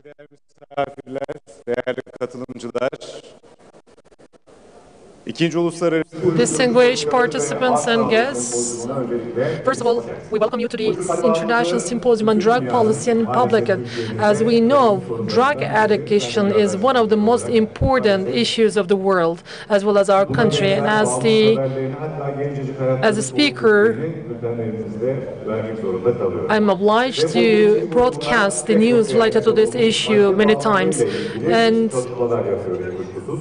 Değerli misafirler, değerli katılımcılar, İkinci Uluslararası Distinguished participants and guests, first of all, we welcome you to the International Symposium on Drug Policy and Public Health. As we know, drug addiction is one of the most important issues of the world, as well as our country. And as a speaker, I'm obliged to broadcast the news related to this issue many times. And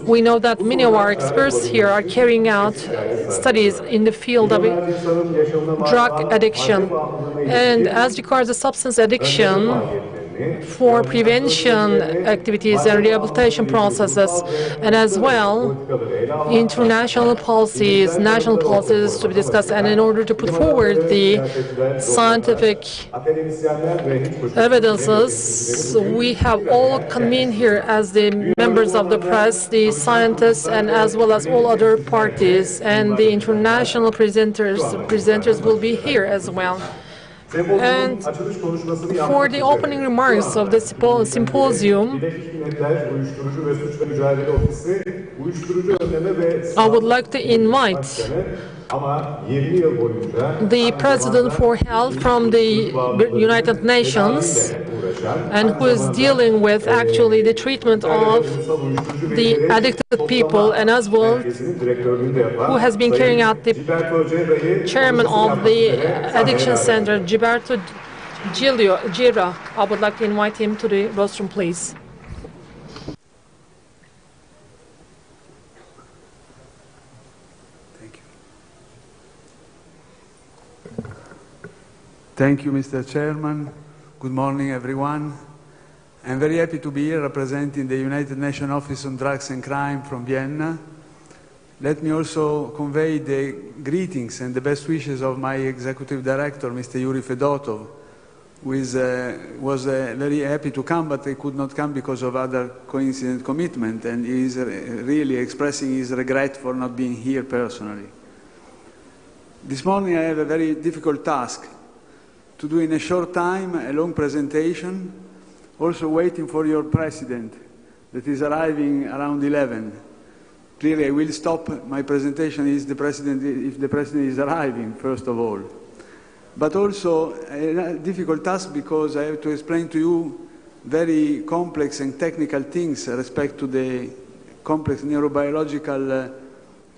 we know that many of our experts here are carrying out studies in the field of drug addiction. And as regards the substance addiction, for prevention activities and rehabilitation processes, and as well international policies, national policies to be discussed, and in order to put forward the scientific evidences, we have all convened here as the members of the press, the scientists, and as well as all other parties, and the international presenters will be here as well. And for the opening remarks of the symposium, I would like to invite the President for Health from the United Nations, and who is dealing with actually the treatment of the addicted people, and as well who has been carrying out the chairman of the Addiction Center, Gilberto Gira. I would like to invite him to the rostrum, please. Thank you, Mr. Chairman. Good morning, everyone. I'm very happy to be here representing the United Nations Office on Drugs and Crime from Vienna. Let me also convey the greetings and the best wishes of my Executive Director, Mr. Yuri Fedotov, who was very happy to come, but he could not come because of other coincident commitment, and he is really expressing his regret for not being here personally. This morning I have a very difficult task, to do in a short time a long presentation, also waiting for your president that is arriving around 11. Clearly I will stop my presentation if the president is arriving, first of all. But also a difficult task because I have to explain to you very complex and technical things with respect to the complex neurobiological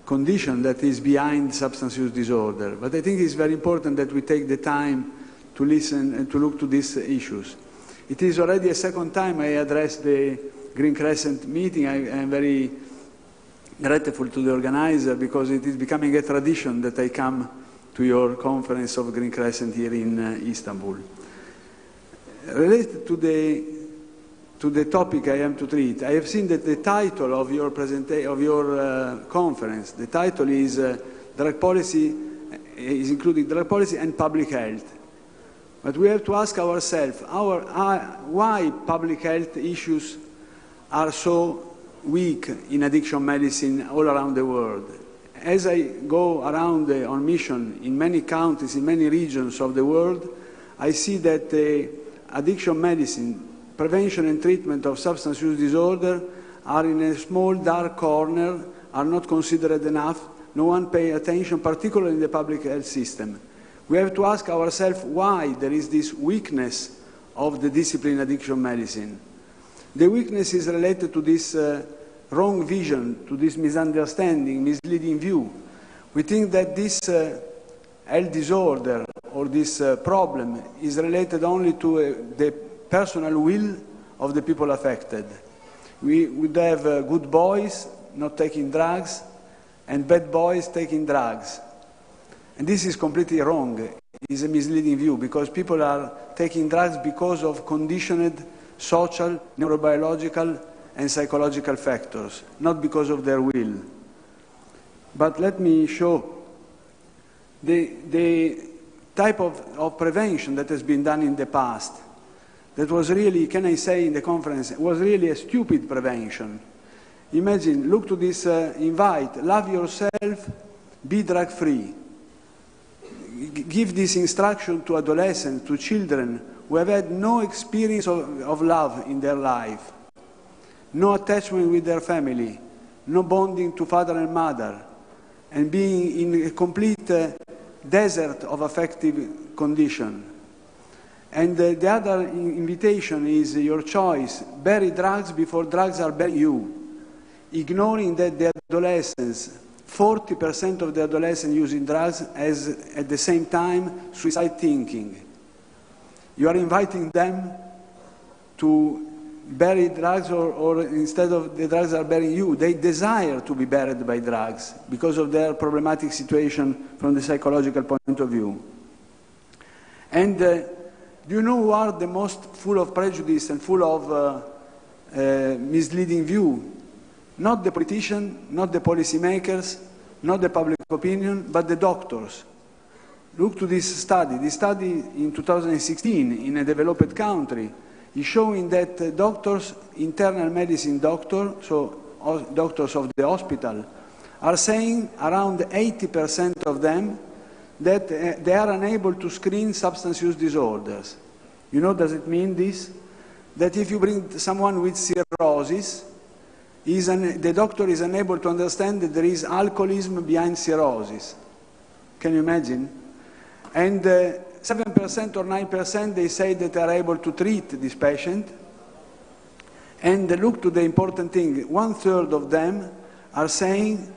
condition that is behind substance use disorder. But I think it's very important that we take the time to listen and to look to these issues. It is already a second time I address the Green Crescent meeting. I am very grateful to the organizer because it is becoming a tradition that I come to your conference of Green Crescent here in Istanbul. Related to the topic I am to treat, I have seen that the title of your conference, the title is Drug Policy, is including drug policy and public health. But we have to ask ourselves why public health issues are so weak in addiction medicine all around the world. As I go around on mission in many countries, in many regions of the world, I see that addiction medicine, prevention and treatment of substance use disorder are in a small dark corner, are not considered enough, no one pays attention, particularly in the public health system. We have to ask ourselves why there is this weakness of the discipline addiction medicine. The weakness is related to this wrong vision, to this misunderstanding, misleading view. We think that this health disorder or this problem is related only to the personal will of the people affected. We would have good boys not taking drugs and bad boys taking drugs. And this is completely wrong. It is a misleading view because people are taking drugs because of conditioned social, neurobiological, and psychological factors, not because of their will. But let me show the type of prevention that has been done in the past. That was really, can I say in the conference, was really a stupid prevention. Imagine, look to this invite, love yourself, be drug-free. Give this instruction to adolescents, to children who have had no experience of love in their life, no attachment with their family, no bonding to father and mother, and being in a complete desert of affective condition. And the other invitation is your choice. Bury drugs before drugs are bury you. Ignoring that the adolescents, 40% of the adolescents using drugs has at the same time suicide thinking. You are inviting them to bury drugs or instead of the drugs are burying you. They desire to be buried by drugs because of their problematic situation from the psychological point of view. And do you know who are the most full of prejudice and full of misleading view? Not the politicians, not the policymakers, not the public opinion, but the doctors. Look to this study. This study in 2016 in a developed country is showing that doctors, internal medicine doctors, so doctors of the hospital, are saying around 80% of them that they are unable to screen substance use disorders. You know, does it mean this? That if you bring someone with cirrhosis, the doctor is unable to understand that there is alcoholism behind cirrhosis. Can you imagine? And 7% or 9% they say that they are able to treat this patient. And look to the important thing, 1/3 of them are saying,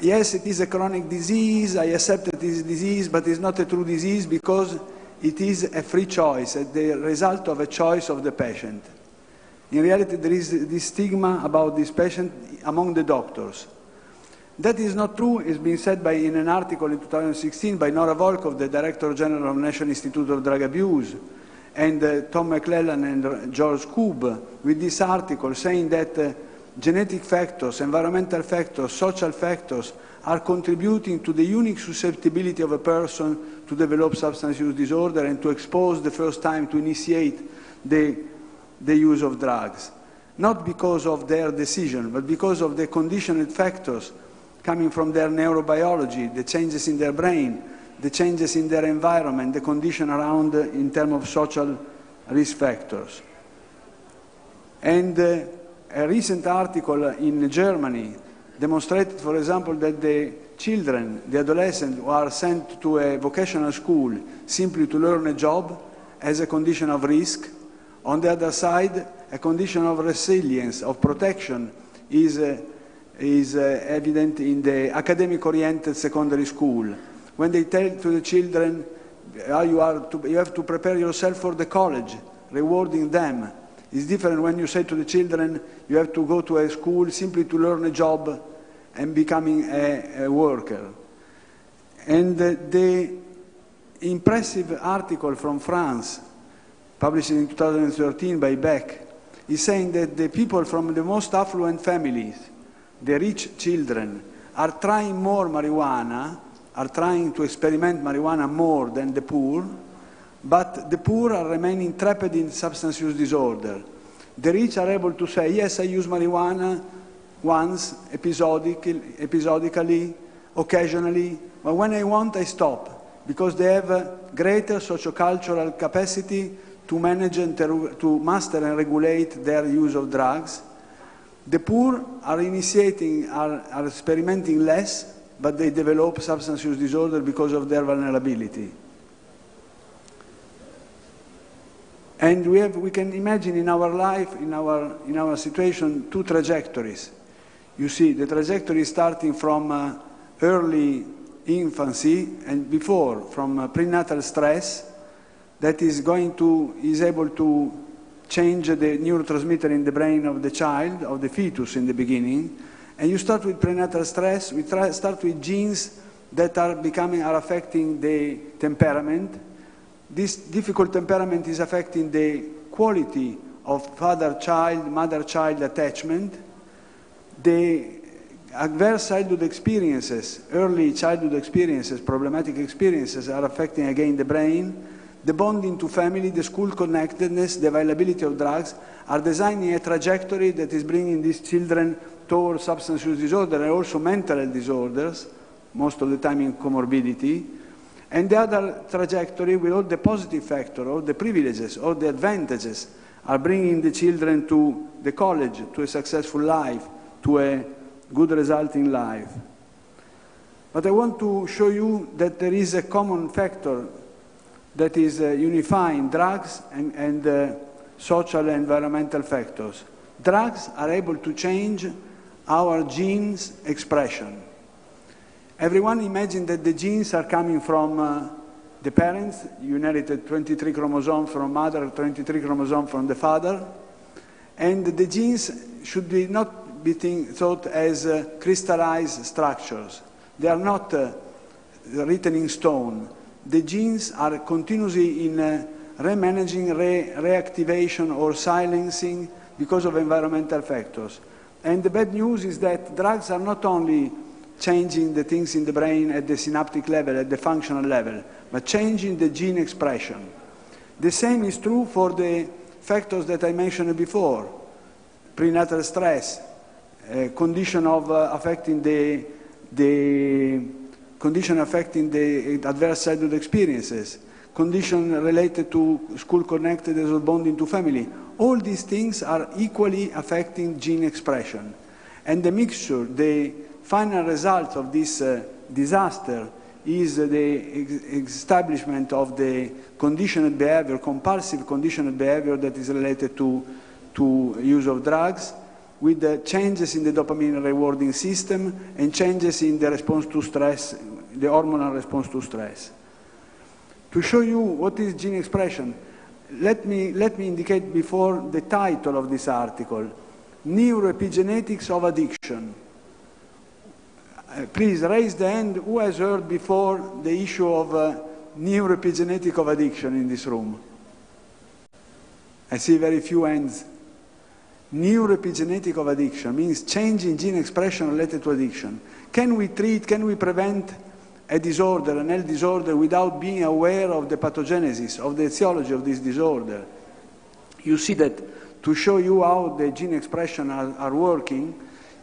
yes, it is a chronic disease, I accept that it is a disease, but it's not a true disease because it is a free choice, the result of a choice of the patient. In reality, there is this stigma about this patient among the doctors. That is not true. It's been said in an article in 2016 by Nora Volkov, the Director General of National Institute of Drug Abuse, and Tom McClellan and George Koob, with this article saying that genetic factors, environmental factors, social factors are contributing to the unique susceptibility of a person to develop substance use disorder and to expose the first time to initiate the use of drugs. Not because of their decision, but because of the conditioned factors coming from their neurobiology, the changes in their brain, the changes in their environment, the condition around in terms of social risk factors. And a recent article in Germany demonstrated, for example, that the children, the adolescents who are sent to a vocational school simply to learn a job as a condition of risk. On the other side, a condition of resilience, of protection, is evident in the academic-oriented secondary school. When they tell to the children, you have to prepare yourself for the college, rewarding them. It's different when you say to the children, you have to go to a school simply to learn a job and becoming a worker. And the impressive article from France, published in 2013 by Beck, is saying that the people from the most affluent families, the rich children, are trying more marijuana, are trying to experiment marijuana more than the poor, but the poor are remaining trapped in substance use disorder. The rich are able to say, yes, I use marijuana once, episodically, occasionally, but when I want, I stop, because they have a greater sociocultural capacity to manage and to master and regulate their use of drugs. The poor are are experimenting less, but they develop substance use disorder because of their vulnerability. And we can imagine in our life, in our situation, two trajectories. You see, the trajectory starting from early infancy and before, from prenatal stress, that is able to change the neurotransmitter in the brain of the child, of the fetus in the beginning. And you start with prenatal stress, we start with genes that are affecting the temperament. This difficult temperament is affecting the quality of father-child, mother-child attachment. The adverse childhood experiences, early childhood experiences, problematic experiences are affecting again the brain. The bonding to family, the school connectedness, the availability of drugs are designing a trajectory that is bringing these children towards substance use disorder and also mental health disorders, most of the time in comorbidity. And the other trajectory, with all the positive factors, all the privileges, all the advantages, are bringing the children to the college, to a successful life, to a good result in life. But I want to show you that there is a common factor that is unifying drugs and social and environmental factors. Drugs are able to change our genes expression. Everyone imagines that the genes are coming from the parents. You inherited 23 chromosomes from mother, 23 chromosomes from the father. And the genes should not be thought as crystallized structures. They are not written in stone. The genes are continuously in remanaging, reactivation or silencing because of environmental factors. And the bad news is that drugs are not only changing the things in the brain at the synaptic level, at the functional level, but changing the gene expression. The same is true for the factors that I mentioned before. Prenatal stress, condition of affecting the adverse childhood experiences, condition related to school-connected as well bonding to family. All these things are equally affecting gene expression. And the mixture, the final result of this disaster is the establishment of the conditioned behavior, compulsive conditioned behavior that is related to use of drugs, with the changes in the dopamine rewarding system and changes in the response to stress, the hormonal response to stress. To show you what is gene expression, let me indicate before the title of this article, Neuroepigenetics of Addiction. Please raise the hand who has heard before the issue of neuroepigenetic of addiction in this room. I see very few hands. Neuroepigenetic of addiction means changing gene expression related to addiction. Can we treat, can we prevent a disorder, an health disorder, without being aware of the pathogenesis, of the etiology of this disorder? You see that to show you how the gene expression are working,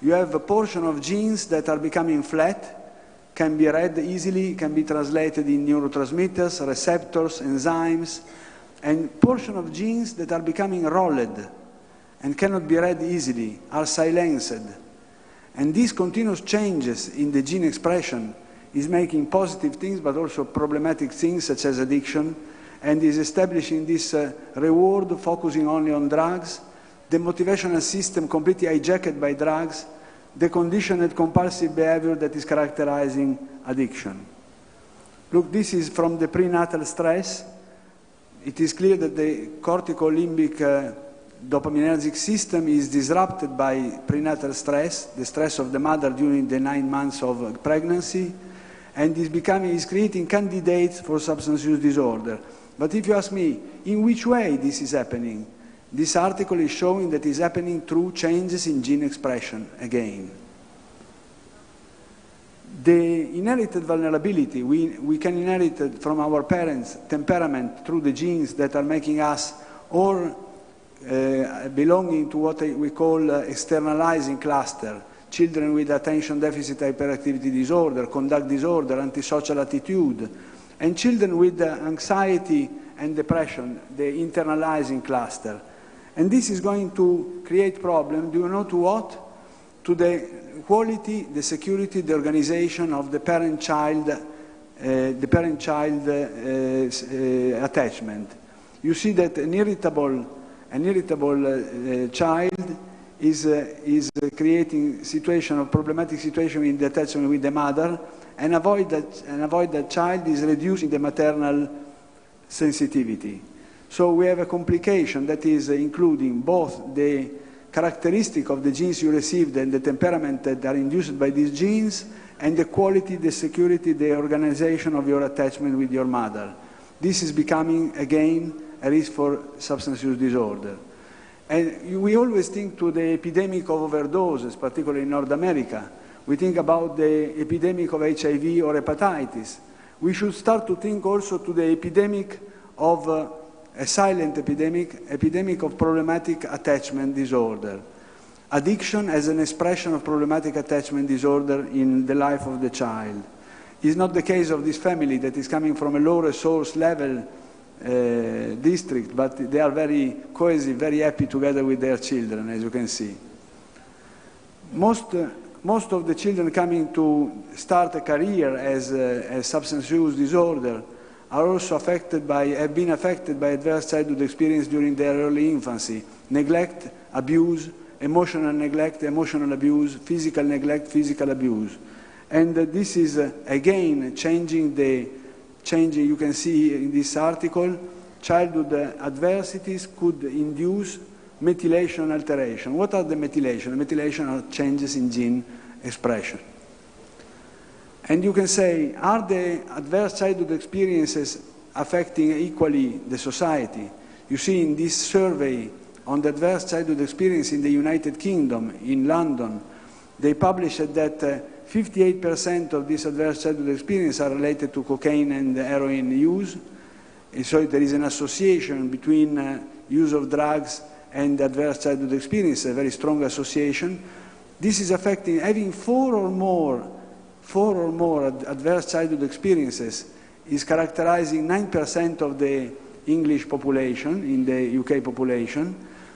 you have a portion of genes that are becoming flat, can be read easily, can be translated in neurotransmitters, receptors, enzymes, and portion of genes that are becoming rolled and cannot be read easily, are silenced. And these continuous changes in the gene expression is making positive things but also problematic things such as addiction, and is establishing this reward focusing only on drugs, the motivational system completely hijacked by drugs, the conditioned compulsive behavior that is characterizing addiction. Look, this is from the prenatal stress. It is clear that the corticolimbic dopaminergic system is disrupted by prenatal stress, the stress of the mother during the 9 months of pregnancy, and is creating candidates for substance use disorder. But if you ask me, in which way this is happening? This article is showing that it is happening through changes in gene expression again. The inherited vulnerability, we can inherit from our parents temperament through the genes that are making us or belonging to what we call externalizing cluster, children with attention deficit hyperactivity disorder, conduct disorder, antisocial attitude, and children with anxiety and depression, the internalizing cluster. And this is going to create problems, do you know to what? To the quality, the security, the organization of the parent-child attachment. You see that an irritable child is creating problematic situation in the attachment with the mother, and avoid that child is reducing the maternal sensitivity. So we have a complication that is including both the characteristic of the genes you received and the temperament that are induced by these genes, and the quality, the security, the organization of your attachment with your mother. This is becoming, again, a risk for substance use disorder. And we always think to the epidemic of overdoses, particularly in North America. We think about the epidemic of HIV or hepatitis. We should start to think also to the epidemic of a silent epidemic of problematic attachment disorder. Addiction as an expression of problematic attachment disorder in the life of the child. It's not the case of this family that is coming from a low resource level district, but they are very cohesive, very happy together with their children, as you can see. Most of the children coming to start a career as substance use disorder are also have been affected by adverse childhood experience during their early infancy. Neglect, abuse, emotional neglect, emotional abuse, physical neglect, physical abuse. And this is, again, changing, you can see in this article, childhood adversities could induce methylation alteration. What are the methylation? The methylation are changes in gene expression. And you can say, are the adverse childhood experiences affecting equally the society? You see in this survey on the adverse childhood experience in the United Kingdom, in London, they published that 58% of this adverse childhood experience are related to cocaine and heroin use. And so there is an association between use of drugs and adverse childhood experience, a very strong association. This is affecting having four or more adverse childhood experiences is characterizing 9% of the English population, in the UK population.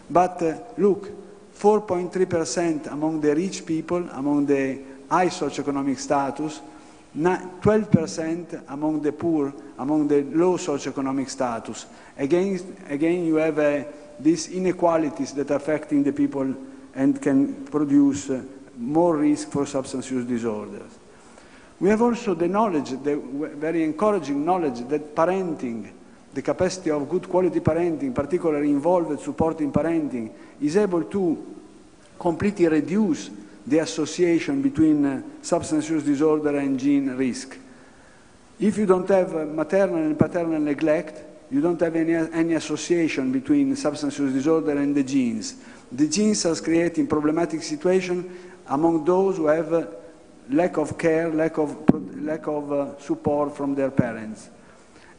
But look, 4.3% among the rich people, among the high socioeconomic status, 12% among the poor, among the low socioeconomic status. Again you have these inequalities that are affecting the people and can produce more risk for substance use disorders. We have also the knowledge, the very encouraging knowledge that parenting, the capacity of good quality parenting, particularly involved supporting parenting, is able to completely reduce the association between substance use disorder and gene risk. If you don't have maternal and paternal neglect, you don't have any association between substance use disorder and the genes. The genes are creating problematic situation among those who have lack of care, lack of support from their parents.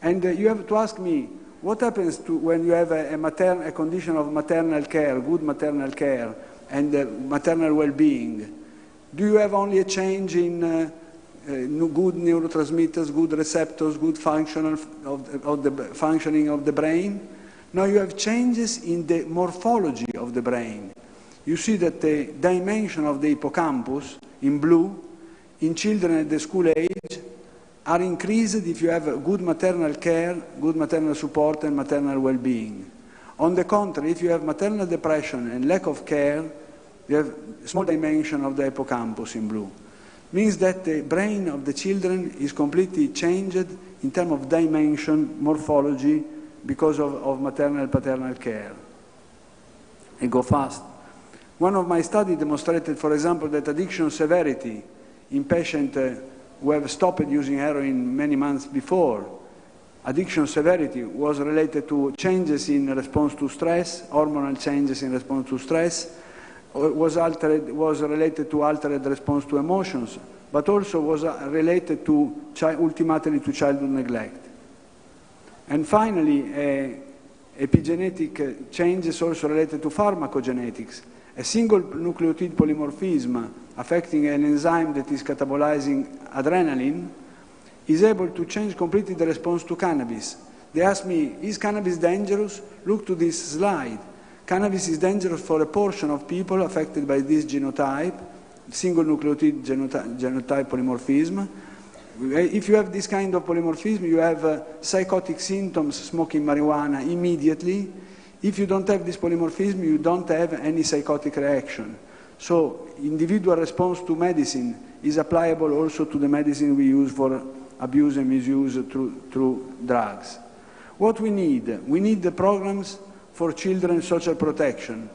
And you have to ask me, what happens when you have a condition of maternal care, good maternal care, and maternal well-being? Do you have only a change in good neurotransmitters, good receptors, good functioning of the brain? No, you have changes in the morphology of the brain. You see that the dimension of the hippocampus, in blue, in children at the school age, are increased if you have good maternal care, good maternal support, and maternal well-being. On the contrary, if you have maternal depression and lack of care, you have a small dimension of the hippocampus in blue. Means that the brain of the children is completely changed in terms of dimension, morphology, because of maternal and paternal care. I go fast. One of my studies demonstrated, for example, that addiction severity in patients who have stopped using heroin many months before, addiction severity was related to changes in response to stress, hormonal changes in response to stress, was related to altered response to emotions, but also was related to, ultimately, to childhood neglect. And finally, epigenetic changes also related to pharmacogenetics. A single nucleotide polymorphism affecting an enzyme that is catabolizing adrenaline is able to change completely the response to cannabis. They ask me, is cannabis dangerous? Look to this slide. Cannabis is dangerous for a portion of people affected by this genotype, single nucleotide genotype polymorphism. If you have this kind of polymorphism, you have psychotic symptoms, smoking marijuana immediately. If you don't have this polymorphism, you don't have any psychotic reaction. So individual response to medicine is applicable also to the medicine we use for abuse and misuse through drugs. What we need the programs for children's social protection.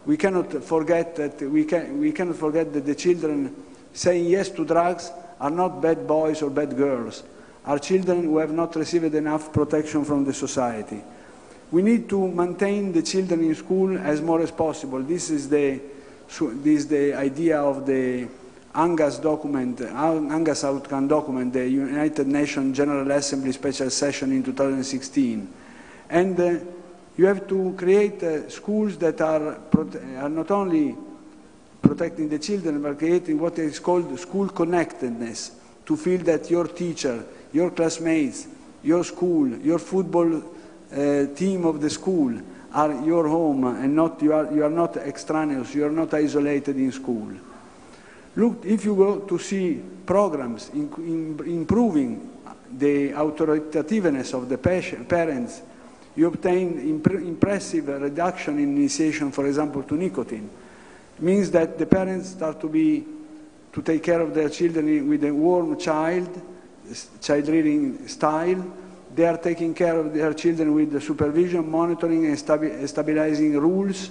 We cannot forget that the children saying yes to drugs are not bad boys or bad girls, are children who have not received enough protection from the society. We need to maintain the children in school as more as possible. This is the idea of the Angas document, Angas outcome document, the United Nations General Assembly Special Session in 2016. And you have to create schools that are not only protecting the children, but creating what is called school connectedness. to feel that your teacher, your classmates, your school, your football team of the school are your home and you are not extraneous, you are not isolated in school. Look, if you go to see programs improving the authoritativeness of the parents, you obtain impressive reduction in initiation, for example, to nicotine. It means that the parents start to take care of their children with a warm child-rearing style. They are taking care of their children with the supervision, monitoring, and stabilizing rules,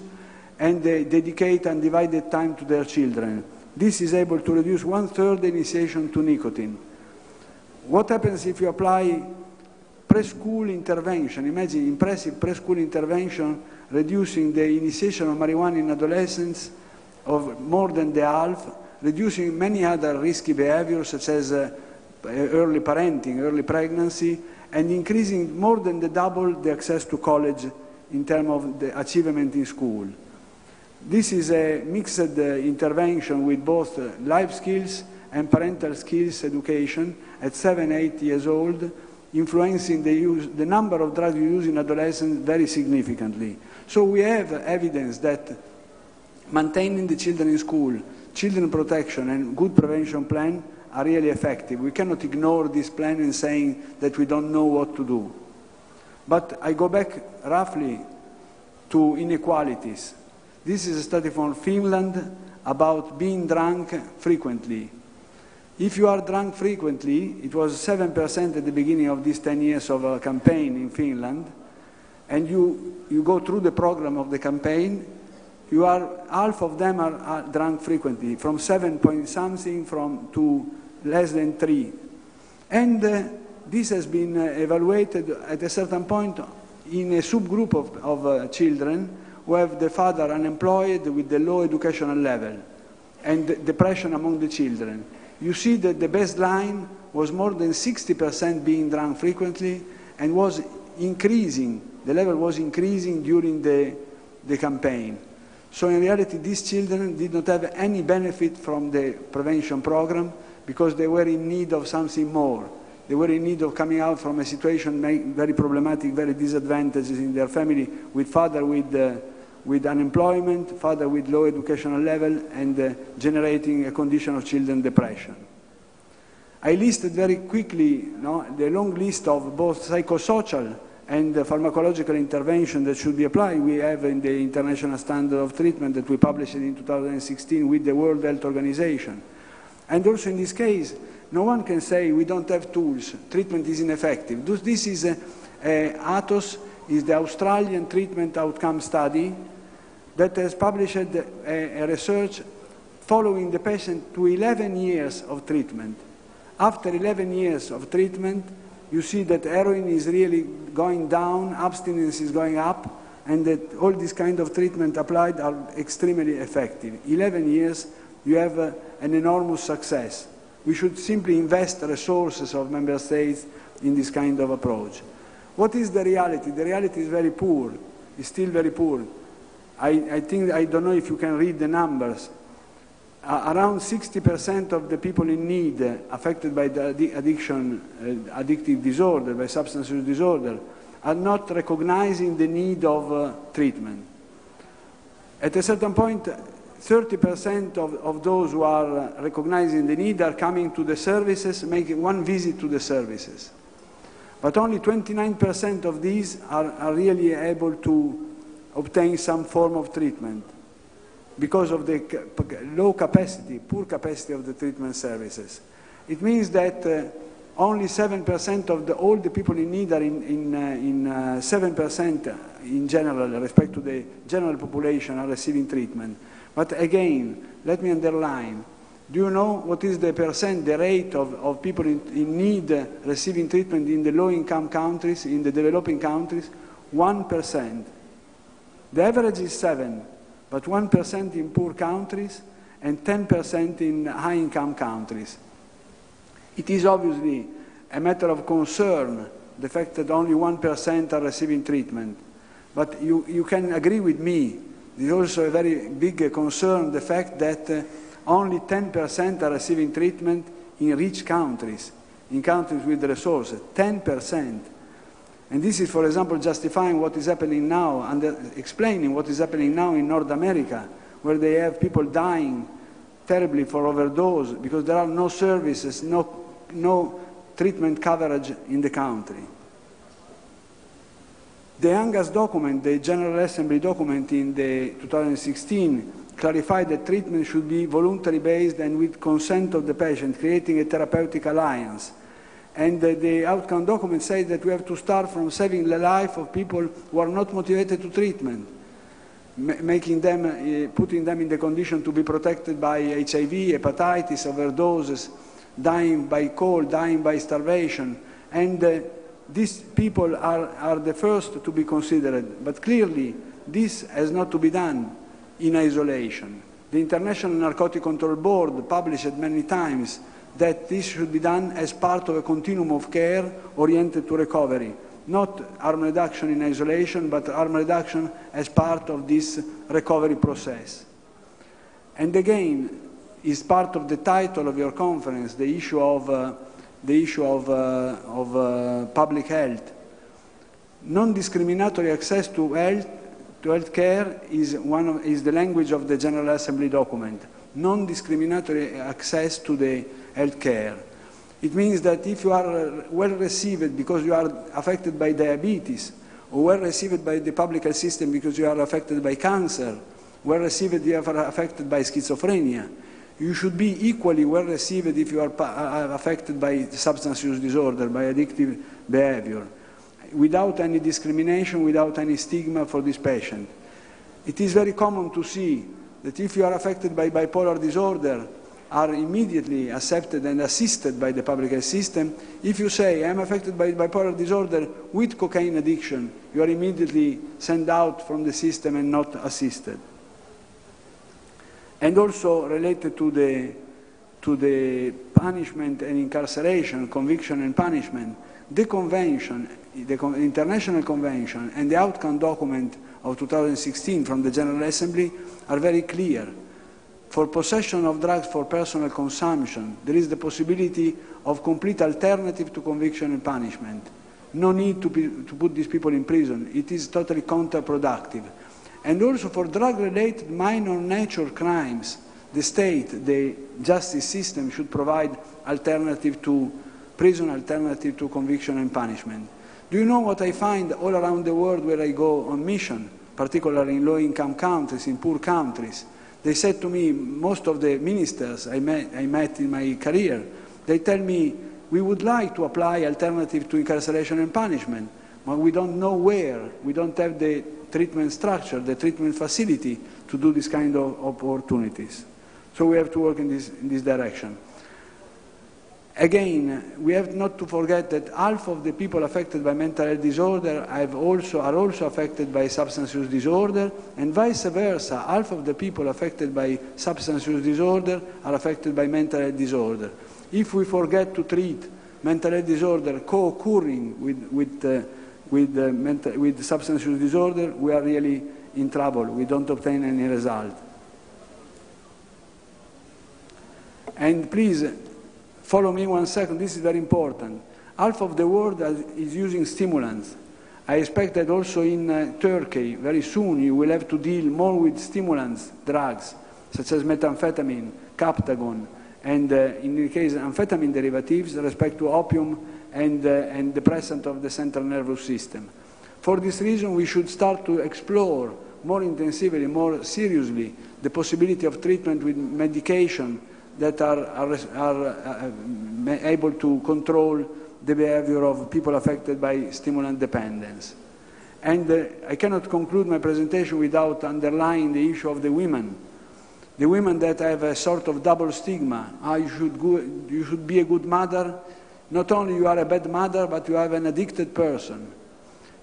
and they dedicate undivided time to their children. This is able to reduce 1/3 the initiation to nicotine. What happens if you apply preschool intervention? Imagine impressive preschool intervention reducing the initiation of marijuana in adolescents of more than the half, reducing many other risky behaviors such as early parenting, early pregnancy, and increasing more than the double the access to college in terms of the achievement in school. This is a mixed intervention with both life skills and parental skills education at 7-8 years old, influencing the number of drug use in adolescents very significantly. So we have evidence that maintaining the children in school, children protection and good prevention plan are really effective. We cannot ignore this plan and saying that we don't know what to do. But I go back roughly to inequalities. This is a study from Finland about being drunk frequently. If you are drunk frequently, it was 7% at the beginning of these 10 years of a campaign in Finland, and you go through the program of the campaign, half of them are drunk frequently, from 7 point something to less than 3. And this has been evaluated at a certain point in a subgroup of children who have the father unemployed with the low educational level and depression among the children. You see that the baseline was more than 60% being drunk frequently and was increasing. The level was increasing during the campaign. So in reality, these children did not have any benefit from the prevention program because they were in need of something more. They were in need of coming out from a situation very problematic, very disadvantageous in their family, with father with unemployment, father with low educational level, and generating a condition of children depression. I listed very quickly the long list of both psychosocial and pharmacological intervention that should be applied. We have in the International Standard of Treatment that we published in 2016 with the World Health Organization. And also in this case, no one can say we don't have tools, treatment is ineffective. This is ATOS, is the Australian Treatment Outcome Study that has published a research following the patient to 11 years of treatment. After 11 years of treatment, you see that heroin is really going down, abstinence is going up, and that all this kind of treatment applied are extremely effective. 11 years, you have an enormous success. We should simply invest resources of member states in this kind of approach. What is the reality? The reality is very poor. It's still very poor. I don't know if you can read the numbers. Around 60% of the people in need affected by the addictive disorder, by substance use disorder, are not recognizing the need of treatment. At a certain point, 30% of those who are recognizing the need are coming to the services, making one visit to the services. But only 29% of these are really able to obtain some form of treatment because of the low capacity, poor capacity of the treatment services. It means that only 7% of all the people in need are in 7% in general, with respect to the general population, are receiving treatment. But again, let me underline, do you know what is the rate of people in need receiving treatment in the low-income countries, in the developing countries? 1%. The average is 7%, but 1% in poor countries and 10% in high-income countries. It is obviously a matter of concern, the fact that only 1% are receiving treatment. But you can agree with me, there's also a very big concern, the fact that only 10% are receiving treatment in rich countries, in countries with resources, 10%. And this is, for example, justifying what is happening now and explaining what is happening now in North America, where they have people dying terribly for overdose because there are no services, no treatment coverage in the country. The youngest document, the General Assembly document in the 2016, clarified that treatment should be voluntary based and with consent of the patient, creating a therapeutic alliance. And the outcome document says that we have to start from saving the life of people who are not motivated to treatment, making them, putting them in the condition to be protected by HIV, hepatitis, overdoses, dying by cold, dying by starvation. And these people are the first to be considered. But clearly, this has not to be done in isolation. The International Narcotic Control Board published many times that this should be done as part of a continuum of care oriented to recovery, not harm reduction in isolation, but harm reduction as part of this recovery process. And again, is part of the title of your conference, the issue of public health. Non-discriminatory access to health care is the language of the General Assembly document. Non-discriminatory access to the health care. It means that if you are well received because you are affected by diabetes, or well received by the public health system because you are affected by cancer, well received if you are affected by schizophrenia, you should be equally well received if you are affected by substance use disorder, by addictive behavior, without any discrimination, without any stigma for this patient. It is very common to see that if you are affected by bipolar disorder, are immediately accepted and assisted by the public health system. If you say, I'm affected by bipolar disorder with cocaine addiction, you are immediately sent out from the system and not assisted. And also related to the punishment and incarceration, conviction and punishment, the convention, the international convention and the outcome document of 2016 from the General Assembly are very clear. For possession of drugs for personal consumption, there is the possibility of complete alternative to conviction and punishment. No need to put these people in prison. It is totally counterproductive. And also for drug-related minor nature crimes, the state, the justice system should provide alternative to prison, alternative to conviction and punishment. Do you know what I find all around the world where I go on mission, particularly in low-income countries, in poor countries? They said to me, most of the ministers I met in my career, they tell me, we would like to apply alternative to incarceration and punishment, but we don't know where. We don't have the treatment structure, the treatment facility to do this kind of opportunities. So we have to work in this direction. Again, we have not to forget that half of the people affected by mental health disorder are also affected by substance use disorder, and vice versa, half of the people affected by substance use disorder are affected by mental health disorder. If we forget to treat mental health disorder co-occurring with substance use disorder, we are really in trouble. We don't obtain any result. And please, follow me 1 second, this is very important. Half of the world is using stimulants. I expect that also in Turkey, very soon, you will have to deal more with stimulants, drugs, such as methamphetamine, captagon, and in the case of amphetamine derivatives, with respect to opium and depressant of the central nervous system. For this reason, we should start to explore more intensively, more seriously, the possibility of treatment with medication that are able to control the behavior of people affected by stimulant dependence. And I cannot conclude my presentation without underlining the issue of the women that have a sort of double stigma. You should be a good mother. Not only you are a bad mother, but you have an addicted person.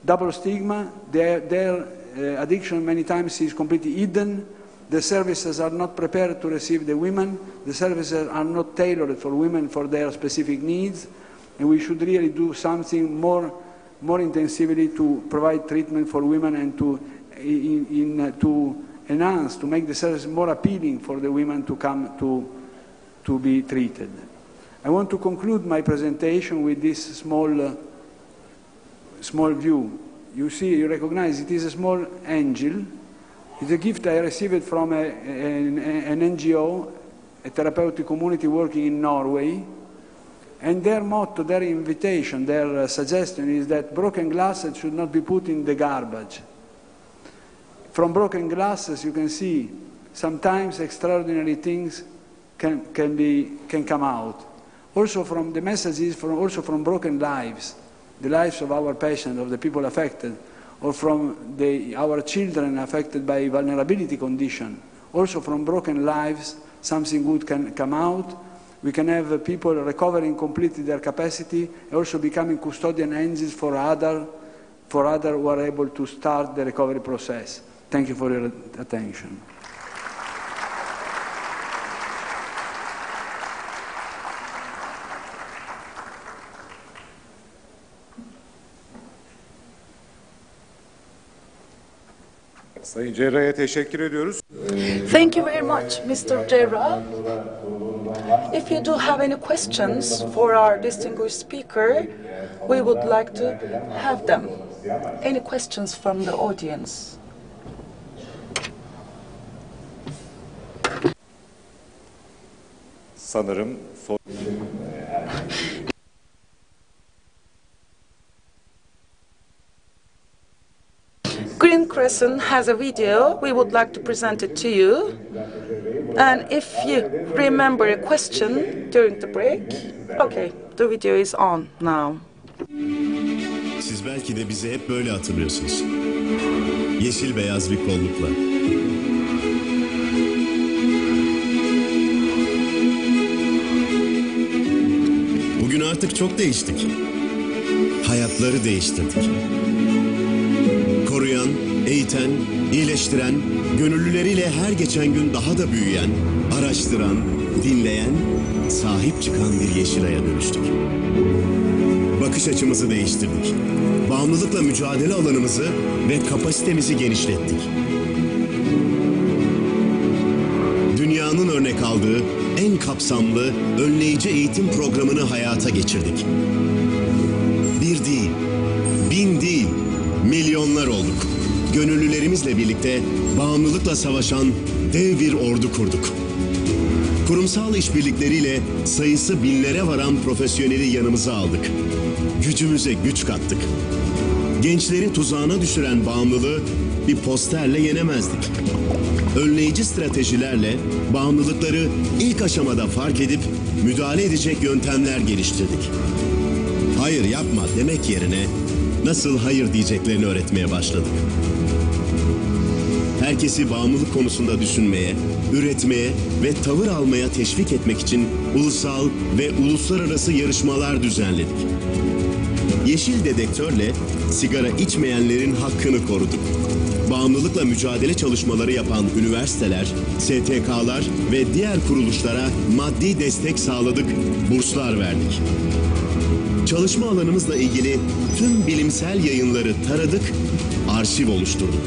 Double stigma, their addiction many times is completely hidden. The services are not prepared to receive the women. The services are not tailored for women for their specific needs. And we should really do something more intensively to provide treatment for women and to enhance, to make the service more appealing for the women to come to be treated. I want to conclude my presentation with this small view. You see, you recognize it is a small angel. It's a gift I received from an NGO, a therapeutic community working in Norway. And their motto, their invitation, their suggestion is that broken glasses should not be put in the garbage. From broken glasses, you can see sometimes extraordinary things can come out. Also from the messages, also from broken lives, the lives of our patients, of the people affected, or from our children affected by vulnerability condition. Also from broken lives, something good can come out. We can have people recovering completely their capacity, and also becoming custodian angels for others who are able to start the recovery process. Thank you for your attention. Sayın Cerrah'a teşekkür ediyoruz. Thank you very much, Mr. Cerrah. If you do have any questions for our distinguished speaker, we would like to have them. Any questions from the audience? Sanırım Green Crescent has a video. We would like to present it to you. And if you remember a question during the break, okay, the video is on now. Siz belki de bizi hep böyle hatırlıyorsunuz. Yeşil beyaz bir kollukla. Bugün artık çok değiştik. Hayatları değiştirdik. Koruyan, eğiten, iyileştiren, gönüllüleriyle her geçen gün daha da büyüyen, araştıran, dinleyen, sahip çıkan bir Yeşilay'a dönüştük. Bakış açımızı değiştirdik. Bağımlılıkla mücadele alanımızı ve kapasitemizi genişlettik. Dünyanın örnek aldığı en kapsamlı, önleyici eğitim programını hayata geçirdik. Bir değil, bin değil, milyonlar olduk. Gönüllülerimizle birlikte bağımlılıkla savaşan dev bir ordu kurduk. Kurumsal işbirlikleriyle sayısı binlere varan profesyoneli yanımıza aldık. Gücümüze güç kattık. Gençleri tuzağına düşüren bağımlılığı bir posterle yenemezdik. Önleyici stratejilerle bağımlılıkları ilk aşamada fark edip müdahale edecek yöntemler geliştirdik. Hayır yapma demek yerine nasıl hayır diyeceklerini öğretmeye başladık. Herkesi bağımlılık konusunda düşünmeye, üretmeye ve tavır almaya teşvik etmek için ulusal ve uluslararası yarışmalar düzenledik. Yeşil dedektörle sigara içmeyenlerin hakkını koruduk. Bağımlılıkla mücadele çalışmaları yapan üniversiteler, STK'lar ve diğer kuruluşlara maddi destek sağladık, burslar verdik. Çalışma alanımızla ilgili tüm bilimsel yayınları taradık, arşiv oluşturduk.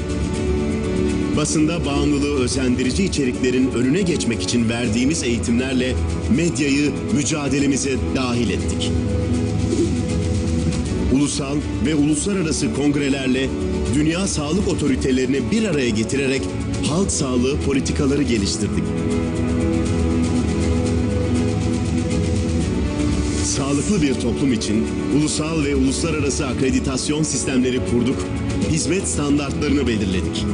Basında bağımlılığı özendirici içeriklerin önüne geçmek için verdiğimiz eğitimlerle medyayı mücadelemize dahil ettik. Ulusal ve uluslararası kongrelerle dünya sağlık otoritelerini bir araya getirerek halk sağlığı politikaları geliştirdik. Sağlıklı bir toplum için ulusal ve uluslararası akreditasyon sistemleri kurduk, hizmet standartlarını belirledik.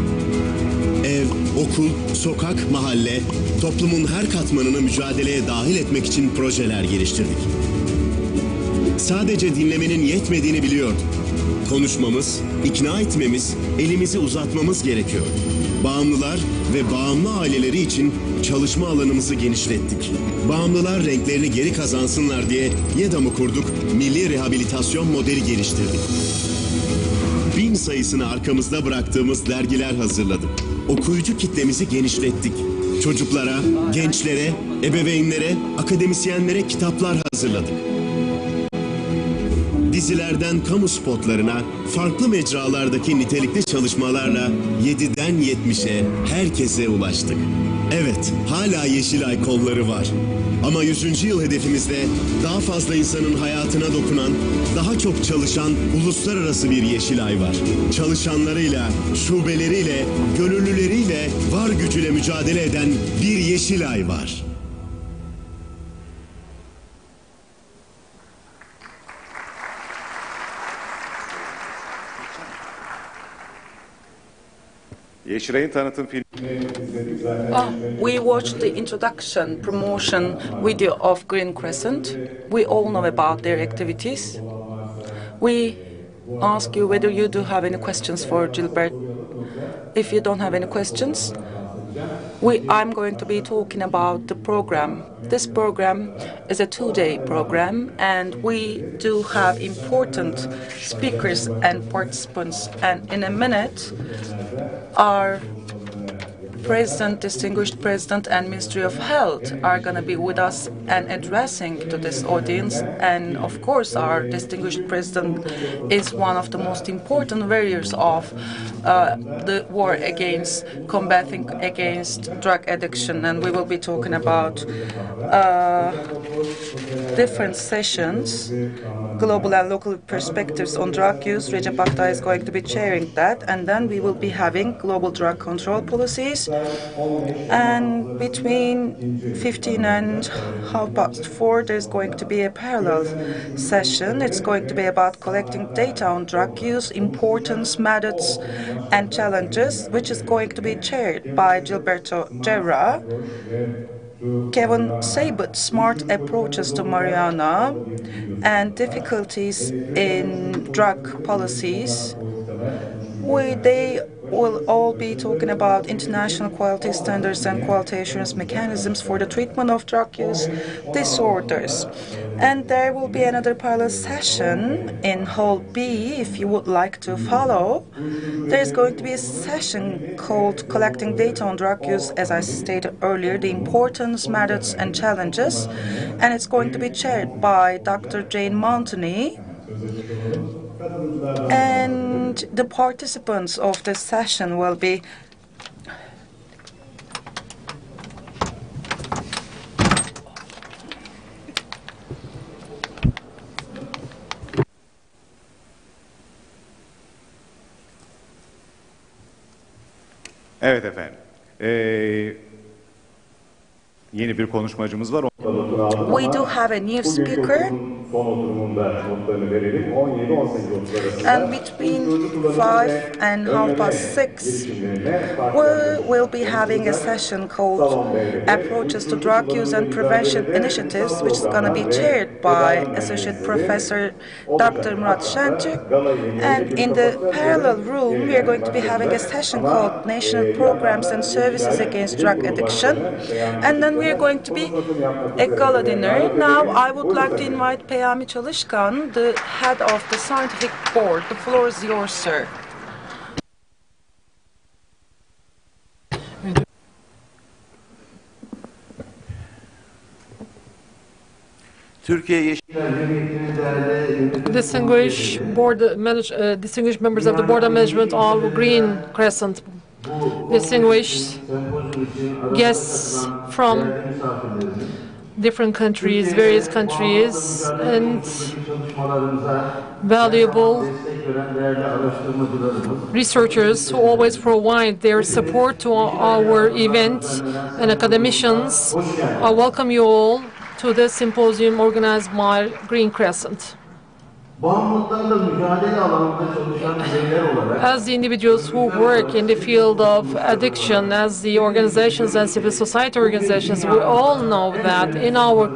Ev, okul, sokak, mahalle, toplumun her katmanını mücadeleye dahil etmek için projeler geliştirdik. Sadece dinlemenin yetmediğini biliyorduk. Konuşmamız, ikna etmemiz, elimizi uzatmamız gerekiyor. Bağımlılar ve bağımlı aileleri için çalışma alanımızı genişlettik. Bağımlılar renklerini geri kazansınlar diye YEDAM'ı kurduk, milli rehabilitasyon modeli geliştirdik. 1000 sayısını arkamızda bıraktığımız dergiler hazırladık. Okuyucu kitlemizi genişlettik. Çocuklara, gençlere, ebeveynlere, akademisyenlere kitaplar hazırladık. Dizilerden kamu spotlarına, farklı mecralardaki nitelikli çalışmalarla 7'den 70'e herkese ulaştık. Evet, hala Yeşilay kolları var. Ama 100. yıl hedefimizde daha fazla insanın hayatına dokunan, daha çok çalışan uluslararası bir Yeşilay var. Çalışanlarıyla, şubeleriyle, gönüllüleriyle, var gücüyle mücadele eden bir Yeşilay var. Yeşilay'ın tanıtım filmi. We watched the introduction promotion video of Green Crescent. We all know about their activities. We ask you whether you do have any questions for Gilbert. If you don't have any questions, I'm going to be talking about the program. This program is a two-day program, and we do have important speakers and participants. And in a minute, our President, Distinguished President, and Ministry of Health are going to be with us and addressing to this audience. And of course, our Distinguished President is one of the most important warriors of the war against combating against drug addiction. And we will be talking about different sessions, global and local perspectives on drug use. Recep Akta is going to be chairing that. And then we will be having global drug control policies. And between 15 and 4:30, there's going to be a parallel session. It's going to be about collecting data on drug use, importance, methods, and challenges, which is going to be chaired by Gilberto Guerra. Kevin Sabut, smart approaches to marijuana and difficulties in drug policies. They will all be talking about international quality standards and quality assurance mechanisms for the treatment of drug use disorders. And there will be another parallel session in Hall B if you would like to follow. There's going to be a session called Collecting Data on Drug Use, as I stated earlier, the importance, methods, and challenges. And it's going to be chaired by Dr. Jane Montany. And the participants of this session will be Evet efendim. Yeni bir konuşmacımız var. We do have a new speaker. And between 5 and 6:30, we will be having a session called Approaches to Drug Use and Prevention Initiatives, which is going to be chaired by Associate Professor Dr. Murat Şentürk. And in the parallel room, we are going to be having a session called National Programs and Services Against Drug Addiction. And then we are going to be a gala dinner. Now, I would like to invite Peyami Çalışkan, the head of the scientific board. The floor is yours, sir. Distinguished members of the Board of Management of Green Crescent, distinguished guests from different countries, various countries, and valuable researchers who always provide their support to our event, and academicians. I welcome you all to this symposium organized by Green Crescent. As the individuals who work in the field of addiction, as the organizations and civil society organizations, we all know that in our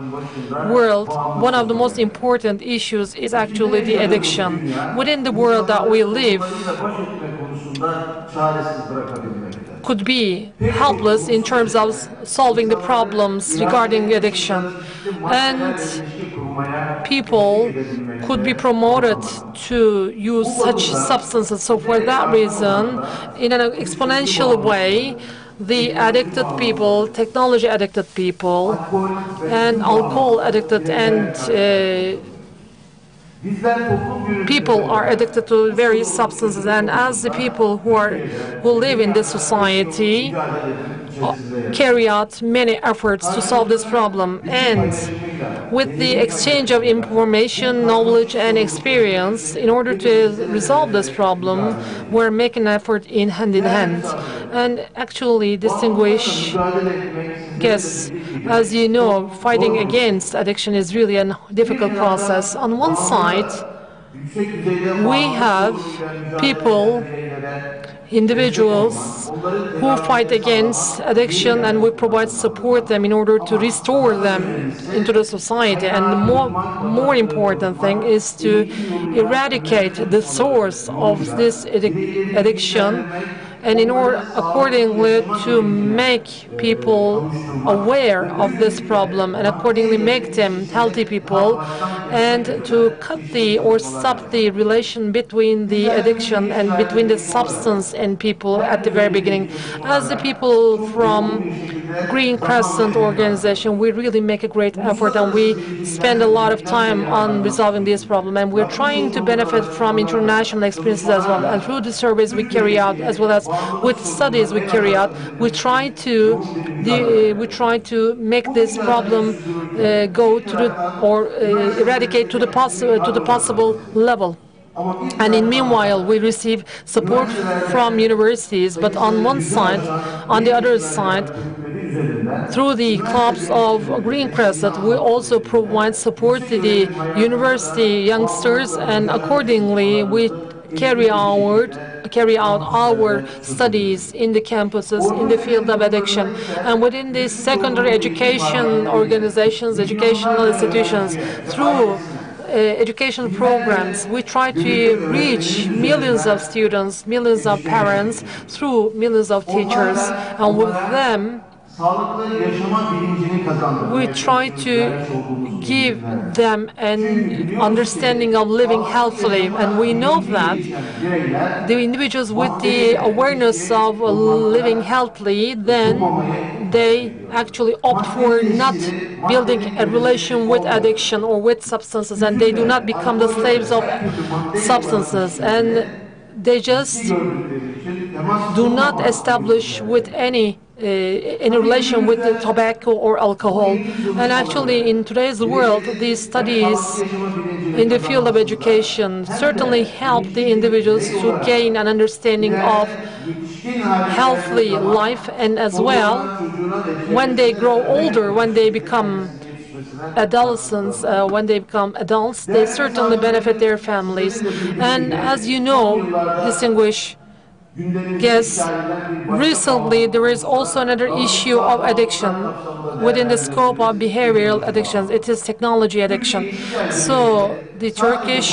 world, one of the most important issues is actually the addiction. Within the world that we live, could be helpless in terms of solving the problems regarding addiction. And people could be promoted to use such substances. So for that reason, in an exponential way, the addicted people, technology addicted people, and alcohol addicted and people are addicted to various substances, and as the people who live in this society, carry out many efforts to solve this problem. And with the exchange of information, knowledge, and experience, in order to resolve this problem, we're making an effort in hand. And actually, distinguished guests, as you know, fighting against addiction is really a difficult process. On one side, we have people, individuals who fight against addiction, and we provide support them in order to restore them into the society. And the more important thing is to eradicate the source of this addiction, and in order accordingly to make people aware of this problem and accordingly make them healthy people, and to cut or stop the relation between the addiction and between the substance and people at the very beginning. As the people from Green Crescent organization, we really make a great effort, and we spend a lot of time on resolving this problem, and we're trying to benefit from international experiences as well. And through the surveys we carry out, as well as with studies we carry out, we try to make this problem go to the, or eradicate to the possible level. And in meanwhile, we receive support from universities, but on one side, on the other side, through the clubs of Green Crescent, we also provide support to the university youngsters, and accordingly we carry out our studies in the campuses in the field of addiction. And within the secondary education organizations, educational institutions, through education programs, we try to reach millions of students, millions of parents, through millions of teachers, and with them we try to give them an understanding of living healthily. And we know that the individuals with the awareness of living healthily, then they actually opt for not building a relation with addiction or with substances, and they do not become the slaves of substances, and they just do not establish with any in relation with the tobacco or alcohol. And actually, in today's world, these studies in the field of education certainly help the individuals to gain an understanding of healthy life, and as well, when they grow older, when they become adolescents, when they become adults, they certainly benefit their families. And as you know, distinguished guests, recently there is also another issue of addiction within the scope of behavioral addictions. It is technology addiction. So the Turkish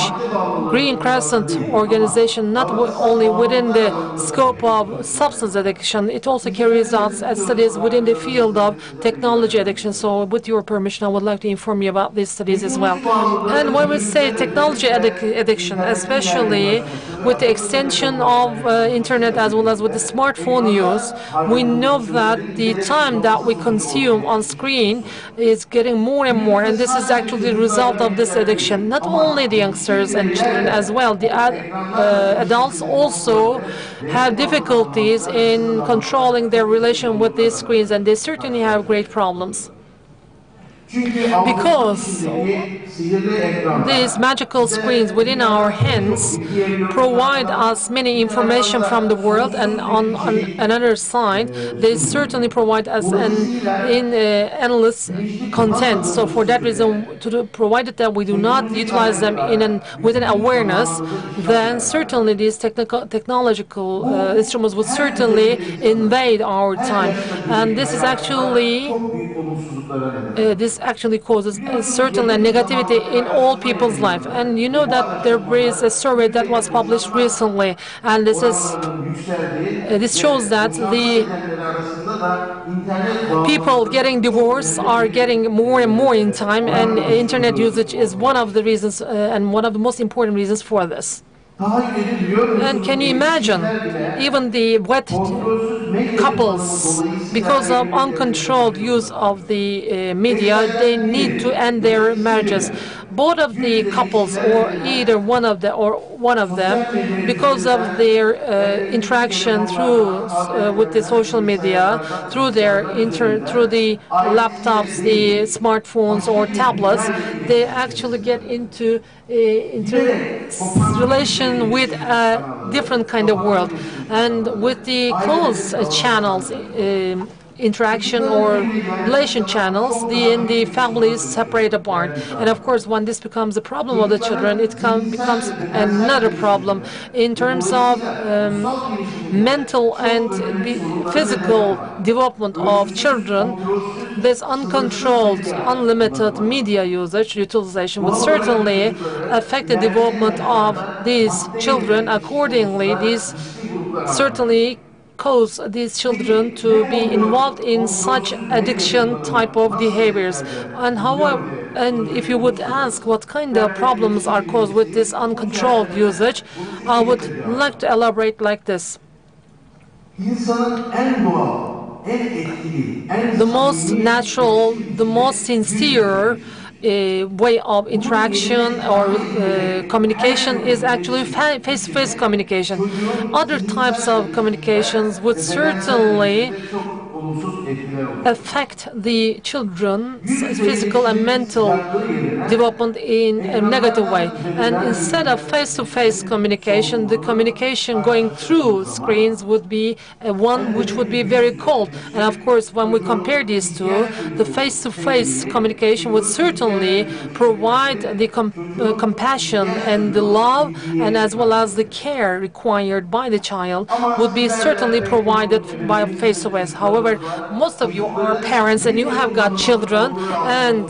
Green Crescent organization, not only within the scope of substance addiction, it also carries out studies within the field of technology addiction. So with your permission, I would like to inform you about these studies as well. And when we say technology addiction, especially with the extension of internet as well as with the smartphone use, we know that the time that we consume on screen is getting more and more, and this is actually the result of this addiction. Not only the youngsters and children as well, the adults also have difficulties in controlling their relation with these screens, and they certainly have great problems. Because these magical screens within our hands provide us many information from the world, and on another side, they certainly provide us endless content. So for that reason, provided that we do not utilize them with an awareness, then certainly these technological instruments will certainly invade our time. And this is actually causes certainly negativity in all people's life. And you know that there is a survey that was published recently, and this shows that the people getting divorced are getting more and more in time, and internet usage is one of the reasons and one of the most important reasons for this. And can you imagine, even the wed couples because of uncontrolled use of the media, they need to end their marriages. Both of the couples, or either one of them, because of their interaction with the social media, through the laptops, the smartphones or tablets, they actually get into relation with a different kind of world. And with the close channels, interaction or relation channels, the families separate apart. And of course, when this becomes a problem of the children, it becomes another problem in terms of mental and physical development of children. This uncontrolled, unlimited media utilization would certainly affect the development of these children. Accordingly, these certainly cause these children to be involved in such addiction type of behaviors. And if you would ask what kind of problems are caused with this uncontrolled usage, I would like to elaborate like this. The most natural, the most sincere way of interaction or communication is actually face-to-face communication. Other types of communications would certainly affect the children's physical and mental development in a negative way. And instead of face-to-face communication, the communication going through screens would be one which would be very cold. And of course, when we compare these two, the face-to-face communication would certainly provide the compassion and the love, and as well as the care required by the child would be certainly provided by face-to-face. However, most of you are parents and you have got children, and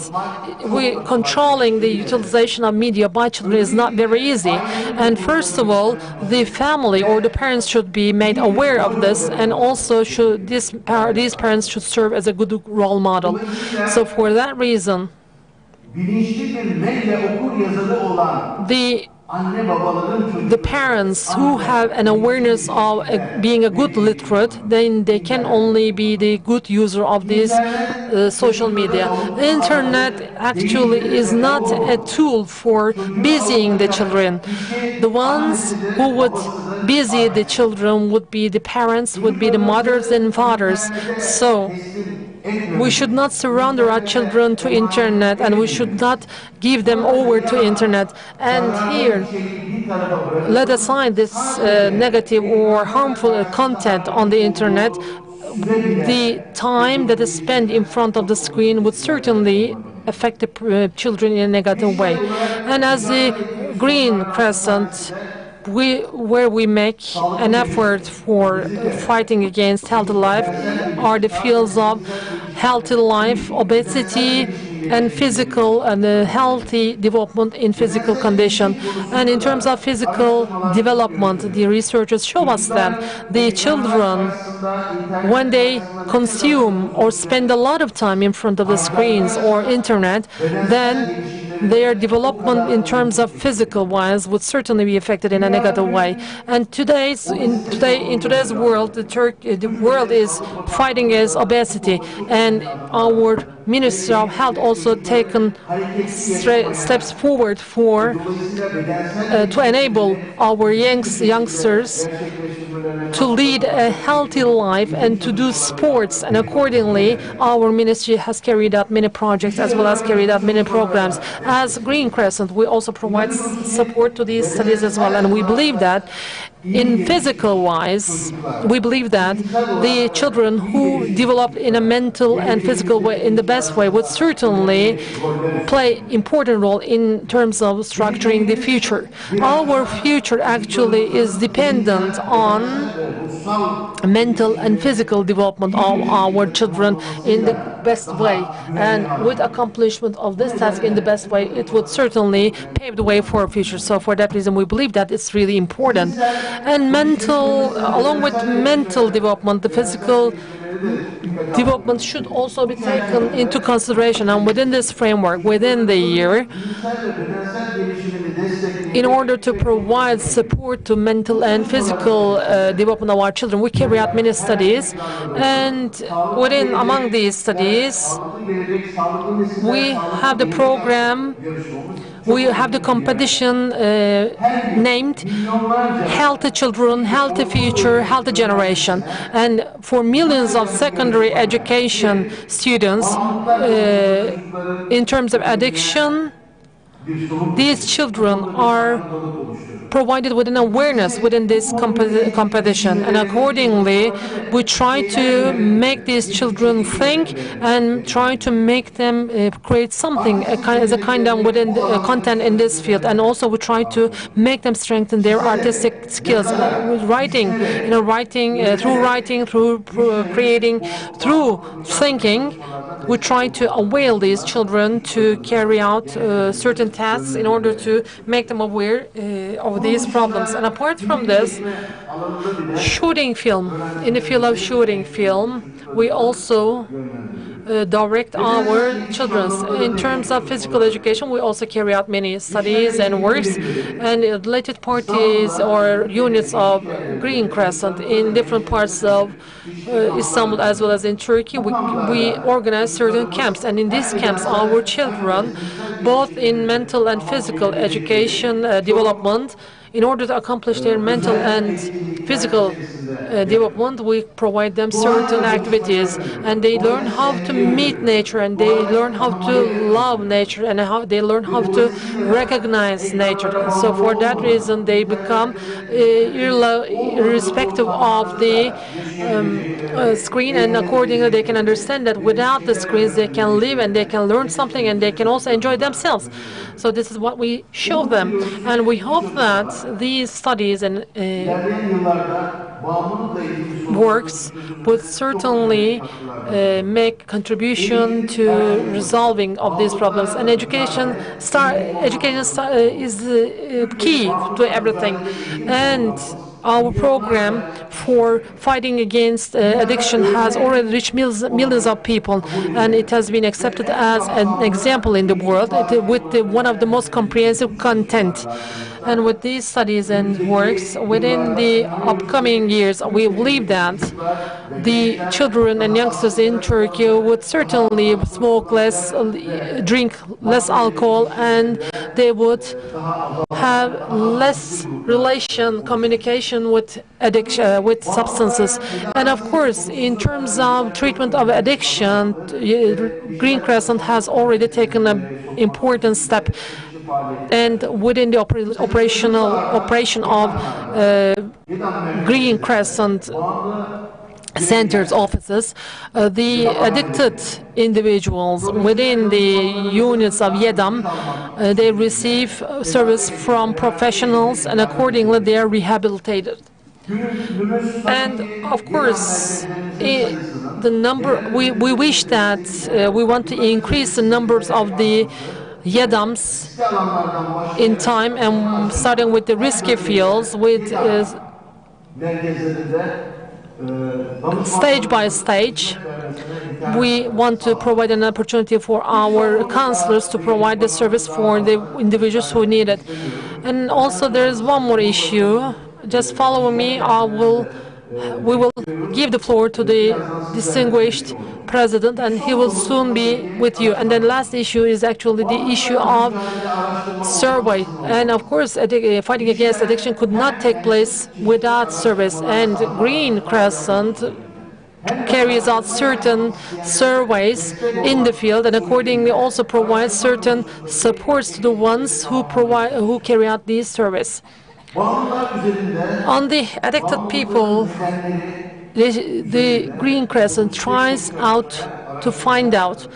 controlling the utilization of media by children is not very easy. And first of all, the family or the parents should be made aware of this, and also these parents should serve as a good role model. So for that reason, the parents who have an awareness of being a good literate, then they can only be the good user of this social media. The internet actually is not a tool for busying the children. The ones who would busy the children would be the parents, would be the mothers and fathers. So we should not surrender our children to internet, and we should not give them over to internet. And here, let aside this negative or harmful content on the internet, the time that is spent in front of the screen would certainly affect the children in a negative way. And as the Green Crescent, where we make an effort for fighting against healthy life, are the fields of healthy life, obesity, and physical and healthy development in physical condition. And in terms of physical development, the researchers show us that the children, when they consume or spend a lot of time in front of the screens or internet, then their development in terms of physical wise would certainly be affected in a negative way. And in today's world, the world is fighting against obesity, and our Ministry of Health also taken steps forward to enable our youngsters to lead a healthy life and to do sports. And accordingly, our ministry has carried out many projects as well as carried out many programs. As Green Crescent, we also provide support to these studies as well, and we believe that in physical wise, we believe that the children who develop in a mental and physical way, in the best way, would certainly play important role in terms of structuring the future. Our future actually is dependent on mental and physical development of our children in the best way. And with accomplishment of this task in the best way, it would certainly pave the way for our future. So for that reason, we believe that it's really important. And along with mental development, the physical development should also be taken into consideration. And within this framework, within the year, in order to provide support to mental and physical development of our children, we carry out many studies, and among these studies, we have the program, we have the competition named Healthy Children, Healthy Future, Healthy Generation. And for millions of secondary education students, in terms of addiction, these children are provided with an awareness within this competition, and accordingly we try to make these children think and try to make them create something as a kind of within content in this field, and also we try to make them strengthen their artistic skills with writing, through creating, through thinking. We try to avail these children to carry out certain tasks in order to make them aware of these problems. And apart from this, shooting film, in the field of shooting film, we also direct our children. In terms of physical education, we also carry out many studies and works, and related parties or units of Green Crescent in different parts of Istanbul as well as in Turkey. We organize certain camps, and in these camps our children, both in mental and physical education development, in order to accomplish their mental and physical development, we provide them certain activities, and they learn how to meet nature, and they learn how to love nature, and they learn how to recognize nature. So for that reason, they become irrespective of the screen, and accordingly they can understand that without the screens they can live and they can learn something, and they can also enjoy themselves. So this is what we show them, and we hope that these studies and works would certainly make contribution to resolving of these problems. And education is key to everything. And our program for fighting against addiction has already reached millions of people, and it has been accepted as an example in the world with one of the most comprehensive content. And with these studies and works, within the upcoming years, we believe that the children and youngsters in Turkey would certainly smoke less, drink less alcohol, and they would have less communication with addiction, with substances. And of course, in terms of treatment of addiction, Green Crescent has already taken an important step. And within the operation of Green Crescent centers, offices, the addicted individuals within the units of YEDAM, they receive service from professionals, and accordingly they are rehabilitated. And of course, the number we wish that we want to increase the numbers of the YEDAMs in time, and starting with the risky fields, with stage by stage. We want to provide an opportunity for our counselors to provide the service for the individuals who need it. And also there is one more issue. Just follow me. We will give the floor to the distinguished president, and he will soon be with you. And then last issue is actually the issue of survey. And of course, fighting against addiction could not take place without service. And Green Crescent carries out certain surveys in the field, and accordingly also provides certain supports to the ones who carry out these surveys. On the addicted people, the Green Crescent tries out to find out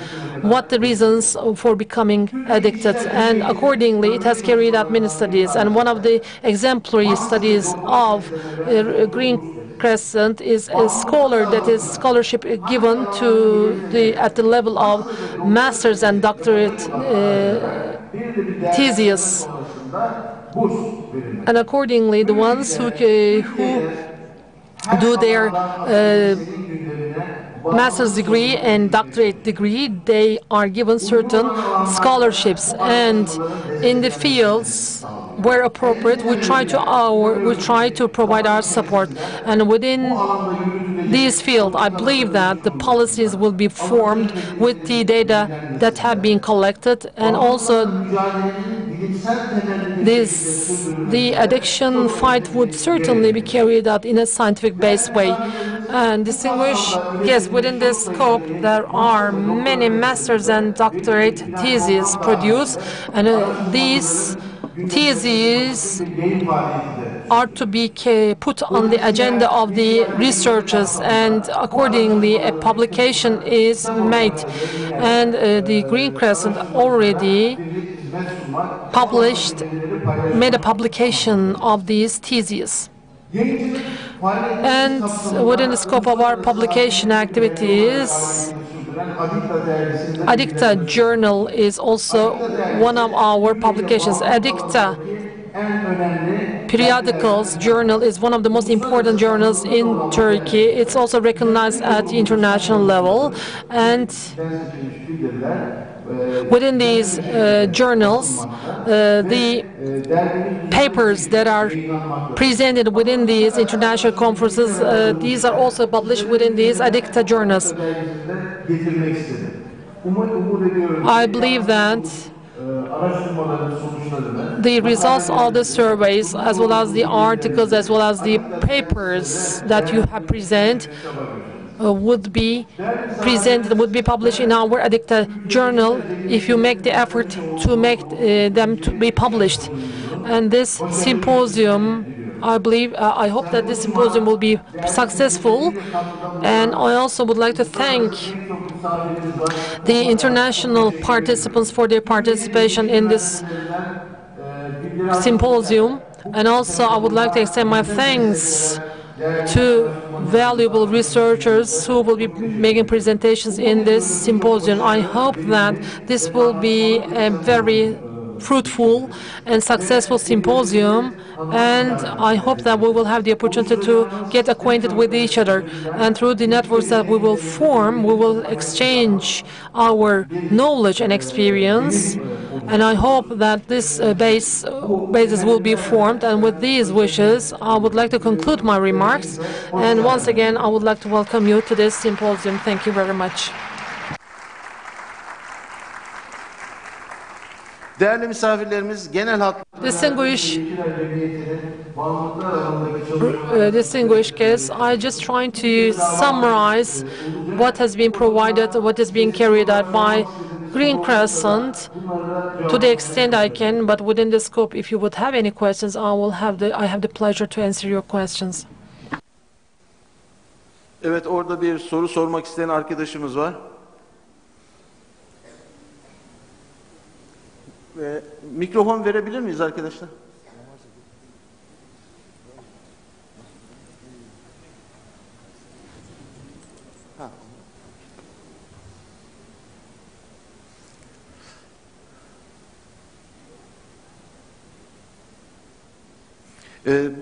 what the reasons for becoming addicted, and accordingly it has carried out many studies. And one of the exemplary studies of Green Crescent is a scholarship given to at the level of master's and doctorate thesis. And accordingly, the ones who do their master's degree and doctorate degree, they are given certain scholarships. And in the fields where appropriate, we try to provide our support. And within this field, I believe that the policies will be formed with the data that have been collected, and also the addiction fight would certainly be carried out in a scientific-based way. And distinguished guests, within this scope, there are many master's and doctorate theses produced, and these theses are to be put on the agenda of the researchers, and accordingly a publication is made. And the Green Crescent already made a publication of these theses. And within the scope of our publication activities, Addicta Journal is also one of our publications. Addicta Periodicals Journal is one of the most important journals in Turkey. It's also recognized at the international level, and within these journals, the papers that are presented within these international conferences, these are also published within these Addicta journals. I believe that the results of the surveys, as well as the articles, as well as the papers that you have presented, would be published in our Addicta journal if you make the effort to make them to be published. And this symposium, I hope that this symposium will be successful. And I also would like to thank the international participants for their participation in this symposium. And also I would like to extend my thanks to valuable researchers who will be making presentations in this symposium. I hope that this will be a very fruitful and successful symposium, and I hope that we will have the opportunity to get acquainted with each other, and through the networks that we will form, we will exchange our knowledge and experience, and I hope that this basis will be formed. And with these wishes, I would like to conclude my remarks, and once again I would like to welcome you to this symposium. Thank you very much. Değerli misafirlerimiz, genel halk distinguished guests, I just trying to summarize what has been provided, what is being carried out by Green Crescent to the extent I can, but within the scope, if you would have any questions, I have the pleasure to answer your questions. Evet, orada bir soru sormak isteyen arkadaşımız var. Mikrofon verebilir miyiz arkadaşlar?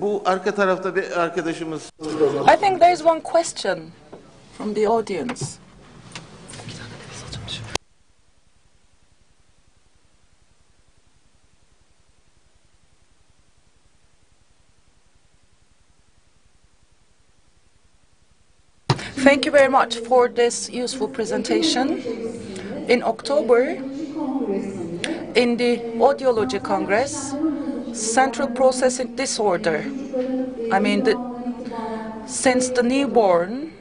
Bu arka tarafta bir arkadaşımız. I think there is one question from the audience. Thank you very much for this useful presentation. In October, in the Audiology Congress, Central Processing Disorder, since the newborn,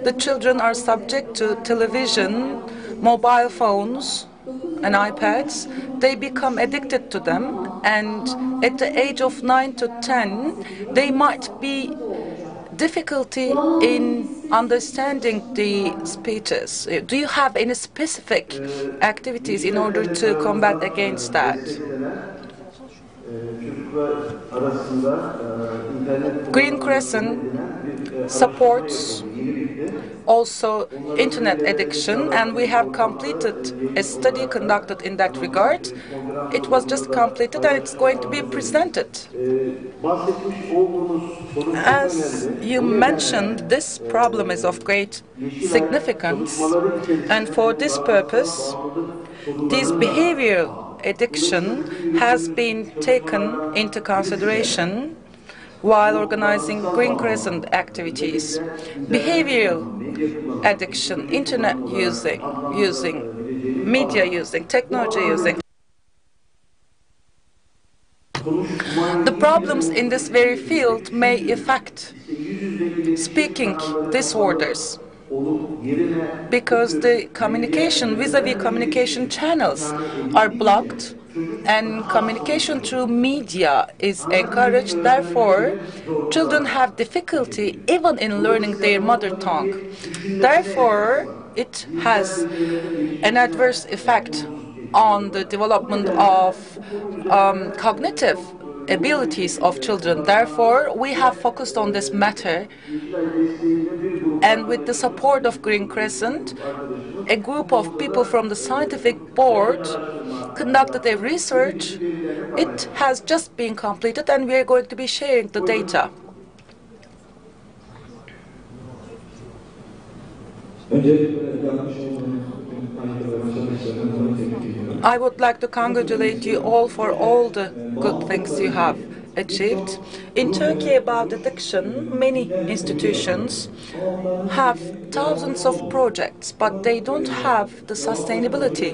the children are subject to television, mobile phones, and iPads. They become addicted to them, and at the age of 9 to 10, they might be difficulty in understanding the speeches. Do you have any specific activities in order to combat against that? Green Crescent supports also internet addiction, and we have completed a study conducted in that regard. It was just completed and it's going to be presented. As you mentioned, this problem is of great significance, and for this purpose, these behavioral addiction has been taken into consideration while organizing Green Crescent activities. Behavioral addiction, internet using, media using, technology using. The problems in this very field may affect speaking disorders because the communication, vis-a-vis communication channels are blocked and communication through media is encouraged. Therefore, children have difficulty even in learning their mother tongue. Therefore, it has an adverse effect on the development of cognitive abilities of children. Therefore, we have focused on this matter, and with the support of Green Crescent, a group of people from the scientific board conducted a research. It has just been completed, and we are going to be sharing the data. I would like to congratulate you all for all the good things you have achieved. In Turkey, about addiction, many institutions have thousands of projects, but they don't have the sustainability.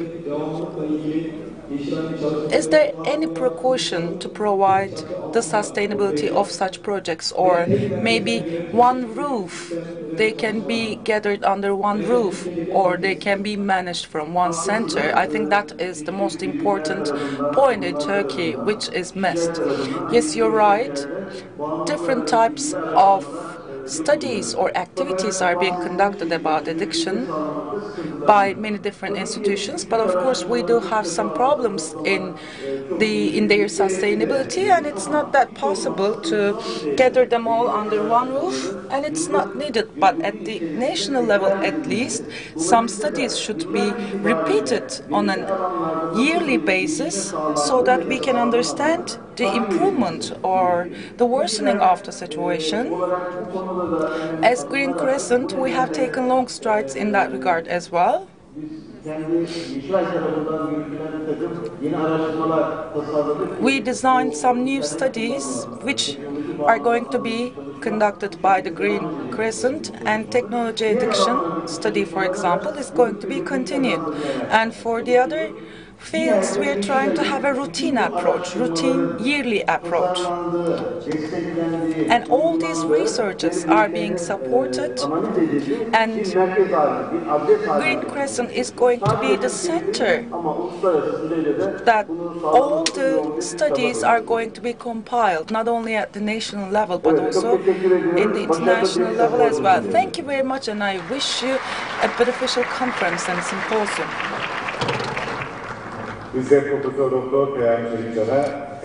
Is there any precaution to provide the sustainability of such projects, or maybe one roof? They can be gathered under one roof, or they can be managed from one center. I think that is the most important point in Turkey, which is missed. Yes, you're right. Different types of studies or activities are being conducted about addiction by many different institutions, but of course we do have some problems in their sustainability, and it's not that possible to gather them all under one roof, and it's not needed. But at the national level, at least, some studies should be repeated on a yearly basis so that we can understand the improvement or the worsening of the situation. As Green Crescent, we have taken long strides in that regard as well. We designed some new studies which are going to be conducted by the Green Crescent, and technology addiction study, for example, is going to be continued. And for the other fields, we are trying to have a routine approach, routine yearly approach. And all these researches are being supported, and Green Crescent is going to be the center that all the studies are going to be compiled, not only at the national level, but also in the international level as well. Thank you very much, and I wish you a beneficial conference and symposium.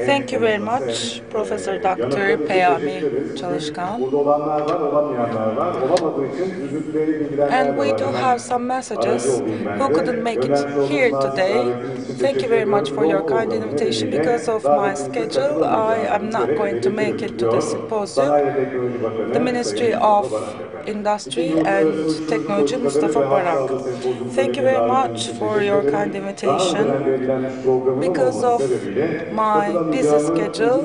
Thank you very much, Professor Dr. Peyami Çalışkan. And we do have some messages who couldn't make it here today. Thank you very much for your kind invitation. Because of my schedule, I am not going to make it to the symposium. The Ministry of Industry and Technology, Mustafa Barak. Thank you very much for your kind invitation. Because of my busy schedule,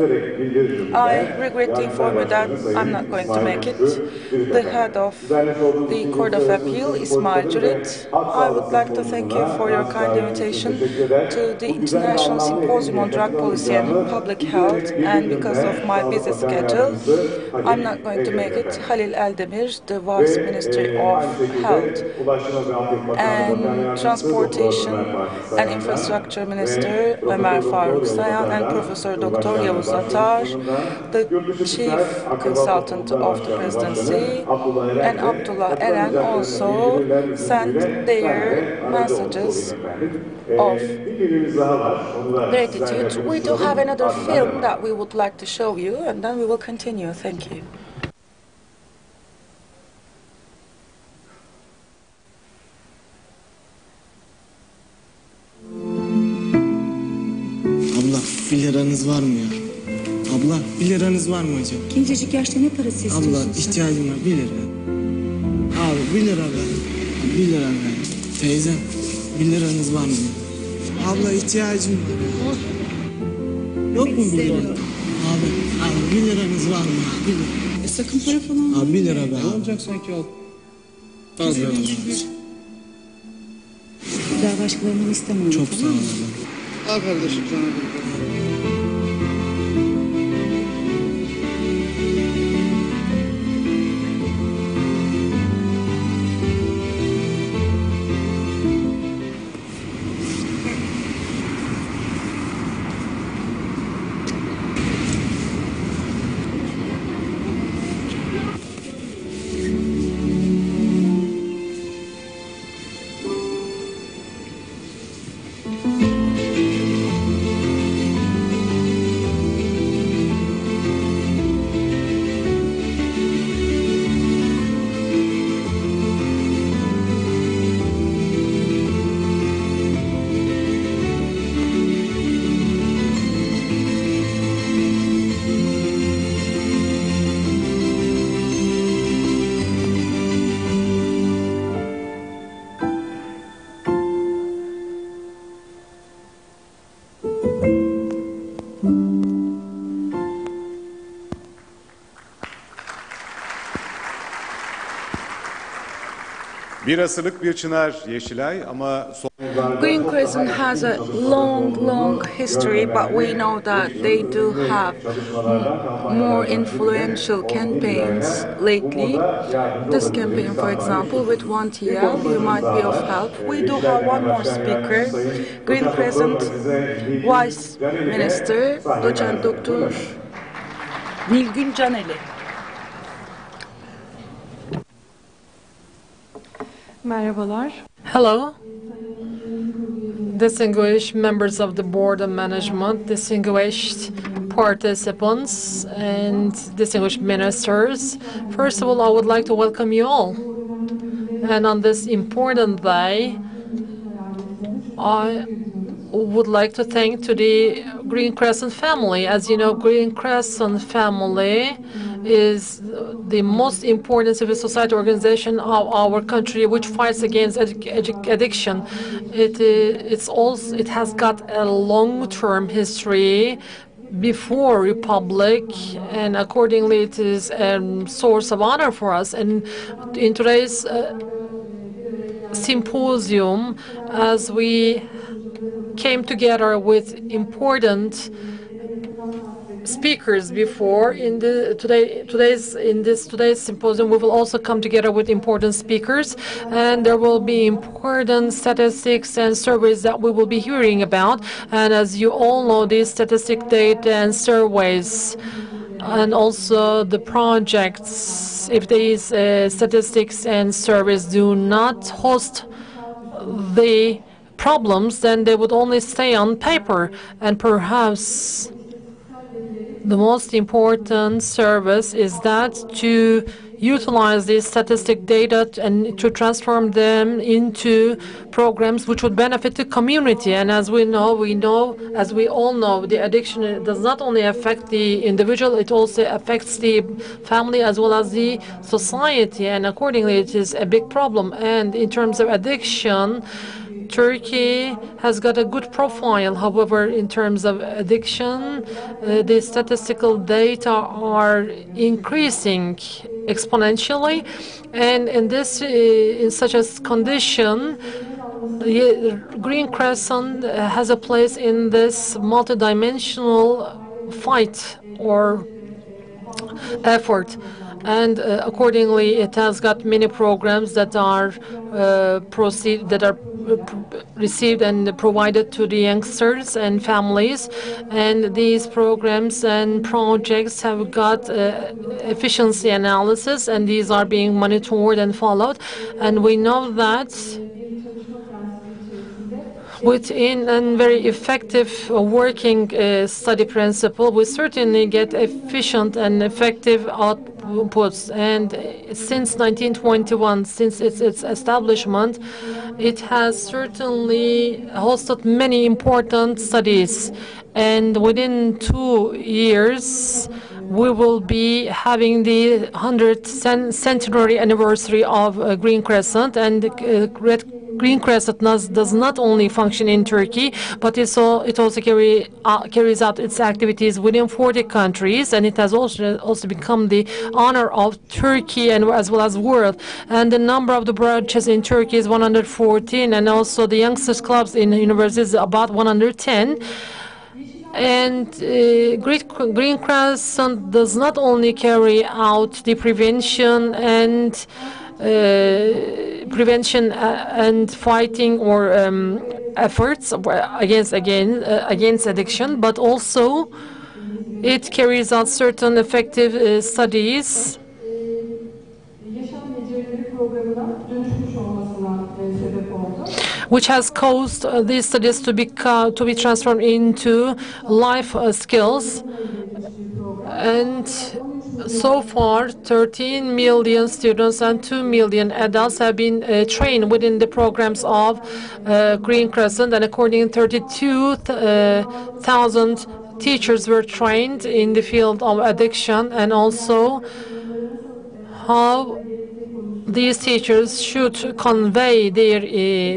I regret to inform you that I'm not going to make it. The head of the Court of Appeal, Ismail Jurit, I would like to thank you for your kind invitation to the International Symposium on Drug Policy and Public Health, and because of my busy schedule, I'm not going to make it. Halil Eldemir, the Vice Minister of Health and Transportation and Infrastructure Minister, Ömer Faruk Sayan, and Professor Dr. Yavuz Atar, the Chief Consultant of the Presidency, and Abdullah Eren also sent their messages of gratitude. We do have another film that we would like to show you, and then we will continue. Thank you. Abla 1 liranız var mı ya? Abla 1 liranız var mı acaba? Gencecik yaşta ne parası istiyorsun Abla sen? ihtiyacım var 1 lira. Abi 1 lira ver. 1 lira ver. Teyzem 1 liranız var mı? Abla ihtiyacım var. Yok mu 1 lira? Abi 1 liranız var mı? 1 lira. Sakın para falan. Abi 1 lira be Ne abi. olacak sanki al. Az ver. Bir daha başkalarından istemem. Çok sağ ol abla. Al kardeşim sana bir. Bir asırlık bir çınar Yeşilay ama son Green Crescent has a long history, but we know that they do have more influential campaigns lately. This campaign, for example, with 1TL, you might be of help. We do have one more speaker, Green Crescent Vice Minister, Doçent Doktor Nilgün Caneli. Merhabalar. Hello. Distinguished members of the board of management, distinguished participants, and distinguished ministers. First of all, I would like to welcome you all. And on this important day, I would like to thank to the Green Crescent family. As you know, Green Crescent family is the most important civil society organization of our country, which fights against addiction. It has got a long-term history before Republic, and accordingly, it is a source of honor for us. And in today's symposium, as we came together with important speakers before, in today's symposium, we will also come together with important speakers, and there will be important statistics and surveys that we will be hearing about. And as you all know, these statistic data and surveys, and also the projects, if these statistics and surveys do not host the problems, then they would only stay on paper. And perhaps the most important service is that to utilize these statistic data and to transform them into programs which would benefit the community. And as we all know, the addiction does not only affect the individual, it also affects the family as well as the society. And accordingly, it is a big problem. And in terms of addiction, Turkey has got a good profile. However, in terms of addiction, the statistical data are increasing exponentially, and in such a condition, the Green Crescent has a place in this multidimensional fight or effort. And accordingly, it has got many programs that are received and provided to the youngsters and families. And these programs and projects have got efficiency analysis, and these are being monitored and followed. And we know that within a very effective working study principle, we certainly get efficient and effective outputs. And since 1921, since its establishment, it has certainly hosted many important studies. And within 2 years, we will be having the 100th centenary anniversary of Green Crescent, and Red Green Crescent does not only function in Turkey, but it also carries out its activities within 40 countries, and it has also become the honor of Turkey and as well as world. And the number of the branches in Turkey is 114, and also the youngsters clubs in universities is about 110. And Green Crescent does not only carry out the prevention and fighting or efforts against addiction, but also it carries out certain effective studies which has caused these studies to be transformed into life skills. And so far, 13 million students and 2 million adults have been trained within the programs of Green Crescent, and according to 32,000 teachers were trained in the field of addiction, and also how these teachers should convey their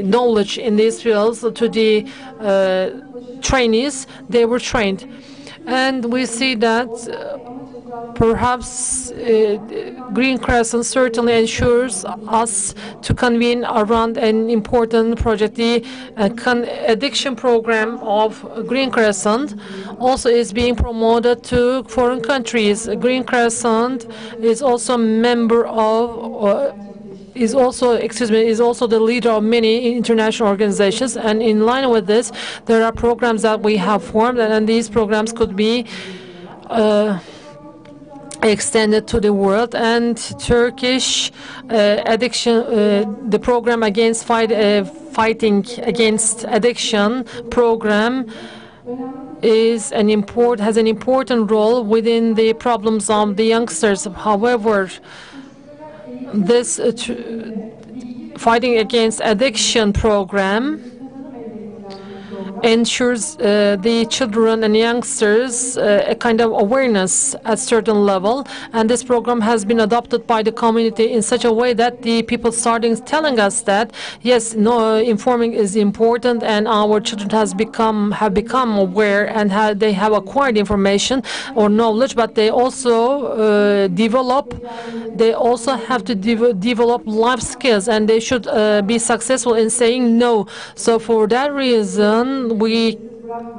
knowledge in these fields to the trainees. They were trained. And we see that perhaps Green Crescent certainly ensures us to convene around an important project. The addiction program of Green Crescent also is being promoted to foreign countries. Green Crescent is also a member of is also the leader of many international organizations, and in line with this, there are programs that we have formed, and these programs could be extended to the world. And Turkish addiction, the program against fighting against addiction program has an important role within the problems of the youngsters. However, this fighting against addiction program ensures the children and youngsters a kind of awareness at certain level, and this program has been adopted by the community in such a way that the people starting telling us that yes, informing is important, and our children have become aware, and they have acquired information or knowledge, but they also have to develop life skills, and they should be successful in saying no. So for that reason, we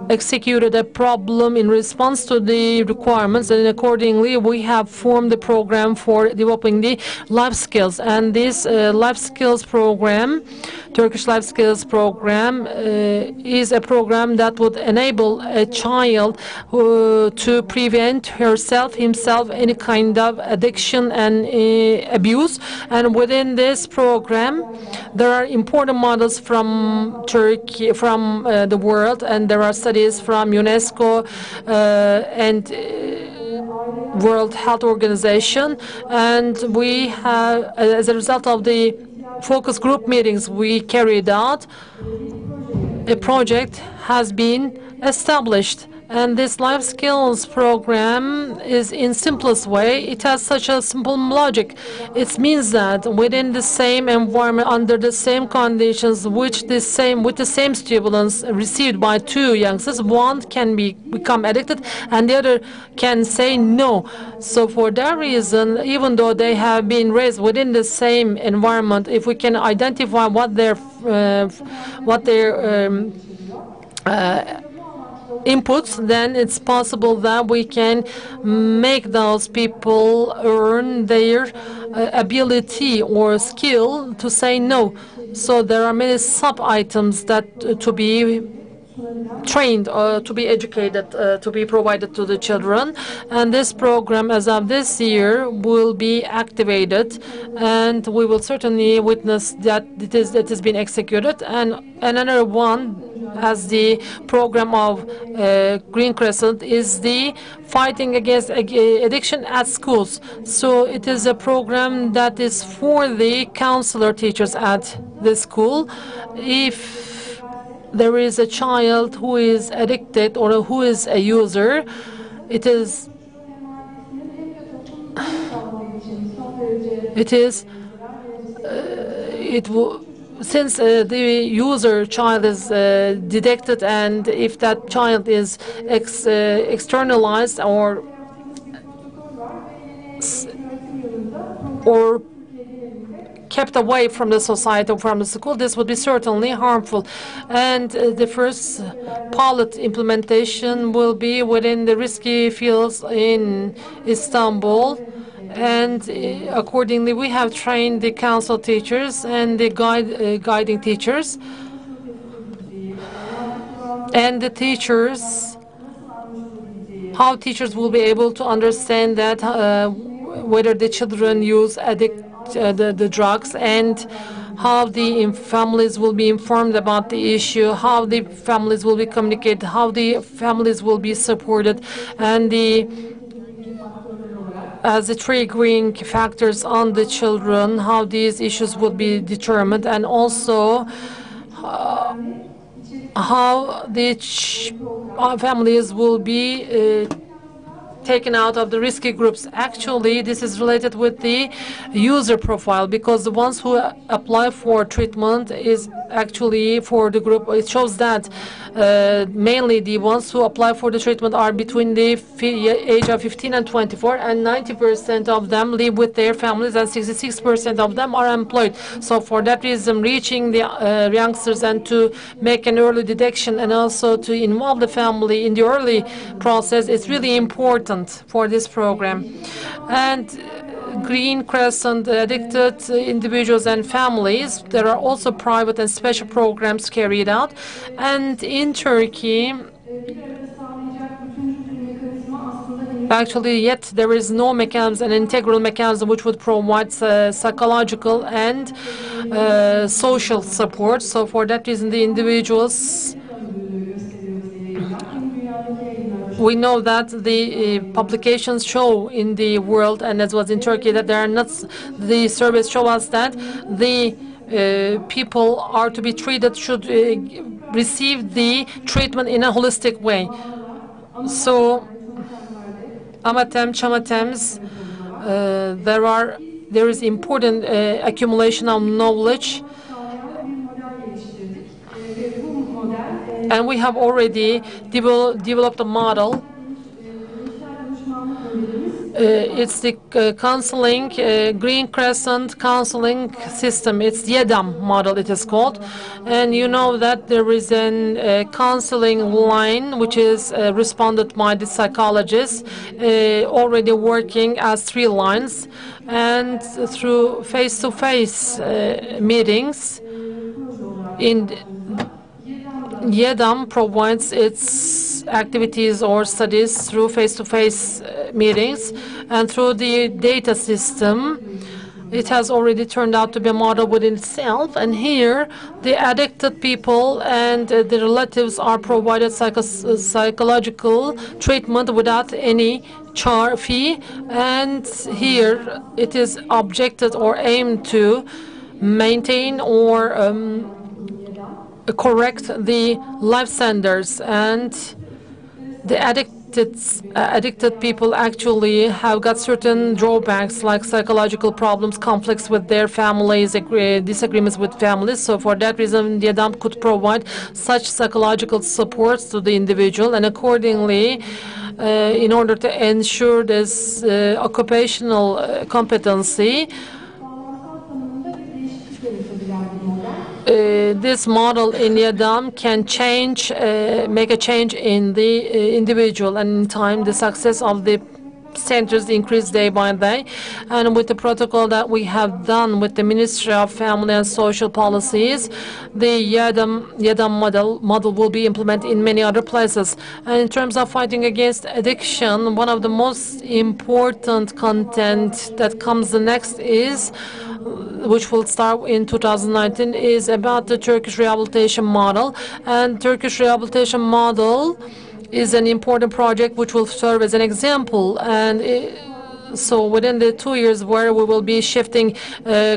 executed a problem in response to the requirements, and accordingly we have formed the program for developing the life skills. And this life skills program, Turkish life skills program, is a program that would enable a child to prevent himself any kind of addiction and abuse. And within this program, there are important models from Turkey, from the world, and there are studies from UNESCO and World Health Organization. And we have, as a result of the focus group meetings we carried out, a project has been established. And this life skills program is in simplest way. It has such a simple logic. It means that within the same environment, under the same conditions, with the same stimulants received by two youngsters, one can become addicted and the other can say no. So for that reason, even though they have been raised within the same environment, if we can identify what their inputs, then it's possible that we can make those people earn their ability or skill to say no. So there are many sub-items that to be trained or to be educated, to be provided to the children. And this program, as of this year, will be activated, and we will certainly witness that it has been executed. And another one, as the program of Green Crescent, is the fighting against addiction at schools. So it is a program that is for the counselor teachers at the school. If there is a child who is addicted or who is a user, it since the user child is detected, and if that child is externalized or kept away from the society or from the school, this would be certainly harmful. And the first pilot implementation will be within the risky fields in Istanbul. And accordingly, we have trained the council teachers and the guiding teachers. And the teachers, how teachers will be able to understand that whether the children use the drugs, and how the families will be informed about the issue, how the families will be communicated, how the families will be supported, and as the triggering factors on the children, how these issues would be determined, and also how the families will be taken out of the risky groups. Actually, this is related with the user profile, because the ones who apply for treatment is actually for the group. It shows that mainly the ones who apply for the treatment are between the age of 15 and 24, and 90% of them live with their families, and 66% of them are employed. So for that reason, reaching the youngsters and to make an early detection and also to involve the family in the early process is really important for this program. And Green Crescent addicted individuals and families, there are also private and special programs carried out. And in Turkey, actually, yet there is no mechanism, an integral mechanism which would provide psychological and social support. So for that reason, the individuals, we know that the publications show in the world, and as was in Turkey, that there are not, the surveys show us that the people are to be treated, should receive the treatment in a holistic way. So, Amatem, Chamatems, there is important accumulation of knowledge. And we have already developed a model. It's the counseling, Green Crescent counseling system. It's the YEDAM model, it is called. And you know that there is a counseling line which is responded by the psychologists, already working as 3 lines. And through face-to-face meetings, YEDAM provides its activities or studies through face-to-face meetings, and through the data system, it has already turned out to be a model within itself. And here, the addicted people and the relatives are provided psychological treatment without any fee. And here, it is objected or aimed to maintain or correct the life standards. And the addicted people actually have got certain drawbacks, like psychological problems, conflicts with their families, disagreements with families. So for that reason, the YEDAM could provide such psychological support to the individual, and accordingly, in order to ensure this occupational competency, this model in YEDAM can change, make a change in the individual, and in time the success of the centers increase day by day. And with the protocol that we have done with the Ministry of Family and Social Policies, the YEDAM model will be implemented in many other places. And in terms of fighting against addiction, one of the most important content that comes the next is, which will start in 2019, is about the Turkish rehabilitation model. And Turkish rehabilitation model is an important project which will serve as an example. And so within the 2 years where we will be shifting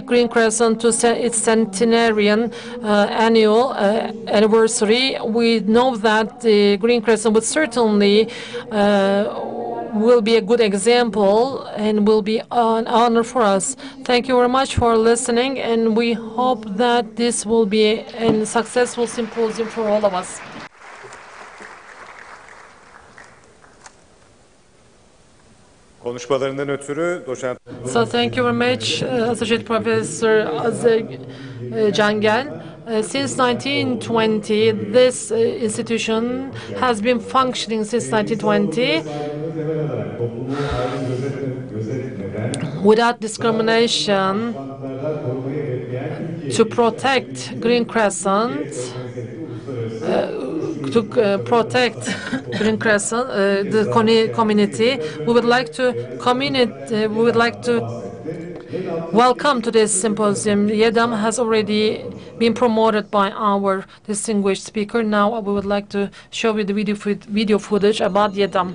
Green Crescent to its centenarian annual anniversary, we know that the Green Crescent would certainly will be a good example and will be an honor for us. Thank you very much for listening, and we hope that this will be a successful symposium for all of us. Konuşmalarından ötürü doçent. So thank you very much, Associate Professor Cangel. Since 1920, this institution has been functioning since 1920 without discrimination to protect Green Crescent, the community. We would like to welcome to this symposium. YEDAM has already been promoted by our distinguished speaker. Now we would like to show you the video footage about YEDAM.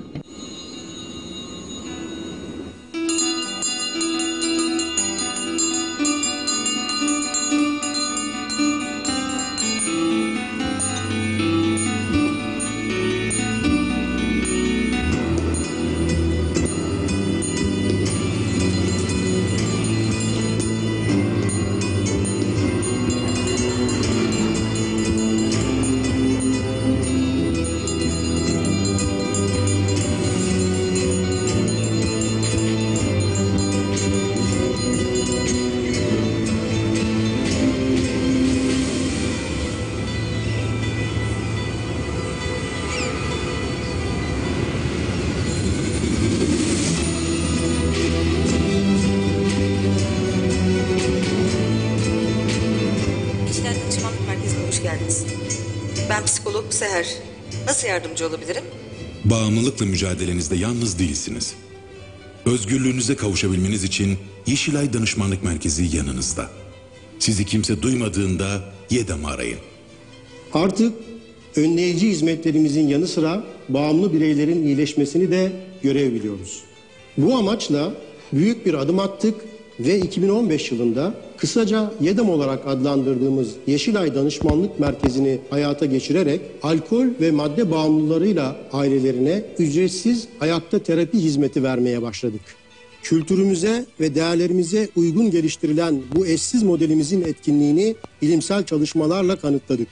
Ben psikolog Seher. Nasıl yardımcı olabilirim? Bağımlılıkla mücadelenizde yalnız değilsiniz. Özgürlüğünüze kavuşabilmeniz için Yeşilay Danışmanlık Merkezi yanınızda. Sizi kimse duymadığında YEDAM'ı arayın. Artık önleyici hizmetlerimizin yanı sıra bağımlı bireylerin iyileşmesini de görev biliyoruz. Bu amaçla büyük bir adım attık ve 2015 yılında kısaca YEDAM olarak adlandırdığımız Yeşilay Danışmanlık Merkezi'ni hayata geçirerek alkol ve madde bağımlılarıyla ailelerine ücretsiz ayakta terapi hizmeti vermeye başladık. Kültürümüze ve değerlerimize uygun geliştirilen bu eşsiz modelimizin etkinliğini bilimsel çalışmalarla kanıtladık.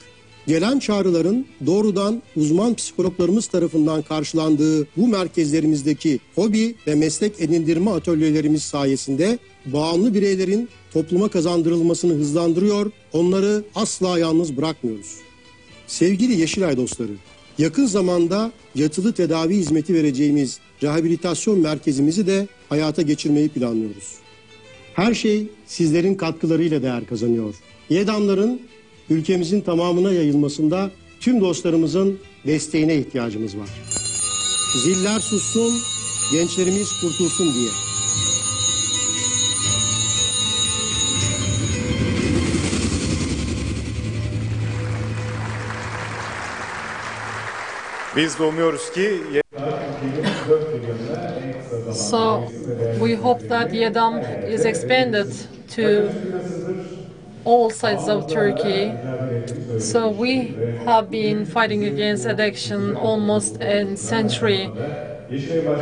Gelen çağrıların doğrudan uzman psikologlarımız tarafından karşılandığı bu merkezlerimizdeki hobi ve meslek edindirme atölyelerimiz sayesinde bağımlı bireylerin topluma kazandırılmasını hızlandırıyor, onları asla yalnız bırakmıyoruz. Sevgili Yeşilay dostları, yakın zamanda yatılı tedavi hizmeti vereceğimiz rehabilitasyon merkezimizi de hayata geçirmeyi planlıyoruz. Her şey sizlerin katkılarıyla değer kazanıyor. YEDAM'ların ülkemizin tamamına yayılmasında tüm dostlarımızın desteğine ihtiyacımız var. Ziller sussun, gençlerimiz kurtulsun diye. Biz de umuyoruz ki So we hope that YEDAM is expanded to all sides of Turkey. So we have been fighting against addiction almost a century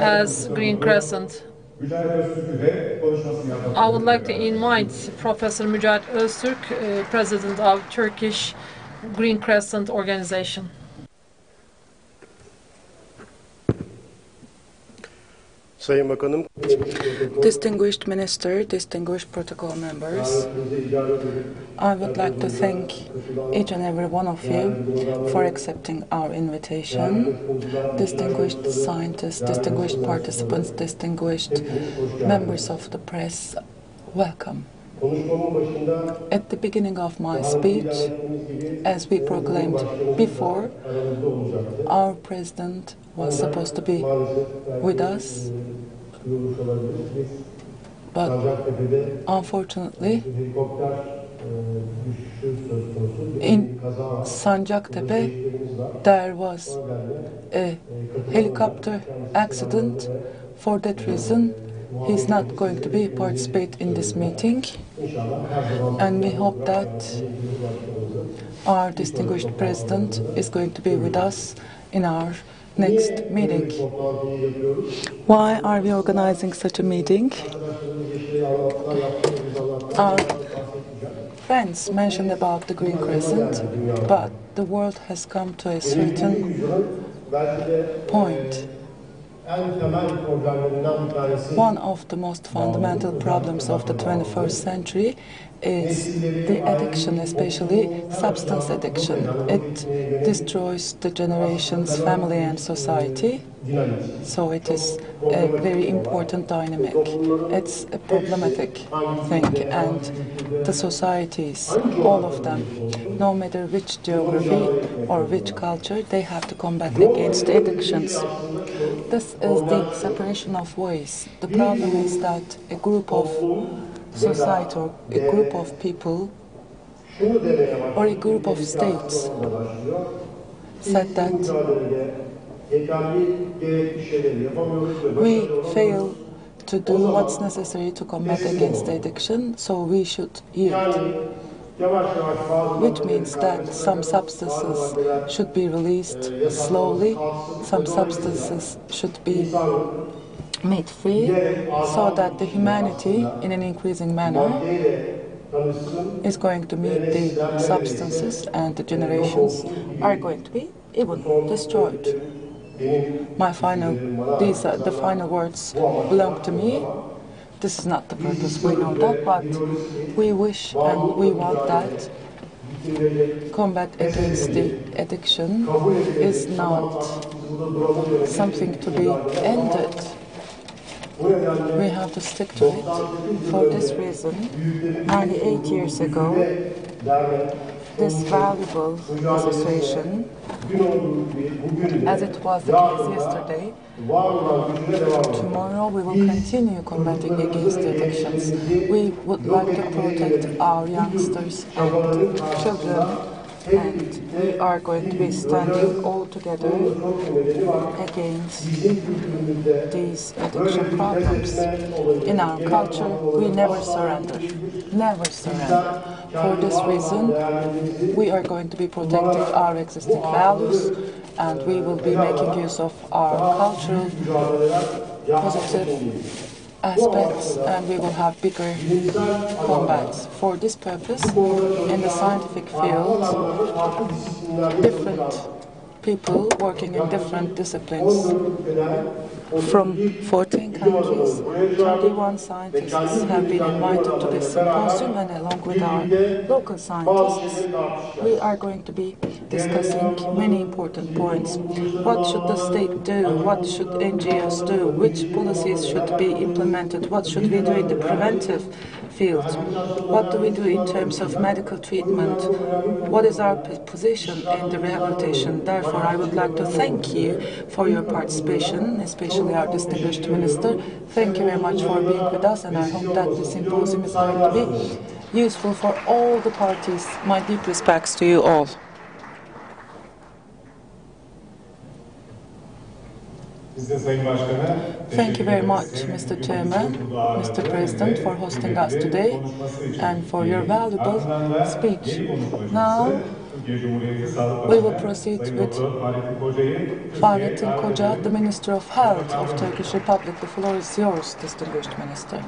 as Green Crescent. I would like to invite Professor Mücahit Öztürk, President of Turkish Green Crescent Organization. Sayın Bakanım, Distinguished Minister, distinguished protocol members, I would like to thank each and every one of you for accepting our invitation. Distinguished scientists, distinguished participants, distinguished members of the press, welcome. At the beginning of my speech, as we proclaimed before, our president was supposed to be with us, but unfortunately, in Sancaktepe, there was a helicopter accident. For that reason, he's not going to be participate in this meeting, and we hope that our distinguished president is going to be with us in our next meeting. Why are we organizing such a meeting? Our friends mentioned about the Green Crescent, but the world has come to a certain point. One of the most fundamental problems of the 21st century is the addiction, especially substance addiction. It destroys the generations, family and society, so it is a very important dynamic. It's a problematic thing, and the societies, all of them, no matter which geography or which culture, they have to combat against the addictions. This is the separation of voice. The problem is that a group of society or a group of people or a group of states said that we fail to do what's necessary to combat against addiction, so we should yield. Which means that some substances should be released slowly, some substances should be made free, so that the humanity, in an increasing manner, is going to meet the substances and the generations are going to be even destroyed. These are the final words belong to me. This is not the purpose, we know that, but we wish and we want that combat against the addiction is not something to be ended. We have to stick to it. For this reason, 98 years ago, this valuable association, as it was the case yesterday, tomorrow we will continue combating against the addictions. We would like to protect our youngsters and children, and we are going to be standing all together against these addiction problems. In our culture, we never surrender. Never surrender. For this reason, we are going to be protecting our existing values, and we will be making use of our cultural positive aspects, and we will have bigger combats. For this purpose, in the scientific field, different people working in different disciplines from 14 countries, 31 scientists have been invited to this symposium, and along with our local scientists, we are going to be discussing many important points. What should the state do? What should NGOs do? Which policies should be implemented? What should we do in the preventive field? What do we do in terms of medical treatment? What is our position in the rehabilitation? Therefore, I would like to thank you for your participation, especially our distinguished minister. Thank you very much for being with us, and I hope that the symposium is going to be useful for all the parties. My deep respects to you all. Thank you very much, Mr. Chairman, Mr. President, for hosting us today and for your valuable speech. Now, we will proceed with Fahrettin Koca, the Minister of Health of Turkish Republic. The floor is yours, distinguished Minister.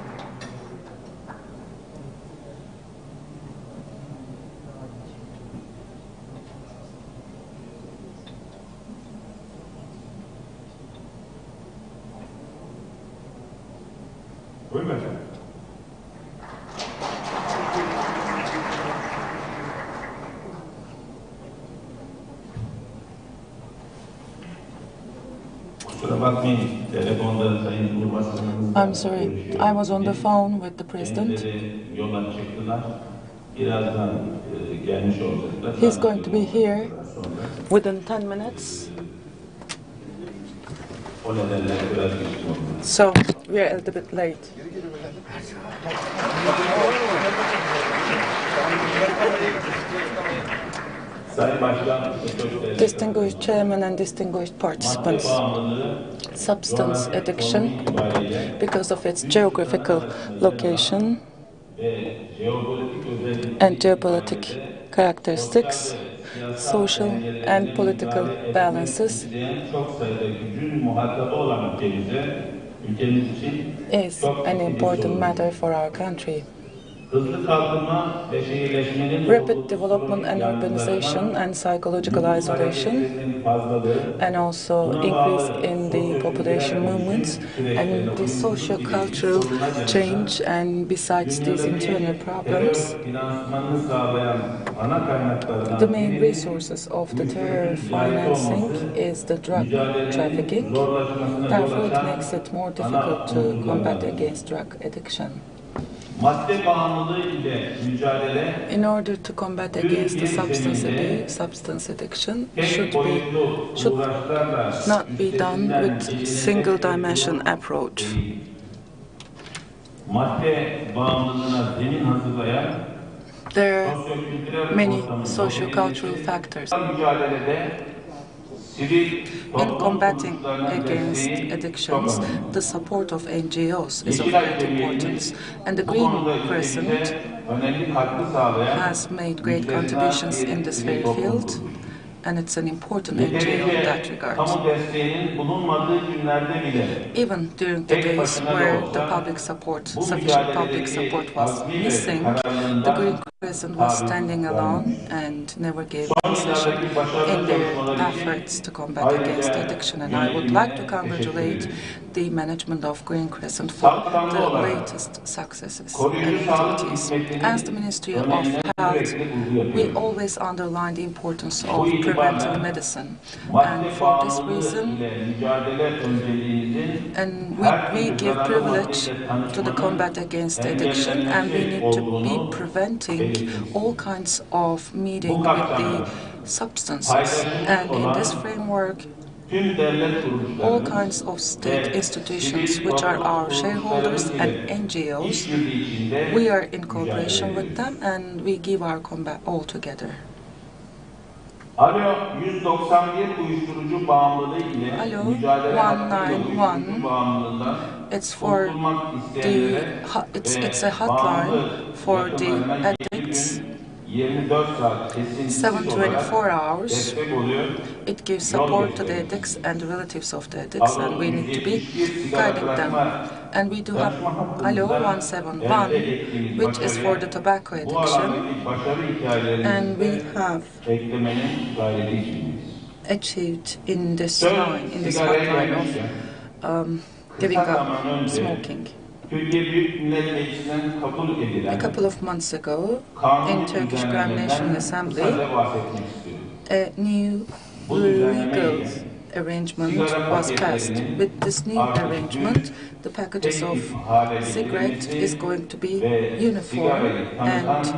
I'm sorry, I was on the phone with the President. He's going to be here within 10 minutes. So, we are a little bit late. Distinguished Chairman and distinguished participants, substance addiction, because of its geographical location and geopolitical characteristics, social and political balances is an important matter for our country. Rapid development and urbanization and psychological isolation, and also increase in the population movements and the socio-cultural change, and besides these internal problems, the main resources of the terror financing is the drug trafficking. Therefore, it makes it more difficult to combat against drug addiction. In order to combat against the substance addiction should not be done with single dimension approach. There are many socio-cultural factors. In combating against addictions, the support of NGOs is of great importance, and the Green Crescent has made great contributions in this very field, and it's an important NGO in that regard. Even during the days where the public support, sufficient public support was missing, the Green Crescent was standing alone and never gave concession in their efforts to combat against addiction. And I would like to congratulate the management of Green Crescent for the latest successes and activities. As the Ministry of Health, we always underline the importance of preventive medicine, and for this reason, and we give privilege to the combat against addiction, and we need to be preventing all kinds of meeting with the substances. And in this framework, all kinds of state institutions, which are our shareholders and NGOs, we are in cooperation with them, and we give our combat all together. Alo 191 uyuşturucu bağımlılığı ile mücadele hakkı bağımlılığından it's a hotline for the addicts. 7/24 hours. It gives support to the addicts and the relatives of the addicts, and we need to be guiding them. And we do have Alo 171, which is for the tobacco addiction, and we have achieved in this line, in this hotline of giving up smoking. A couple of months ago, in Turkish Grand National Assembly, a new legal arrangement was passed. With this new arrangement, the packages of cigarettes is going to be uniform, and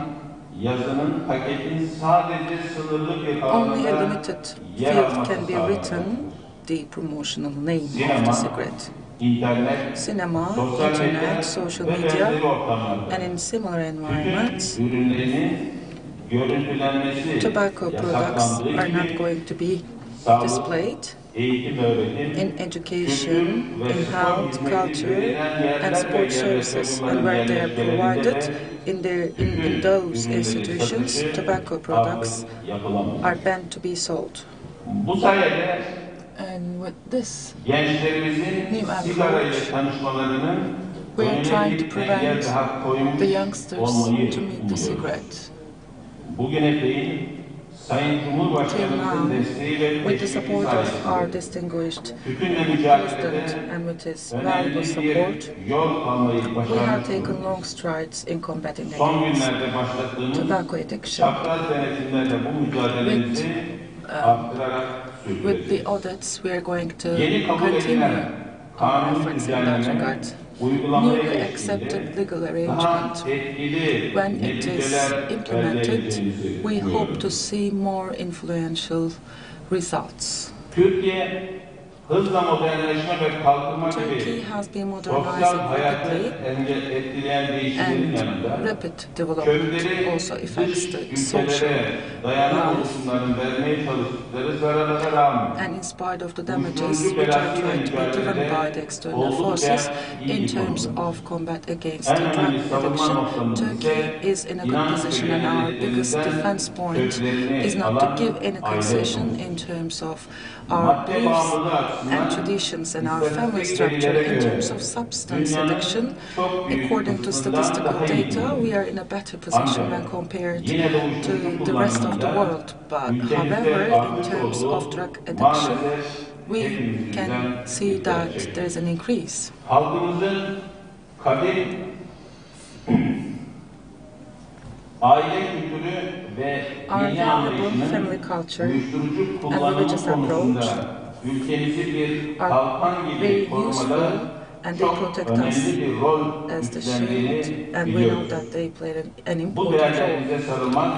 only a limited field can be written the promotional name of the cigarette. Cinema, internet, social media, and in similar environments, tobacco products are not going to be displayed. In education, in health, culture, and sports services, and where they are provided in those institutions, tobacco products are banned to be sold. And with this new approach, we are trying to prevent the youngsters to meet the cigarette. Till now, with the support of our distinguished President and with his valuable support, we have taken long strides in combating against tobacco addiction. With the audits, we are going to continue our efforts in that regard. Newly accepted legal arrangement, when it is implemented, we hope to see more influential results. hızla modernleşme ve kalkınma gibi sosyal hayatı etkileyen değişimlerin yanında köylüleri dış ülkelere dayanan oluşumların vermeye çalıştıkları zararlara rağmen in spite of the damages which are trying to be given by the external forces in terms of combat against the drug addiction, Turkey is in a good position, and our biggest defense point is not to give any concession in terms of our beliefs and traditions and our family structure. In terms of substance addiction, according to statistical data, we are in a better position when compared to the rest of the world. But however, in terms of drug addiction, we can see that there is an increase. Halkımızın kadim aile kültürü ve dini anlayışının uyuşturucu kullanımı konusunda ülkemizi bir kalkan gibi korumada çok önemli bir rol üstlendiğini, bu değerlerimize sarılmak,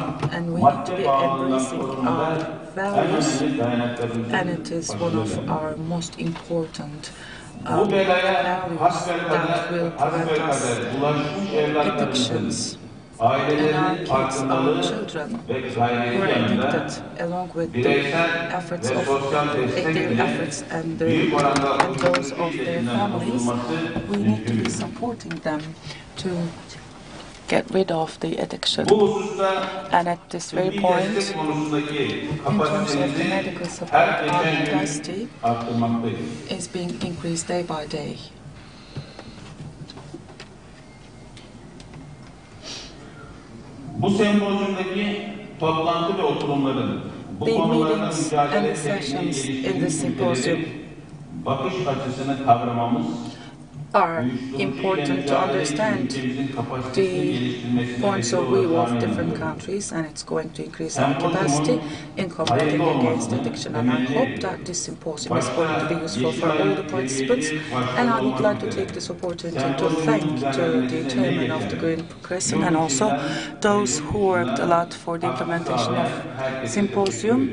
madde bağımlılığından kurtulmada en önemli dayanaklarımızın bu belaya hasbelkader bulaşmış evlatlarımızın ailelerin farkındalığı ve gayreti yanında bireysel ve sosyal destek ile büyük oranda uyuşturucu ilişkilerinden kurtulması mümkündür. Get rid of the addiction. Bu hususta And at this very point, destek konusundaki in terms of the medical support, our capacity is being increased day by day. Bu sempozyumdaki toplantı ve oturumların bu konularla mücadele tekniği bakış açısını kavramamız are important to understand the points of view of different countries, and it's going to increase our capacity in combating against addiction. And I hope that this symposium is going to be useful for all the participants. And I would like to take this opportunity to thank the chairman of the Green Progression and also those who worked a lot for the implementation of symposium.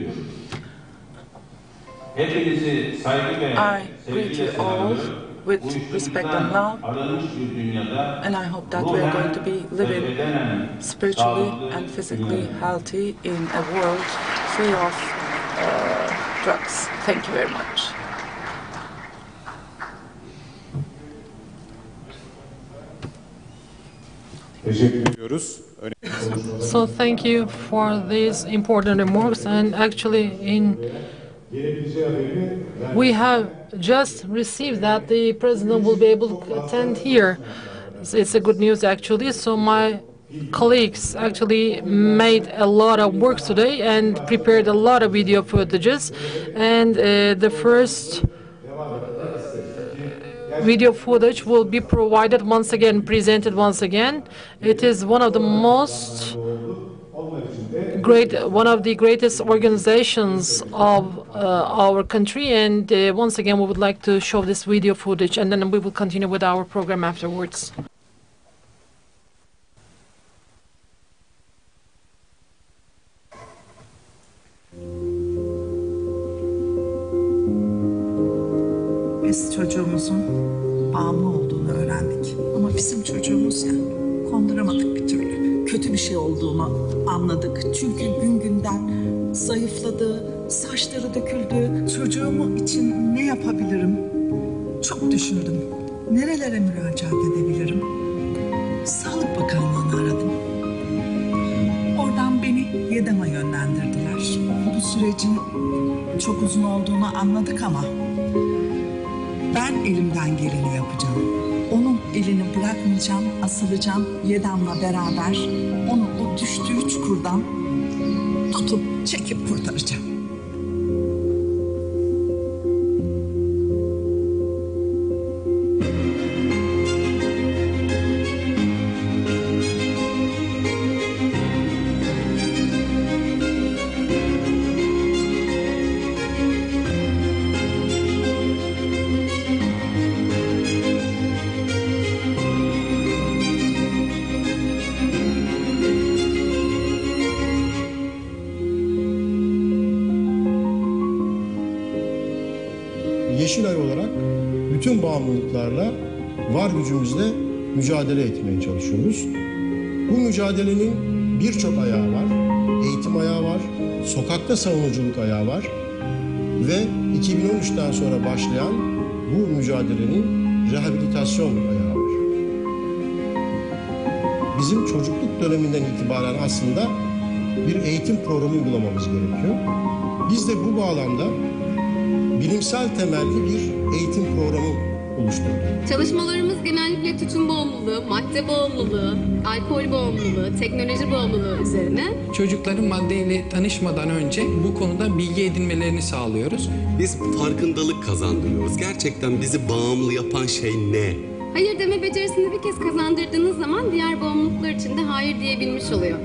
I greet you all with respect and love, and I hope that we are going to be living spiritually and physically healthy in a world free of drugs. Thank you very much. So thank you for these important remarks, and actually we have just received that the president will be able to attend here. It's a good news actually. So my colleagues actually made a lot of work today and prepared a lot of video footages, and the first video footage will be provided once again, presented once again. It is one of the one of the greatest organizations of our country, and once again we would like to show this video footage, and then we will continue with our program afterwards. Biz çocuğumuzun bağımlı olduğunu öğrendik. Ama bizim çocuğumuz ya, konduramadık bir türlü. Kötü bir şey olduğunu anladık. Çünkü gün günden zayıfladı, saçları döküldü. Çocuğum için ne yapabilirim? Çok düşündüm. Nerelere müracaat edebilirim? Sağlık Bakanlığı'nı aradım. Oradan beni YEDAM'a yönlendirdiler. Bu sürecin çok uzun olduğunu anladık ama ben elimden geleni yapacağım. Onun elini bırakmayacağım, asılacağım YEDAM'la beraber. Onu o düştüğü çukurdan tutup çekip kurtaracağım. Yeşilay olarak bütün bağımlılıklarla var gücümüzle mücadele etmeye çalışıyoruz. Bu mücadelenin birçok ayağı var. Eğitim ayağı var, sokakta savunuculuk ayağı var ve 2013'ten sonra başlayan bu mücadelenin rehabilitasyon ayağı var. Bizim çocukluk döneminden itibaren aslında bir eğitim programı uygulamamız gerekiyor. Biz de bu bağlamda bilimsel temelli bir eğitim programı oluşturduk. Çalışmalarımız genellikle tütün bağımlılığı, madde bağımlılığı, alkol bağımlılığı, teknoloji bağımlılığı üzerine. Çocukların maddeyle tanışmadan önce bu konuda bilgi edinmelerini sağlıyoruz. Biz farkındalık kazandırıyoruz. Gerçekten bizi bağımlı yapan şey ne? Hayır deme becerisini bir kez kazandırdığınız zaman diğer bağımlılıklar için de hayır diyebilmiş oluyor.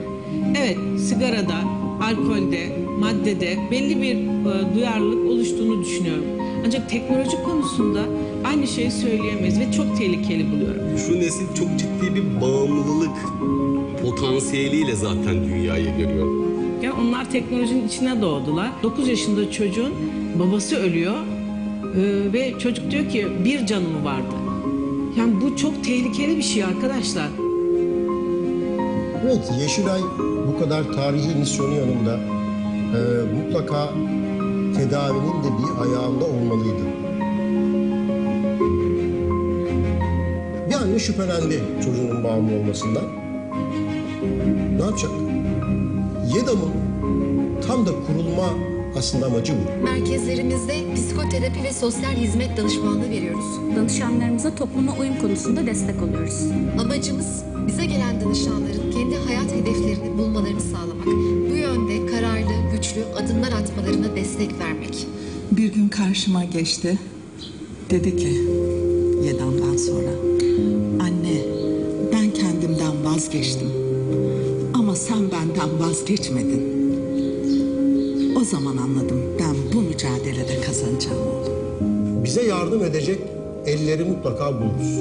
Evet, sigarada, alkolde, maddede belli bir duyarlılık oluştuğunu düşünüyorum. Ancak teknoloji konusunda aynı şeyi söyleyemeyiz ve çok tehlikeli buluyorum. Şu nesil çok ciddi bir bağımlılık potansiyeliyle zaten dünyayı görüyor. Yani onlar teknolojinin içine doğdular. 9 yaşında çocuğun babası ölüyor ve çocuk diyor ki bir canım vardı. Yani bu çok tehlikeli bir şey arkadaşlar. Evet, Yeşilay bu kadar tarihi misyonu yanında mutlaka tedavinin de bir ayağında olmalıydı. Bir anne şüphelendi çocuğunun bağımlı olmasından. Ne yapacak? YEDAM'ın tam da kurulma aslında amacı bu. Merkezlerimizde psikoterapi ve sosyal hizmet danışmanlığı veriyoruz. Danışanlarımıza topluma uyum konusunda destek oluyoruz. Amacımız bize gelen danışanların kendi hayat hedeflerini bulmalarını sağlamak. Bu yönde kararlı, güçlü adımlar atmalarına destek vermek. Bir gün karşıma geçti. Dedi ki Yedam'dan sonra, anne ben kendimden vazgeçtim ama sen benden vazgeçmedin. O zaman anladım ben bu mücadelede kazanacağım oğlum. Bize yardım edecek elleri mutlaka buluruz.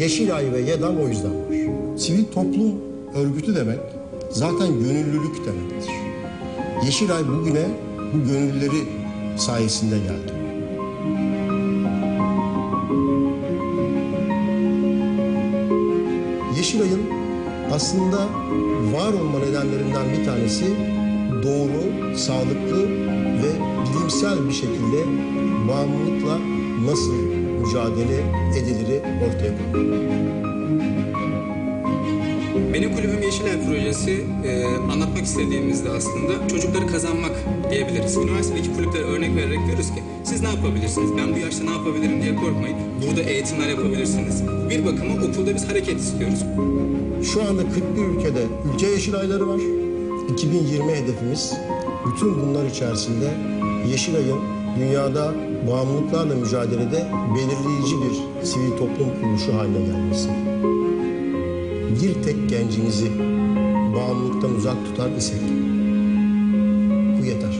Yeşilay ve YEDAM o yüzden var. Sivil toplum örgütü demek zaten gönüllülük demektir. Yeşilay bugüne bu gönüllüleri sayesinde geldi. Yeşilay'ın aslında var olma nedenlerinden bir tanesi doğru, sağlıklı ve bilimsel bir şekilde bağımlılıkla nasıl mücadele ediliri ortaya koyuyor. Benim kulübüm Yeşilay projesi anlatmak istediğimizde aslında çocukları kazanmak diyebiliriz. Üniversitedeki kulüplere örnek vererek diyoruz ki siz ne yapabilirsiniz? Ben bu yaşta ne yapabilirim diye korkmayın. Burada eğitimler yapabilirsiniz. Bir bakıma okulda biz hareket istiyoruz. Şu anda 41 ülkede ülke Yeşilayları var. 2020 hedefimiz bütün bunlar içerisinde Yeşilay'ın dünyada bağımlılıklarla mücadelede belirleyici bir sivil toplum kuruluşu haline gelmesi. Bir tek gencinizi bağımlılıktan uzak tutar isek bu yeter.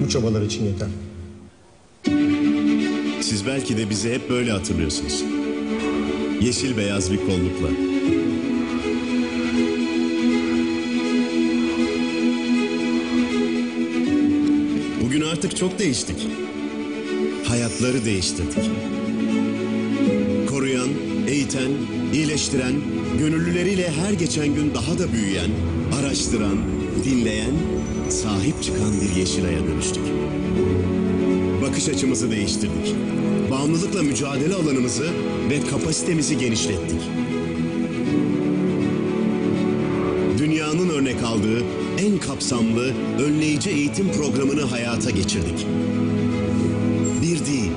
Bu çabalar için yeter. Siz belki de bizi hep böyle hatırlıyorsunuz. Yeşil beyaz bir kollukla. Bugün artık çok değiştik. Hayatları değiştirdik. Koruyan, eğiten, iyileştiren, gönüllüleriyle her geçen gün daha da büyüyen, araştıran, dinleyen, sahip çıkan bir Yeşilay'a dönüştük. Bakış açımızı değiştirdik. Bağımlılıkla mücadele alanımızı ve kapasitemizi genişlettik. Dünyanın örnek aldığı en kapsamlı, önleyici eğitim programını hayata geçirdik. Bir değil,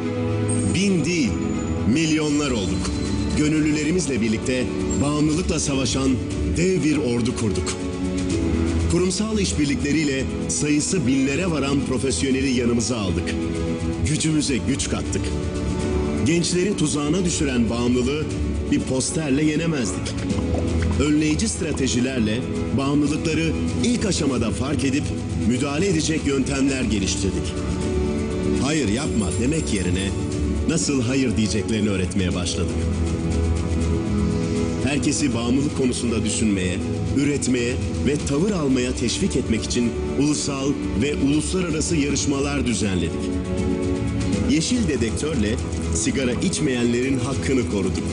bin değil, milyonlar olduk. Gönüllülerimizle birlikte bağımlılıkla savaşan dev bir ordu kurduk. Kurumsal işbirlikleriyle sayısı binlere varan profesyoneli yanımıza aldık. Gücümüze güç kattık. Gençleri tuzağına düşüren bağımlılığı bir posterle yenemezdik. Önleyici stratejilerle bağımlılıkları ilk aşamada fark edip müdahale edecek yöntemler geliştirdik. Hayır yapma demek yerine nasıl hayır diyeceklerini öğretmeye başladık. Herkesi bağımlılık konusunda düşünmeye, üretmeye ve tavır almaya teşvik etmek için ulusal ve uluslararası yarışmalar düzenledik. Yeşil dedektörle sigara içmeyenlerin hakkını koruduk.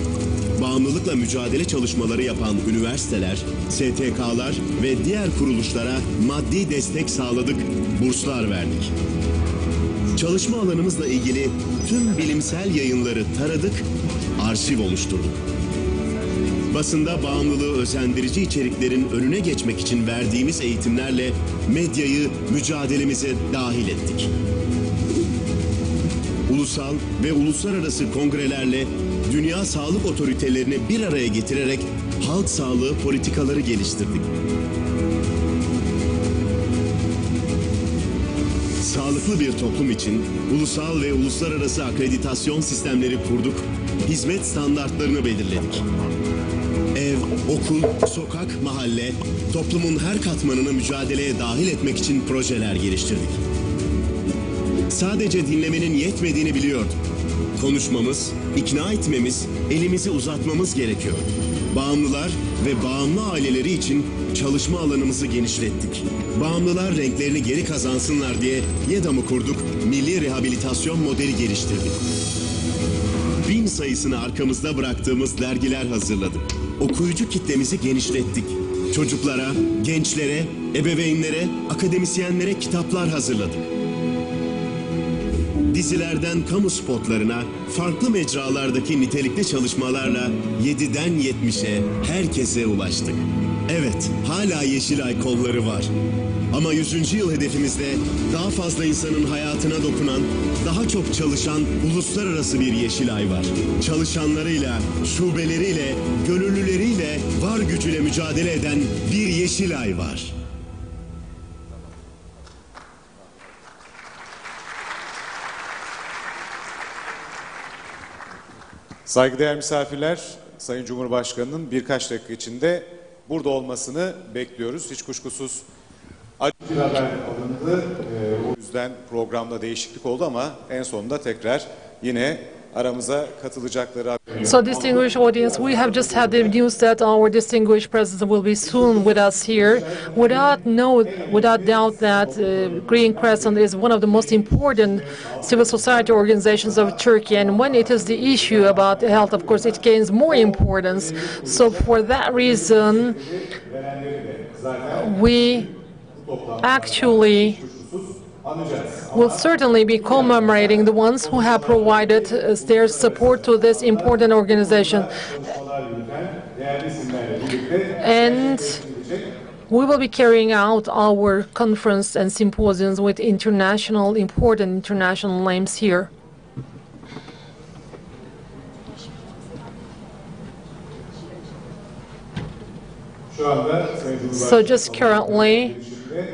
Bağımlılıkla mücadele çalışmaları yapan üniversiteler, STK'lar ve diğer kuruluşlara maddi destek sağladık, burslar verdik. Çalışma alanımızla ilgili tüm bilimsel yayınları taradık, arşiv oluşturduk. Basında bağımlılığı özendirici içeriklerin önüne geçmek için verdiğimiz eğitimlerle medyayı mücadelemize dahil ettik. Ulusal ve uluslararası kongrelerle dünya sağlık otoritelerini bir araya getirerek halk sağlığı politikaları geliştirdik. Sağlıklı bir toplum için ulusal ve uluslararası akreditasyon sistemleri kurduk, hizmet standartlarını belirledik. Ev, okul, sokak, mahalle, toplumun her katmanını mücadeleye dahil etmek için projeler geliştirdik. Sadece dinlemenin yetmediğini biliyorduk. Konuşmamız, ikna etmemiz, elimizi uzatmamız gerekiyor. Bağımlılar ve bağımlı aileleri için çalışma alanımızı genişlettik. Bağımlılar renklerini geri kazansınlar diye YEDAM'ı kurduk, milli rehabilitasyon modeli geliştirdik. 1000 sayısını arkamızda bıraktığımız dergiler hazırladık. Okuyucu kitlemizi genişlettik. Çocuklara, gençlere, ebeveynlere, akademisyenlere kitaplar hazırladık. Dizilerden kamu spotlarına, farklı mecralardaki nitelikli çalışmalarla 7'den 70'e herkese ulaştık. Evet, hala Yeşilay kolları var. Ama 100. yıl hedefimizde daha fazla insanın hayatına dokunan, daha çok çalışan uluslararası bir Yeşilay var. Çalışanlarıyla, şubeleriyle, gönüllüleriyle, var gücüyle mücadele eden bir Yeşilay var. Saygıdeğer misafirler, Sayın Cumhurbaşkanı'nın birkaç dakika içinde burada olmasını bekliyoruz. Hiç kuşkusuz acı bir haber alındı. O yüzden programda değişiklik oldu ama en sonunda tekrar yine aramıza katılacakları. So, distinguished audience, we have just had the news that our distinguished president will be soon with us here. Without doubt that Green Crescent is one of the most important civil society organizations of Turkey, and when it is the issue about health, of course, it gains more importance. So, for that reason, we actually will certainly be commemorating the ones who have provided their support to this important organization. And we will be carrying out our conference and symposiums with important international names here. So just currently,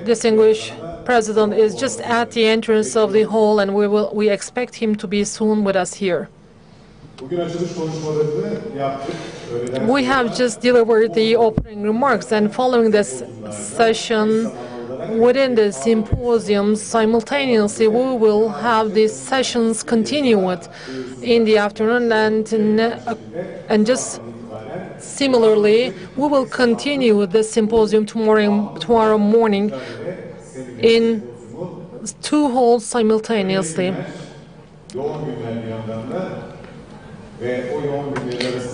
distinguished President is just at the entrance of the hall, and we expect him to be soon with us here. We have just delivered the opening remarks, and following this session, within the symposium, simultaneously we will have these sessions continued in the afternoon, and just similarly, we will continue the symposium tomorrow morning in 2 halls simultaneously.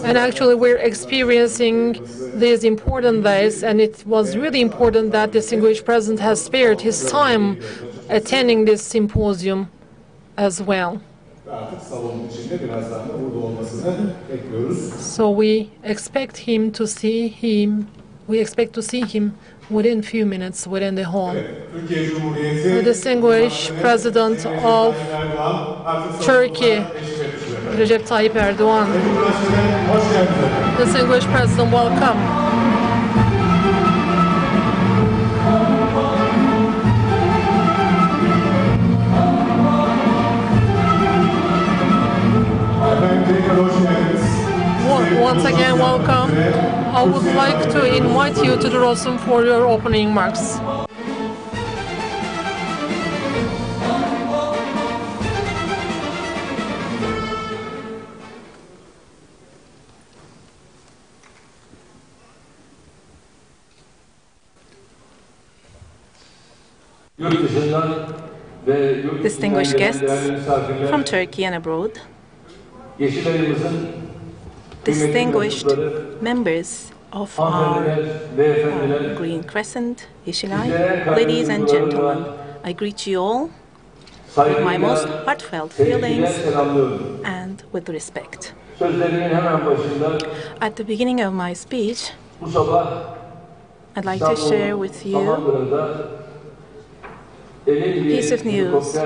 And actually, we're experiencing these important days, and it was really important that the distinguished president has spared his time attending this symposium as well. So we expect to see him within a few minutes within the hall. The distinguished President of Turkey, Recep Tayyip Erdoğan. Distinguished President, welcome. Once again, welcome. I would like to invite you to the rostrum for your opening remarks. Yurt dışından distinguished guests from Turkey and abroad, distinguished members of our Green Crescent, Yeşilay, ladies and gentlemen, I greet you all with my most heartfelt feelings and with respect. At the beginning of my speech, I'd like to share with you a piece of news.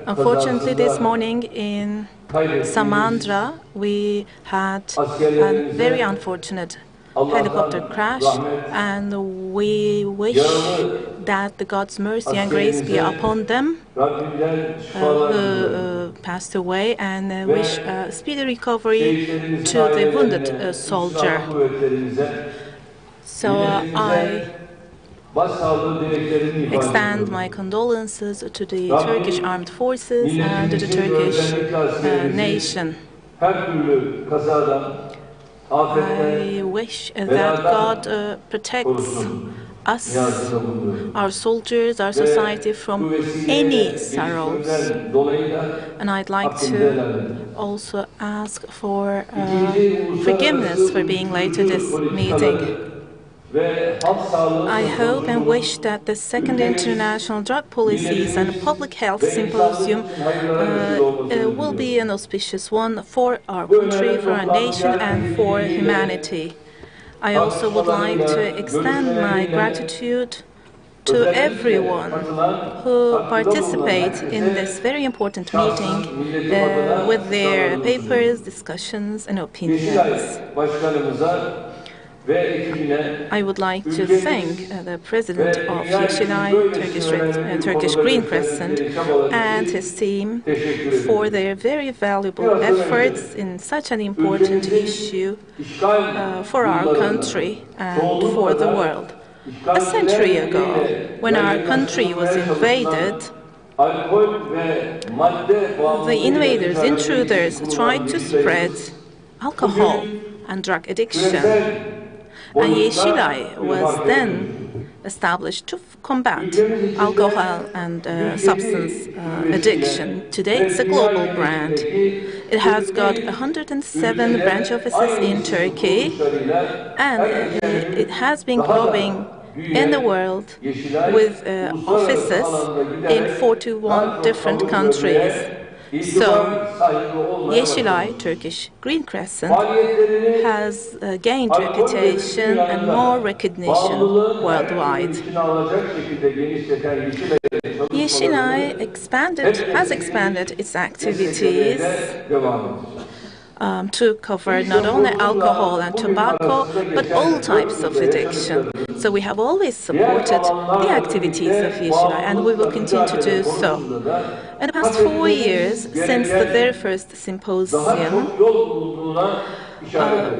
Unfortunately, this morning in Samandra, we had a very unfortunate helicopter crash, and we wish that the God's mercy and grace be upon them who passed away, and wish a speedy recovery to the wounded soldier. So I extend my condolences to the Turkish armed forces and to the Turkish nation. I wish that God protects us, our soldiers, our society from any sorrows. And I'd like to also ask for forgiveness for being late to this meeting. I hope and wish that the Second International Drug Policies and Public Health Symposium will be an auspicious one for our country, for our nation, and for humanity. I also would like to extend my gratitude to everyone who participates in this very important meeting with their papers, discussions, and opinions. I would like to thank the President of Yeşilay, Turkish Green Crescent, and his team for their very valuable efforts in such an important issue for our country and for the world. A century ago, when our country was invaded, the invaders, intruders, tried to spread alcohol and drug addiction. And Yeşilay was then established to combat alcohol and substance addiction. Today it's a global brand. It has got 107 branch offices in Turkey, and it has been growing in the world with offices in 41 different countries. So, Yeşilay, Turkish Green Crescent, has gained reputation and more recognition worldwide. Yeşilay has expanded its activities to cover not only alcohol and tobacco, but all types of addiction. So we have always supported the activities of Yeşilay, and we will continue to do so. In the past 4 years, since the very first symposium,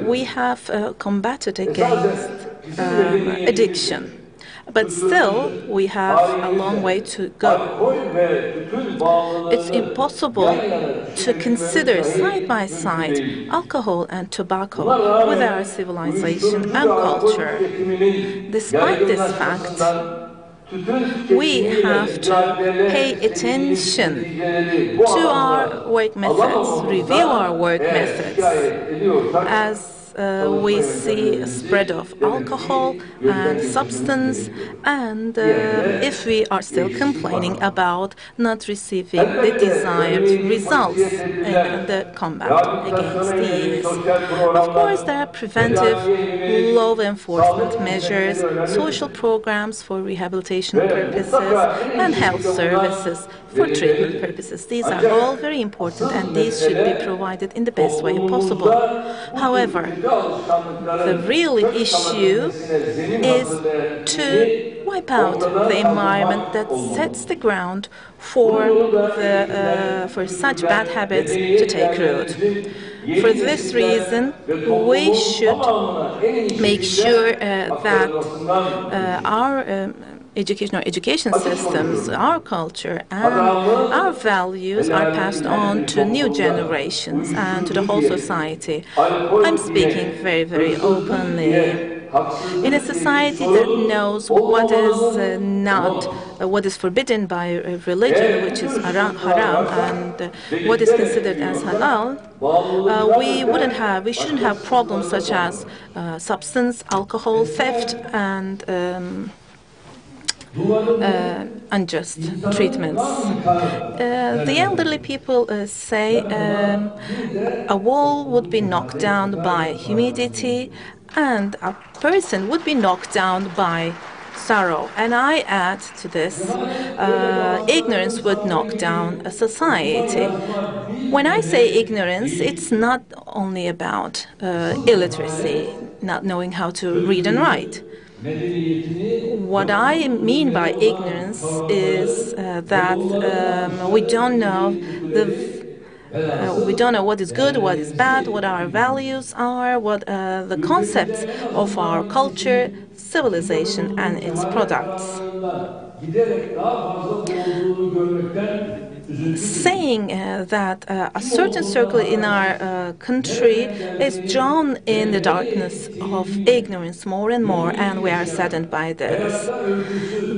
we have combated against addiction. But still, we have a long way to go. It's impossible to consider side by side alcohol and tobacco with our civilization and culture. Despite this fact, we have to pay attention to our work methods, review our work methods, as we see a spread of alcohol and substance, and if we are still complaining about not receiving the desired results in the combat against these. Of course, there are preventive law enforcement measures, social programs for rehabilitation purposes, and health services for treatment purposes. These are all very important, and these should be provided in the best way possible. However, the real issue is to wipe out the environment that sets the ground for such bad habits to take root. For this reason, we should make sure that our education systems, our culture, and our values are passed on to new generations and to the whole society. I'm speaking very, very openly. In a society that knows what is what is forbidden by religion, which is haram, and what is considered as halal, we shouldn't have problems such as substance, alcohol, theft, and unjust treatments. The elderly people say a wall would be knocked down by humidity and a person would be knocked down by sorrow. And I add to this, ignorance would knock down a society. When I say ignorance, it's not only about illiteracy, not knowing how to read and write. What I mean by ignorance is that we don't know what is good, what is bad, what our values are, what the concepts of our culture, civilization, and its products. Saying that a certain circle in our country is drawn in the darkness of ignorance more and more, and we are saddened by this.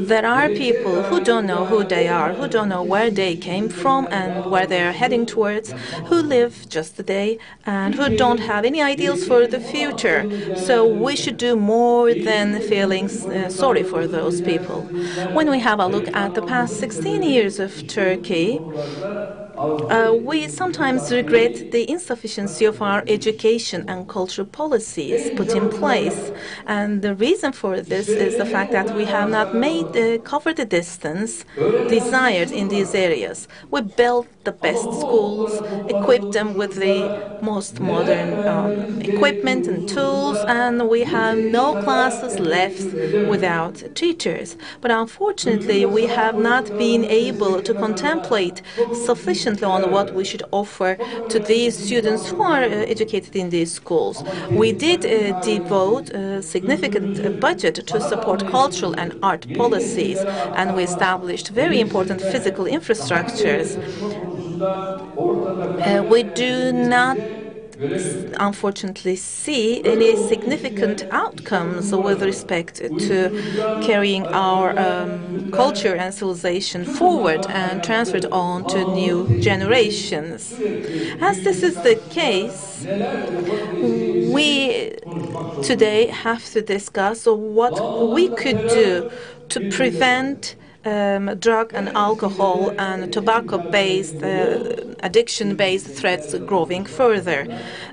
There are people who don't know who they are, who don't know where they came from and where they are heading towards, who live just the day and who don't have any ideals for the future. So we should do more than feeling sorry for those people. When we have a look at the past 16 years of Turkey, we sometimes regret the insufficiency of our education and cultural policies put in place. And the reason for this is the fact that we have not covered the distance desired in these areas. We built the best schools, equipped them with the most modern equipment and tools, and we have no classes left without teachers. But unfortunately, we have not been able to contemplate sufficiently on what we should offer to these students who are educated in these schools. We did devote a significant budget to support cultural and art policies, and we established very important physical infrastructures. We do not unfortunately see any significant outcomes with respect to carrying our culture and civilization forward and transferred on to new generations. As this is the case, we today have to discuss what we could do to prevent drug and alcohol and tobacco-based, addiction-based threats growing further.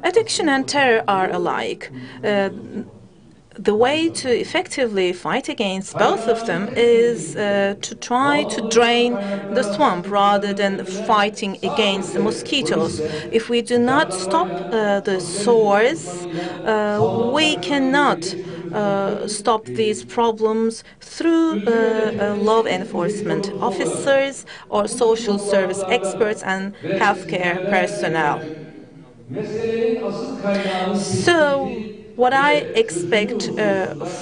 Addiction and terror are alike. The way to effectively fight against both of them is to try to drain the swamp rather than fighting against the mosquitoes. If we do not stop the source, we cannot stop these problems through law enforcement officers or social service experts and healthcare personnel. So, what I expect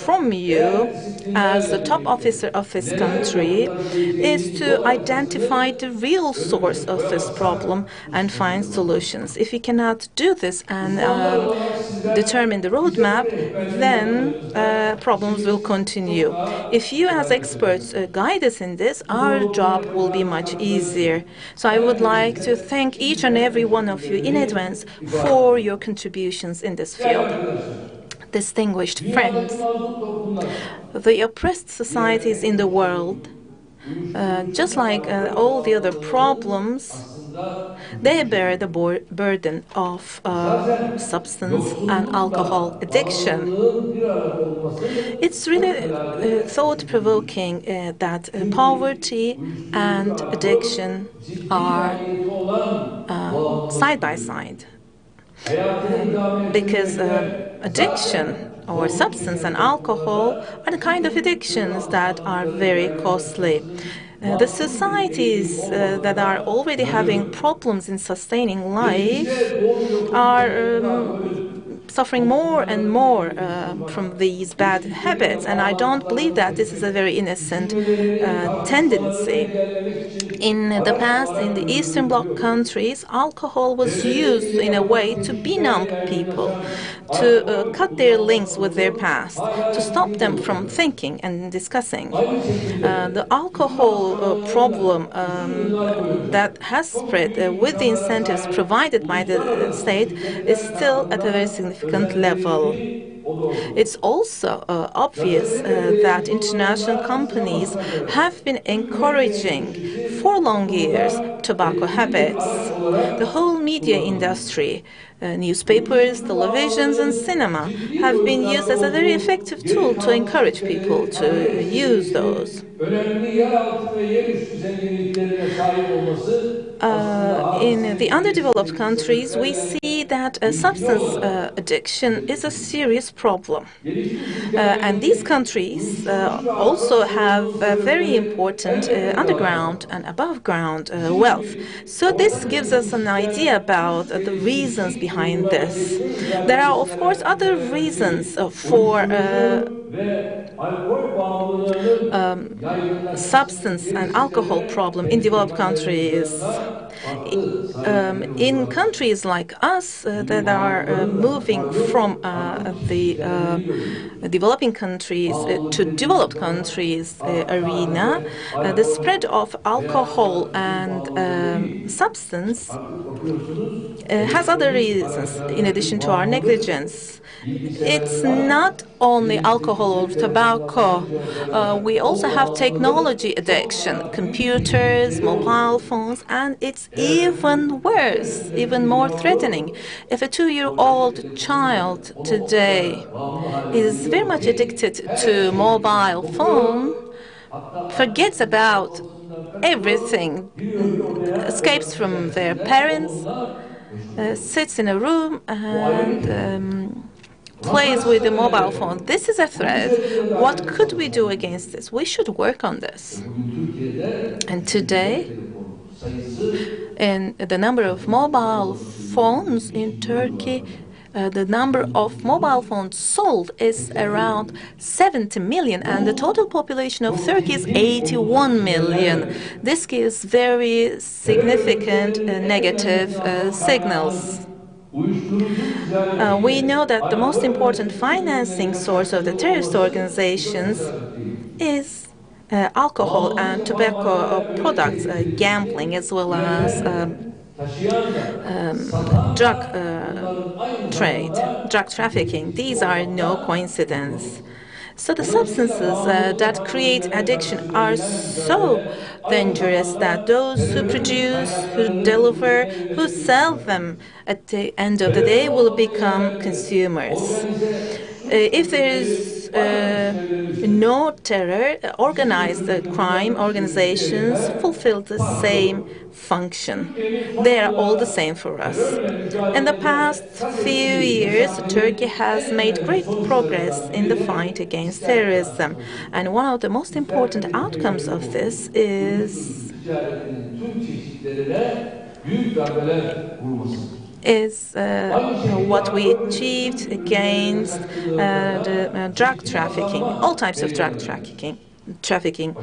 from you as the top officer of this country is to identify the real source of this problem and find solutions. If we cannot do this and determine the roadmap, then problems will continue. If you as experts guide us in this, our job will be much easier. So I would like to thank each and every one of you in advance for your contributions in this field. Distinguished friends, the oppressed societies in the world, just like all the other problems, they bear the burden of substance and alcohol addiction. It's really thought-provoking that poverty and addiction are side by side. Because addiction or substance and alcohol are the kind of addictions that are very costly. The societies that are already having problems in sustaining life are suffering more and more from these bad habits, and I don't believe that this is a very innocent tendency. In the past, in the Eastern Bloc countries, alcohol was used in a way to benumb people, to cut their links with their past, to stop them from thinking and discussing. The alcohol problem that has spread with the incentives provided by the state is still at a very significant level. It's also obvious that international companies have been encouraging for long years tobacco habits. The whole media industry, newspapers, televisions, and cinema have been used as a very effective tool to encourage people to use those. In the underdeveloped countries, we see that substance addiction is a serious problem. And these countries also have very important underground and above ground wealth. So this gives us an idea about the reasons behind this. There are, of course, other reasons for substance and alcohol problem in developed countries. In countries like us that are moving from the developing countries to developed countries arena, the spread of alcohol and substance has other reasons in addition to our negligence. It's not only alcohol or tobacco. We also have technology addiction, computers, mobile phones, and it's even worse, even more threatening. If a 2-year-old child today is very much addicted to mobile phone, forgets about everything, escapes from their parents, sits in a room and plays with the mobile phone. This is a threat. What could we do against this? We should work on this. And today, in the number of mobile phones in Turkey, the number of mobile phones sold is around 70 million, and the total population of Turkey is 81 million. This gives very significant negative signals. We know that the most important financing source of the terrorist organizations is alcohol and tobacco products, gambling, as well as drug trade, drug trafficking. These are no coincidence. So the substances that create addiction are so dangerous that those who produce, who deliver, who sell them at the end of the day will become consumers. If there is no terror, organized crime organizations fulfill the same function. They are all the same for us. In the past few years, Turkey has made great progress in the fight against terrorism. And one of the most important outcomes of this is what we achieved against drug trafficking, all types of drug trafficking,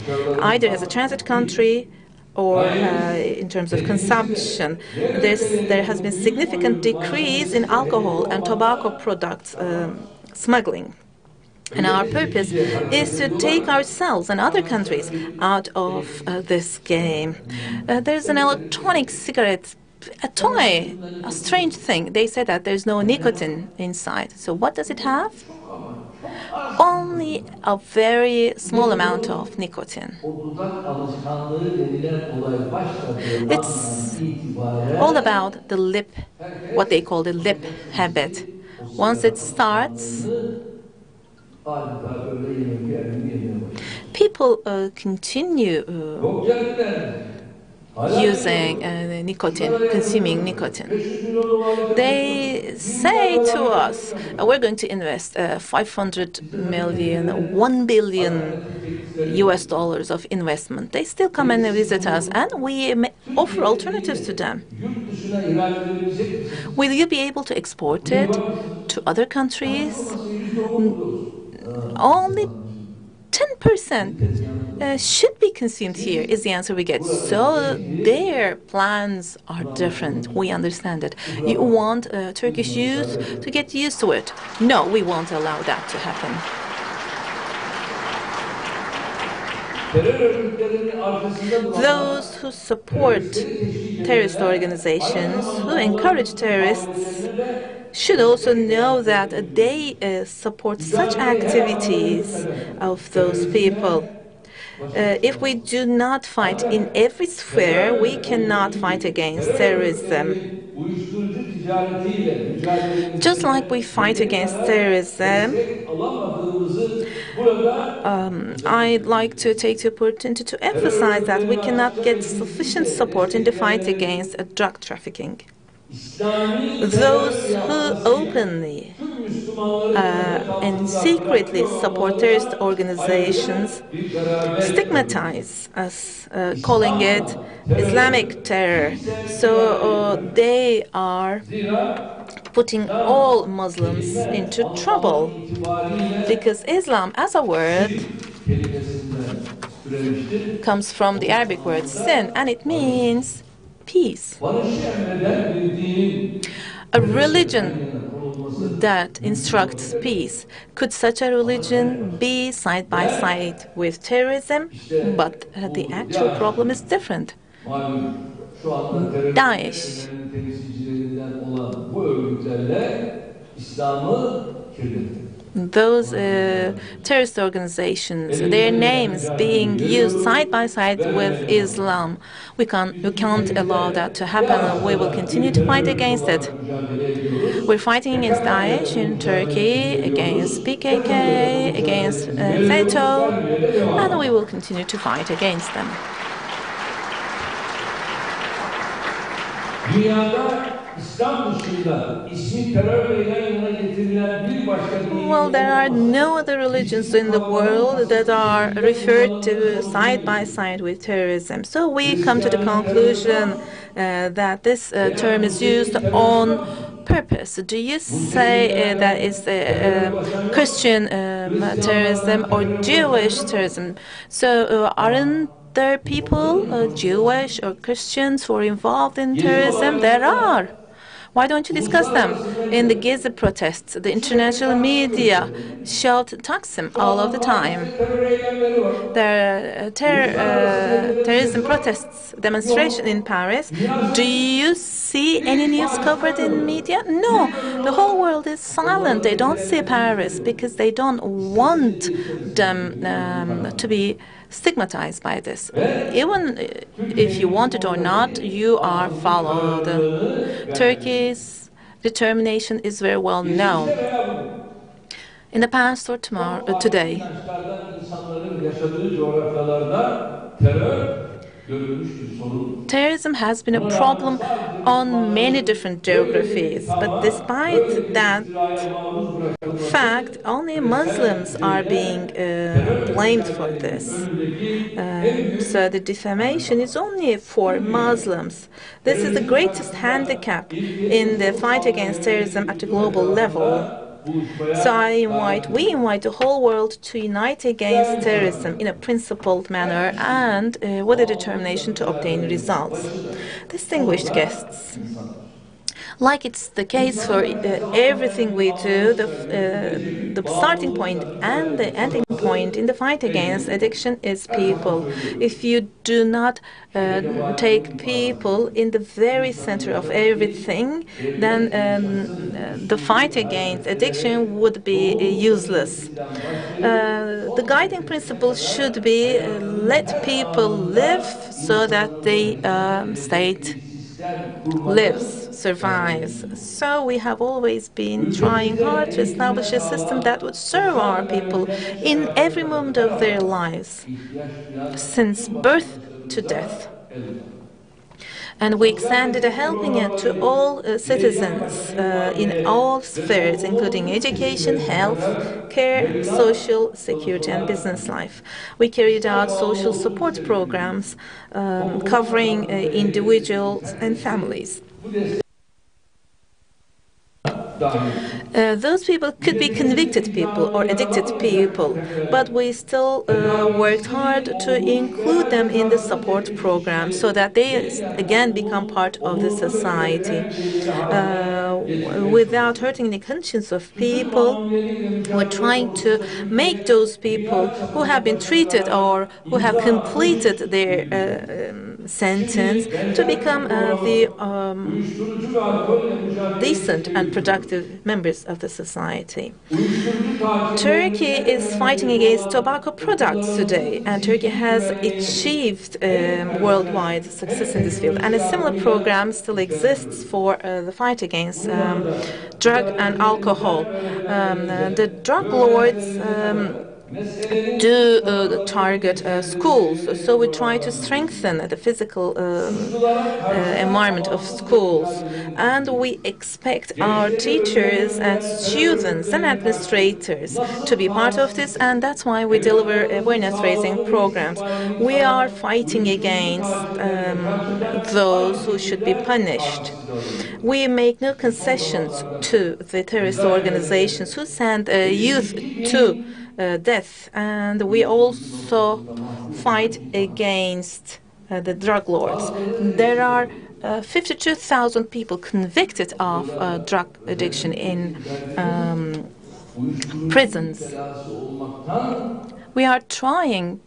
either as a transit country or in terms of consumption. There has been significant decrease in alcohol and tobacco products smuggling. And our purpose is to take ourselves and other countries out of this game. There's an electronic cigarette, a toy, a strange thing. They say that there's no nicotine inside. So what does it have? Only a very small amount of nicotine. It's all about the lip, what they call the lip habit. Once it starts, people continue using nicotine, consuming nicotine. They say to us, we're going to invest 500 million, $1 billion US dollars of investment. They still come and visit us, and we offer alternatives to them. Will you be able to export it to to other countries, only 10% should be consumed here, is the answer we get. So their plans are different. We understand it. You want Turkish youth to get used to it. No, we won't allow that to happen. Those who support terrorist organizations, who encourage terrorists, should also know that they support such activities of those people. If we do not fight in every sphere, we cannot fight against terrorism. Just like we fight against terrorism, I'd like to take the opportunity to emphasize that we cannot get sufficient support in the fight against drug trafficking. Those who openly and secretly support terrorist organizations stigmatize us, calling it Islamic terror. So they are putting all Muslims into trouble, because Islam as a word comes from the Arabic word sin, and it means peace. A religion that instructs peace. Could such a religion be side by side with terrorism? But the actual problem is different. Daesh those terrorist organizations, their names being used side by side with Islam. We can't allow that to happen. We will continue to fight against it. We're fighting against Daesh in Turkey, against PKK, against FETÖ, and we will continue to fight against them. Well, there are no other religions in the world that are referred to side by side with terrorism. So we come to the conclusion that this term is used on purpose. Do you say that it's Christian terrorism or Jewish terrorism? So aren't there people, Jewish or Christians, who are involved in terrorism? There are. Why don't you discuss them? In the Gezi protests, the international media showed Taksim all of the time. There are terrorism protests, demonstration in Paris. Do you see any news covered in media? No, the whole world is silent. They don't see Paris because they don't want them to be stigmatized by this. Even if you want it or not, you are followed. Turkey's determination is very well known. In the past or today, terrorism has been a problem on many different geographies, but despite that fact, only Muslims are being blamed for this. So the defamation is only for Muslims. This is the greatest handicap in the fight against terrorism at a global level. So we invite the whole world to unite against terrorism in a principled manner and with a determination to obtain results. Distinguished guests, like it's the case for everything we do, the starting point and the ending point in the fight against addiction is people. If you do not take people in the very center of everything, then the fight against addiction would be useless. The guiding principle should be let people live so that the state lives, survives. So we have always been trying hard to establish a system that would serve our people in every moment of their lives, since birth to death. And we extended a helping hand to all citizens in all spheres, including education, health, care, social security, and business life. We carried out social support programs covering individuals and families. Those people could be convicted people or addicted people, but we still worked hard to include them in the support program so that they again become part of the society. Without hurting the conscience of people, we're trying to make those people who have been treated or who have completed their sentence to become the decent and productive members of the society. Turkey is fighting against tobacco products today, and Turkey has achieved worldwide success in this field. And a similar program still exists for the fight against drug and alcohol. The drug lords do target schools, so we try to strengthen the physical environment of schools, and we expect our teachers and students and administrators to be part of this, and that's why we deliver awareness-raising programs. We are fighting against those who should be punished. We make no concessions to the terrorist organizations who send youth to death, and we also fight against the drug lords. There are 52,000 people convicted of drug addiction in prisons. We are trying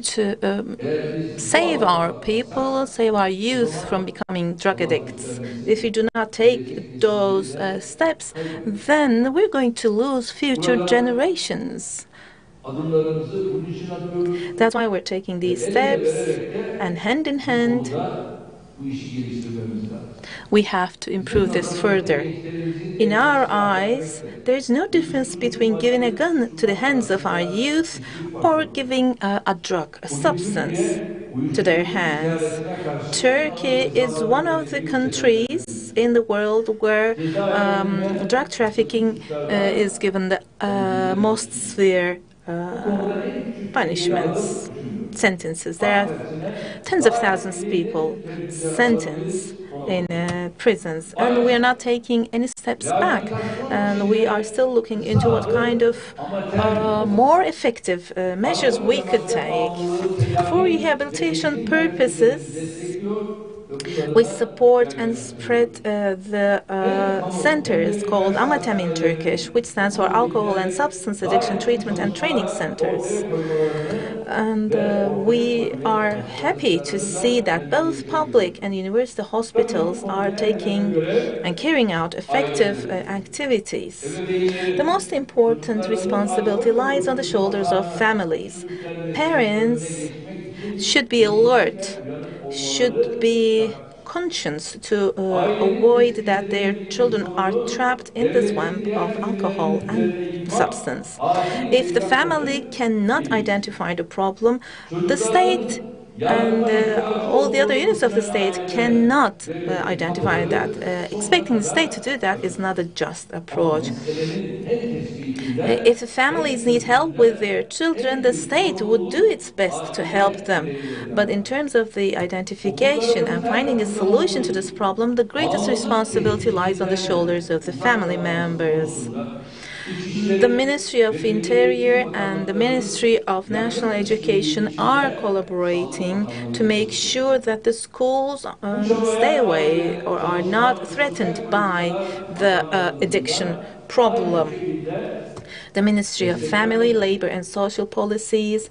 to save our people, save our youth from becoming drug addicts. If we do not take those steps, then we're going to lose future generations. That's why we're taking these steps, and hand in hand, we have to improve this further. In our eyes, there is no difference between giving a gun to the hands of our youth or giving a drug, a substance, to their hands. Turkey is one of the countries in the world where drug trafficking is given the most severe punishments, sentences. There are tens of thousands of people sentenced in prisons, and we are not taking any steps back, and we are still looking into what kind of more effective measures we could take. For rehabilitation purposes, we support and spread the centers called AMATEM in Turkish, which stands for Alcohol and Substance Addiction Treatment and Training Centers. And we are happy to see that both public and university hospitals are taking and carrying out effective activities. The most important responsibility lies on the shoulders of families. Parents should be alert, should be conscious to avoid that their children are trapped in the swamp of alcohol and substance. If the family cannot identify the problem, the state and all the other units of the state cannot identify that. Expecting the state to do that is not a just approach. If the families need help with their children, the state would do its best to help them. But in terms of the identification and finding a solution to this problem, the greatest responsibility lies on the shoulders of the family members. The Ministry of Interior and the Ministry of National Education are collaborating to make sure that the schools stay away or are not threatened by the addiction problem. The Ministry of Family, Labor and Social Policies,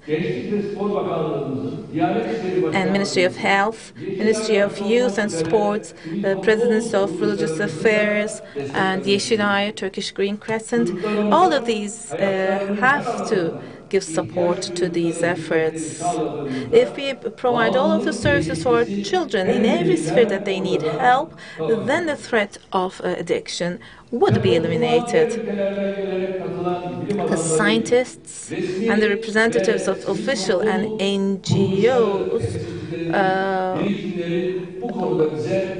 and Ministry of Health, Ministry of Youth and Sports, the Presidency of Religious Affairs, and Yeşilay, Turkish Green Crescent, all of these have to give support to these efforts. If we provide all of the services for children in every sphere that they need help, then the threat of addiction would be eliminated. The scientists and the representatives of official and NGOs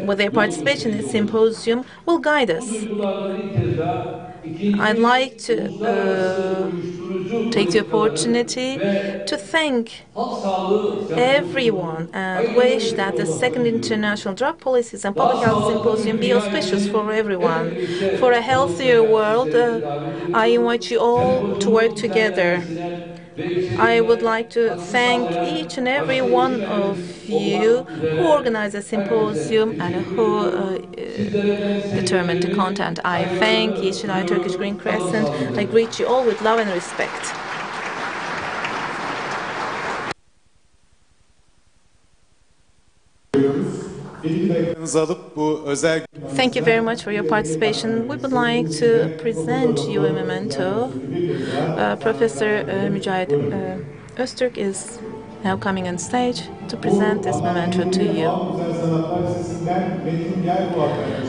with their participation in the symposium will guide us. I'd like to take the opportunity to thank everyone and wish that the Second International Drug Policies and Public Health Symposium be auspicious for everyone. For a healthier world, I invite you all to work together. I would like to thank each and every one of you who organized the symposium and who determined the content. I thank Yeşilay Turkish Green Crescent. I greet you all with love and respect. Thank you very much for your participation. We would like to present you a memento. Professor Mücahit Öztürk is now coming on stage to present this memento to you.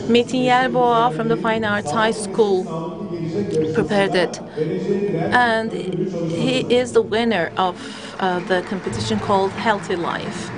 Metin Yelboğa from the Fine Arts High School prepared it, and he is the winner of the competition called Healthy Life.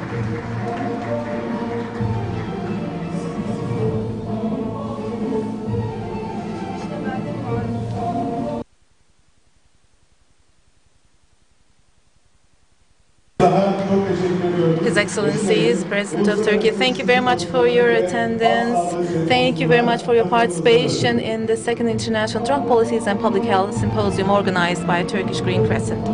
His Excellency is President of Turkey. Thank you very much for your attendance. Thank you very much for your participation in the Second International Drug Policies and Public Health Symposium organized by Turkish Green Crescent.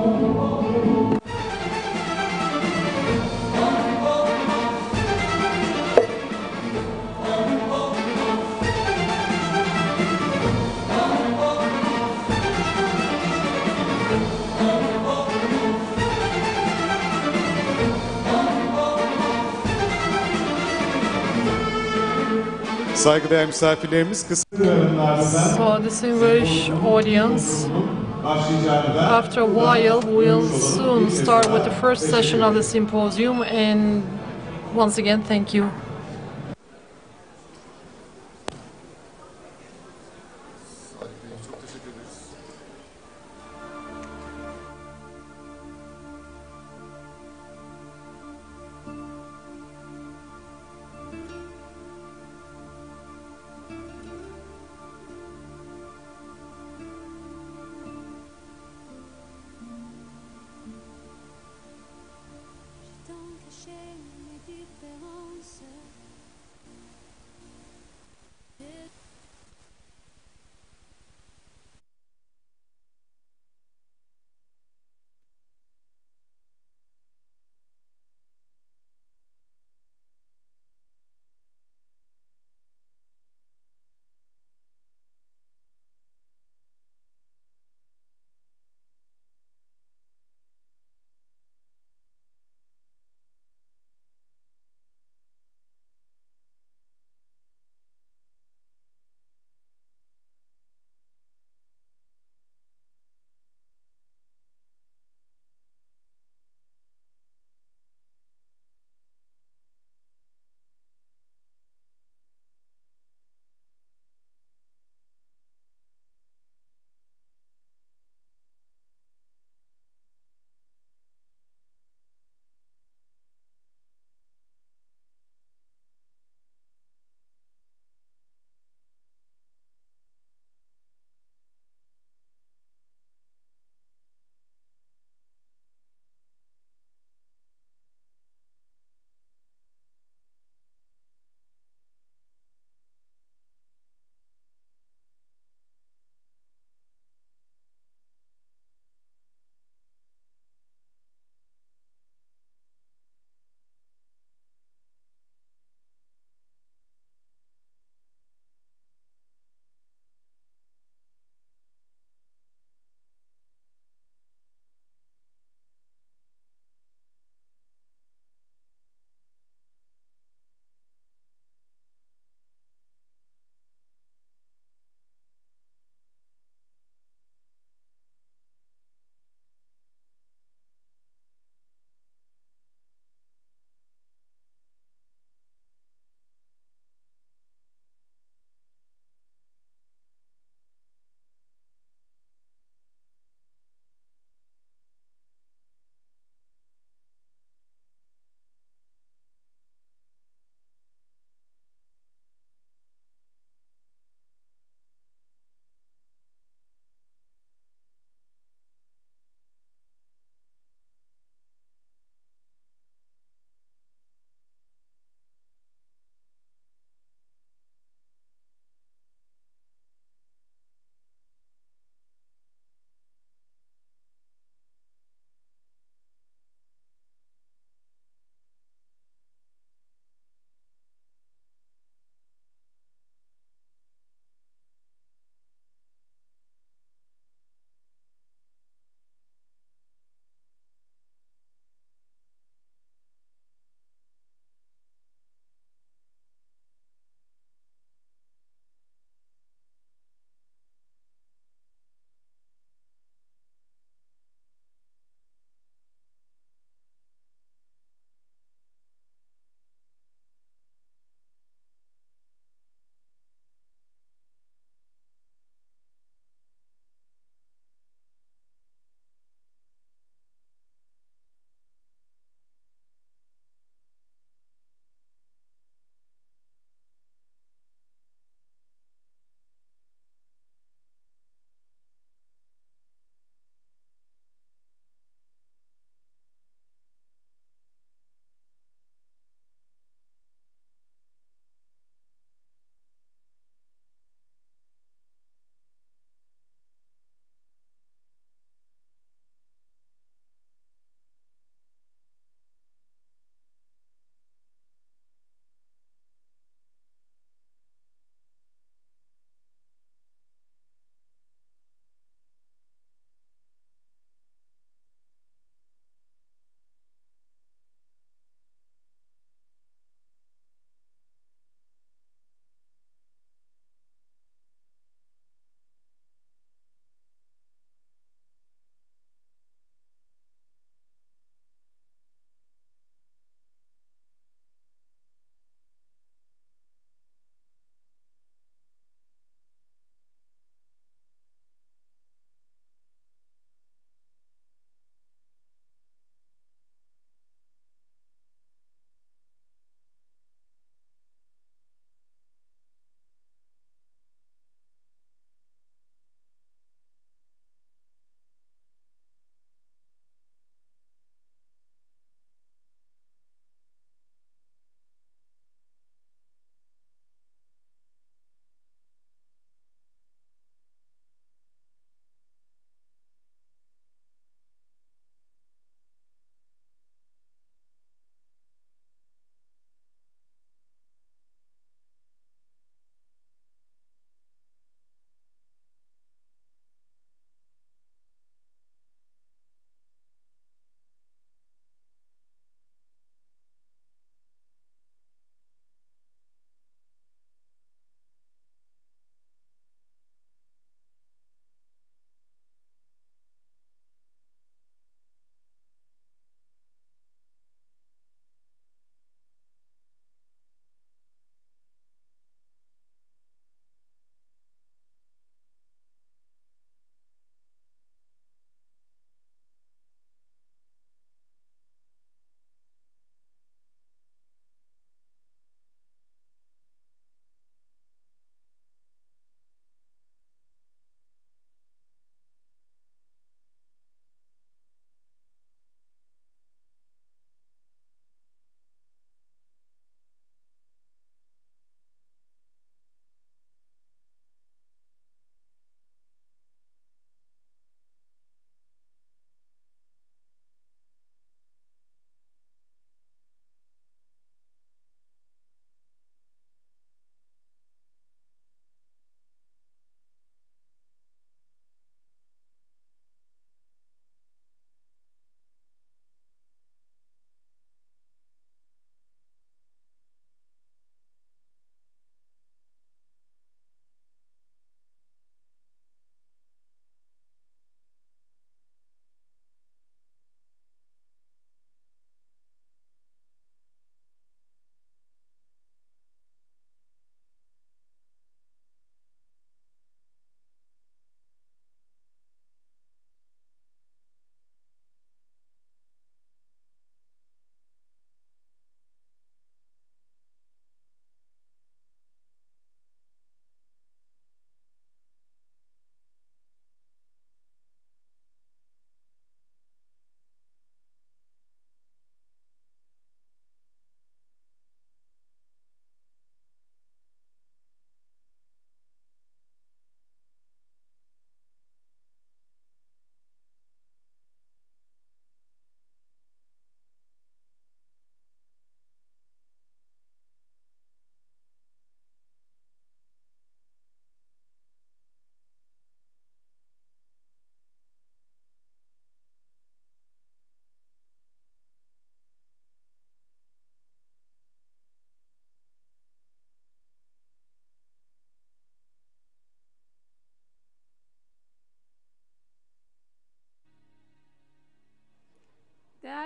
Saygıdeğer misafirlerimiz So distinguished audience, after a while we'll soon start with the first session of the symposium, and once again thank you. Tant caché mes différences.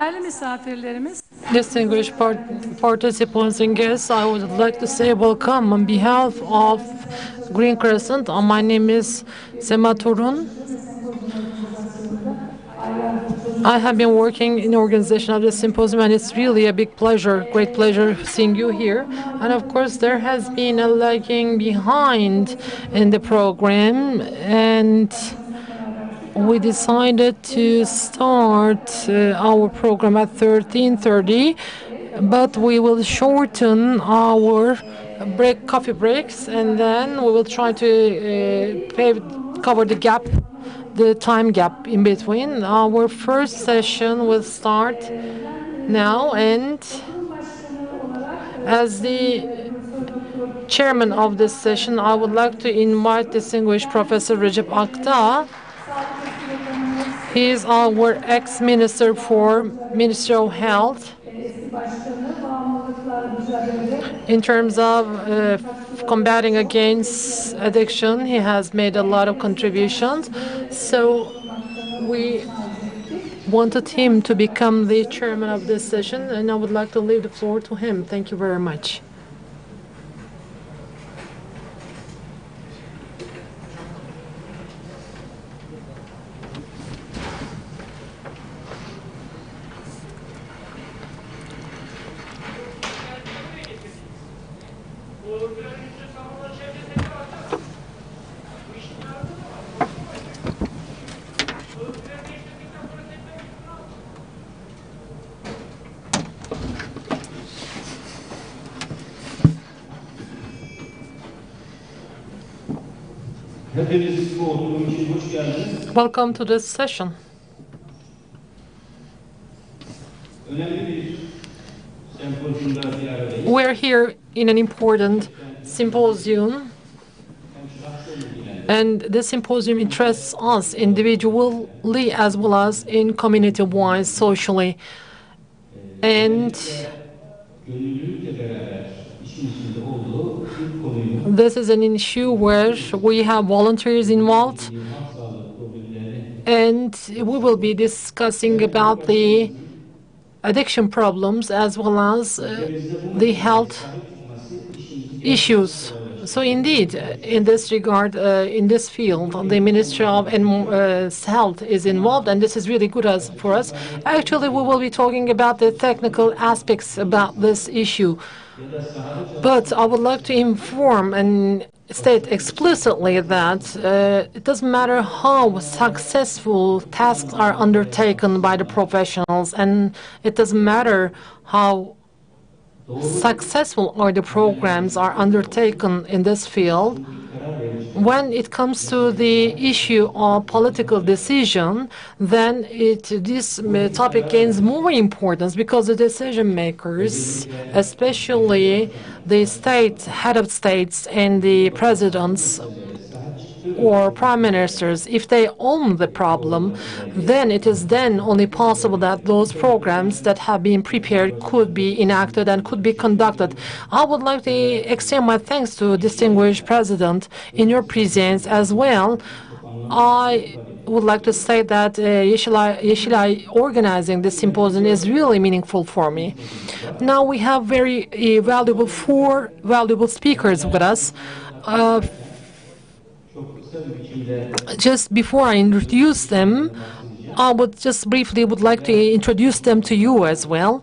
Değerli misafirlerimiz, Distinguished participants and guests, I would like to say welcome on behalf of Green Crescent. My name is Sema Turun. I have been working in the organization of this symposium, and it's really a big pleasure, great pleasure seeing you here. And of course, there has been a lagging behind in the program, and we decided to start our program at 13:30, but we will shorten our coffee breaks, and then we will try to cover the time gap in between. Our first session will start now, and as the chairman of this session, I would like to invite distinguished Professor Recep Akta. He is our ex-minister for Ministry of Health. In terms of combating against addiction, he has made a lot of contributions. So we wanted him to become the chairman of this session, and I would like to leave the floor to him. Thank you very much. Welcome to this session. We're here in an important symposium, and this symposium interests us individually as well as in community-wise, socially. And this is an issue where we have volunteers involved, and we will be discussing about the addiction problems as well as the health issues. So indeed, in this regard, in this field, the Ministry of Health is involved, and this is really good for us. Actually, we will be talking about the technical aspects about this issue. But I would like to inform and state explicitly that it doesn't matter how successful tasks are undertaken by the professionals, and it doesn't matter how successful are the programs are undertaken in this field. When it comes to the issue of political decision, then this topic gains more importance because the decision makers, especially the head of states and the presidents or prime ministers, if they own the problem, then it is then only possible that those programs that have been prepared could be enacted and could be conducted. I would like to extend my thanks to distinguished President in your presence as well. I would like to say that Yeşilay organizing this symposium is really meaningful for me. Now we have four valuable speakers with us. Just before I introduce them, I would just briefly like to introduce them to you as well.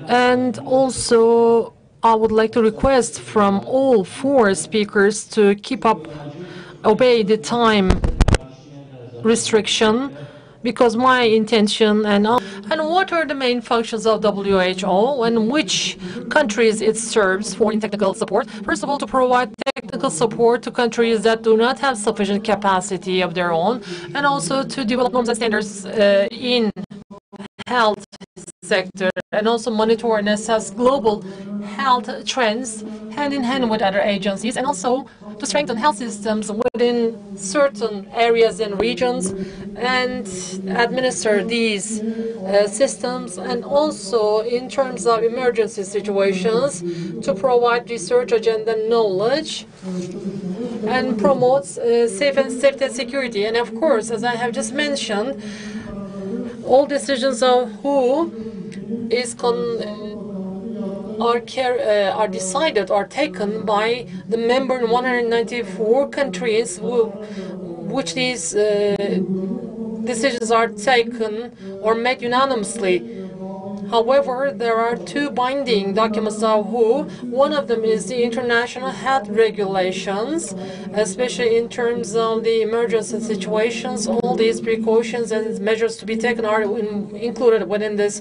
And also, I would like to request from all four speakers to obey the time restriction, because my intention and what are the main functions of WHO and which countries it serves for in technical support. First of all, to provide technical support to countries that do not have sufficient capacity of their own, and also to develop norms and standards in health sector, and also monitor and assess global health trends hand in hand with other agencies, and also to strengthen health systems within certain areas and regions and administer these systems, and also in terms of emergency situations to provide research agenda knowledge and promotes safety and security. And of course, as I have just mentioned, all decisions of WHO is are decided or taken by the member 194 countries, which these decisions are taken or made unanimously. However, there are two binding documents of WHO. One of them is the international health regulations, especially in terms of the emergency situations. All these precautions and measures to be taken are included within this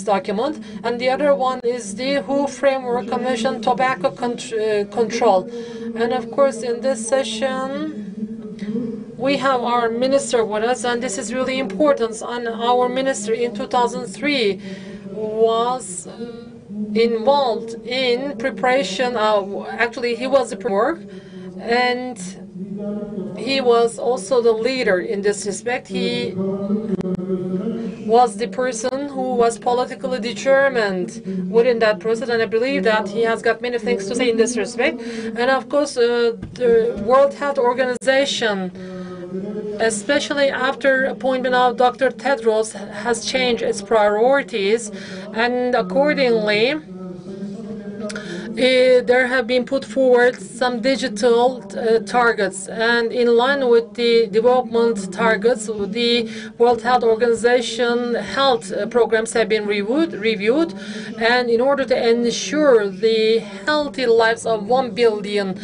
document. And the other one is the WHO Framework Convention Tobacco Control. And of course, in this session, we have our minister with us, and this is really important. And our minister in 2003 was involved in preparation of, actually he was the work, and he was also the leader in this respect. He was the person who was politically determined within that process, and I believe that he has got many things to say in this respect. And of course, the World Health Organization, especially after appointment of Dr. Tedros, has changed its priorities, and accordingly there have been put forward some digital targets, and in line with the development targets, the World Health Organization health programs have been reviewed, and in order to ensure the healthy lives of 1 billion,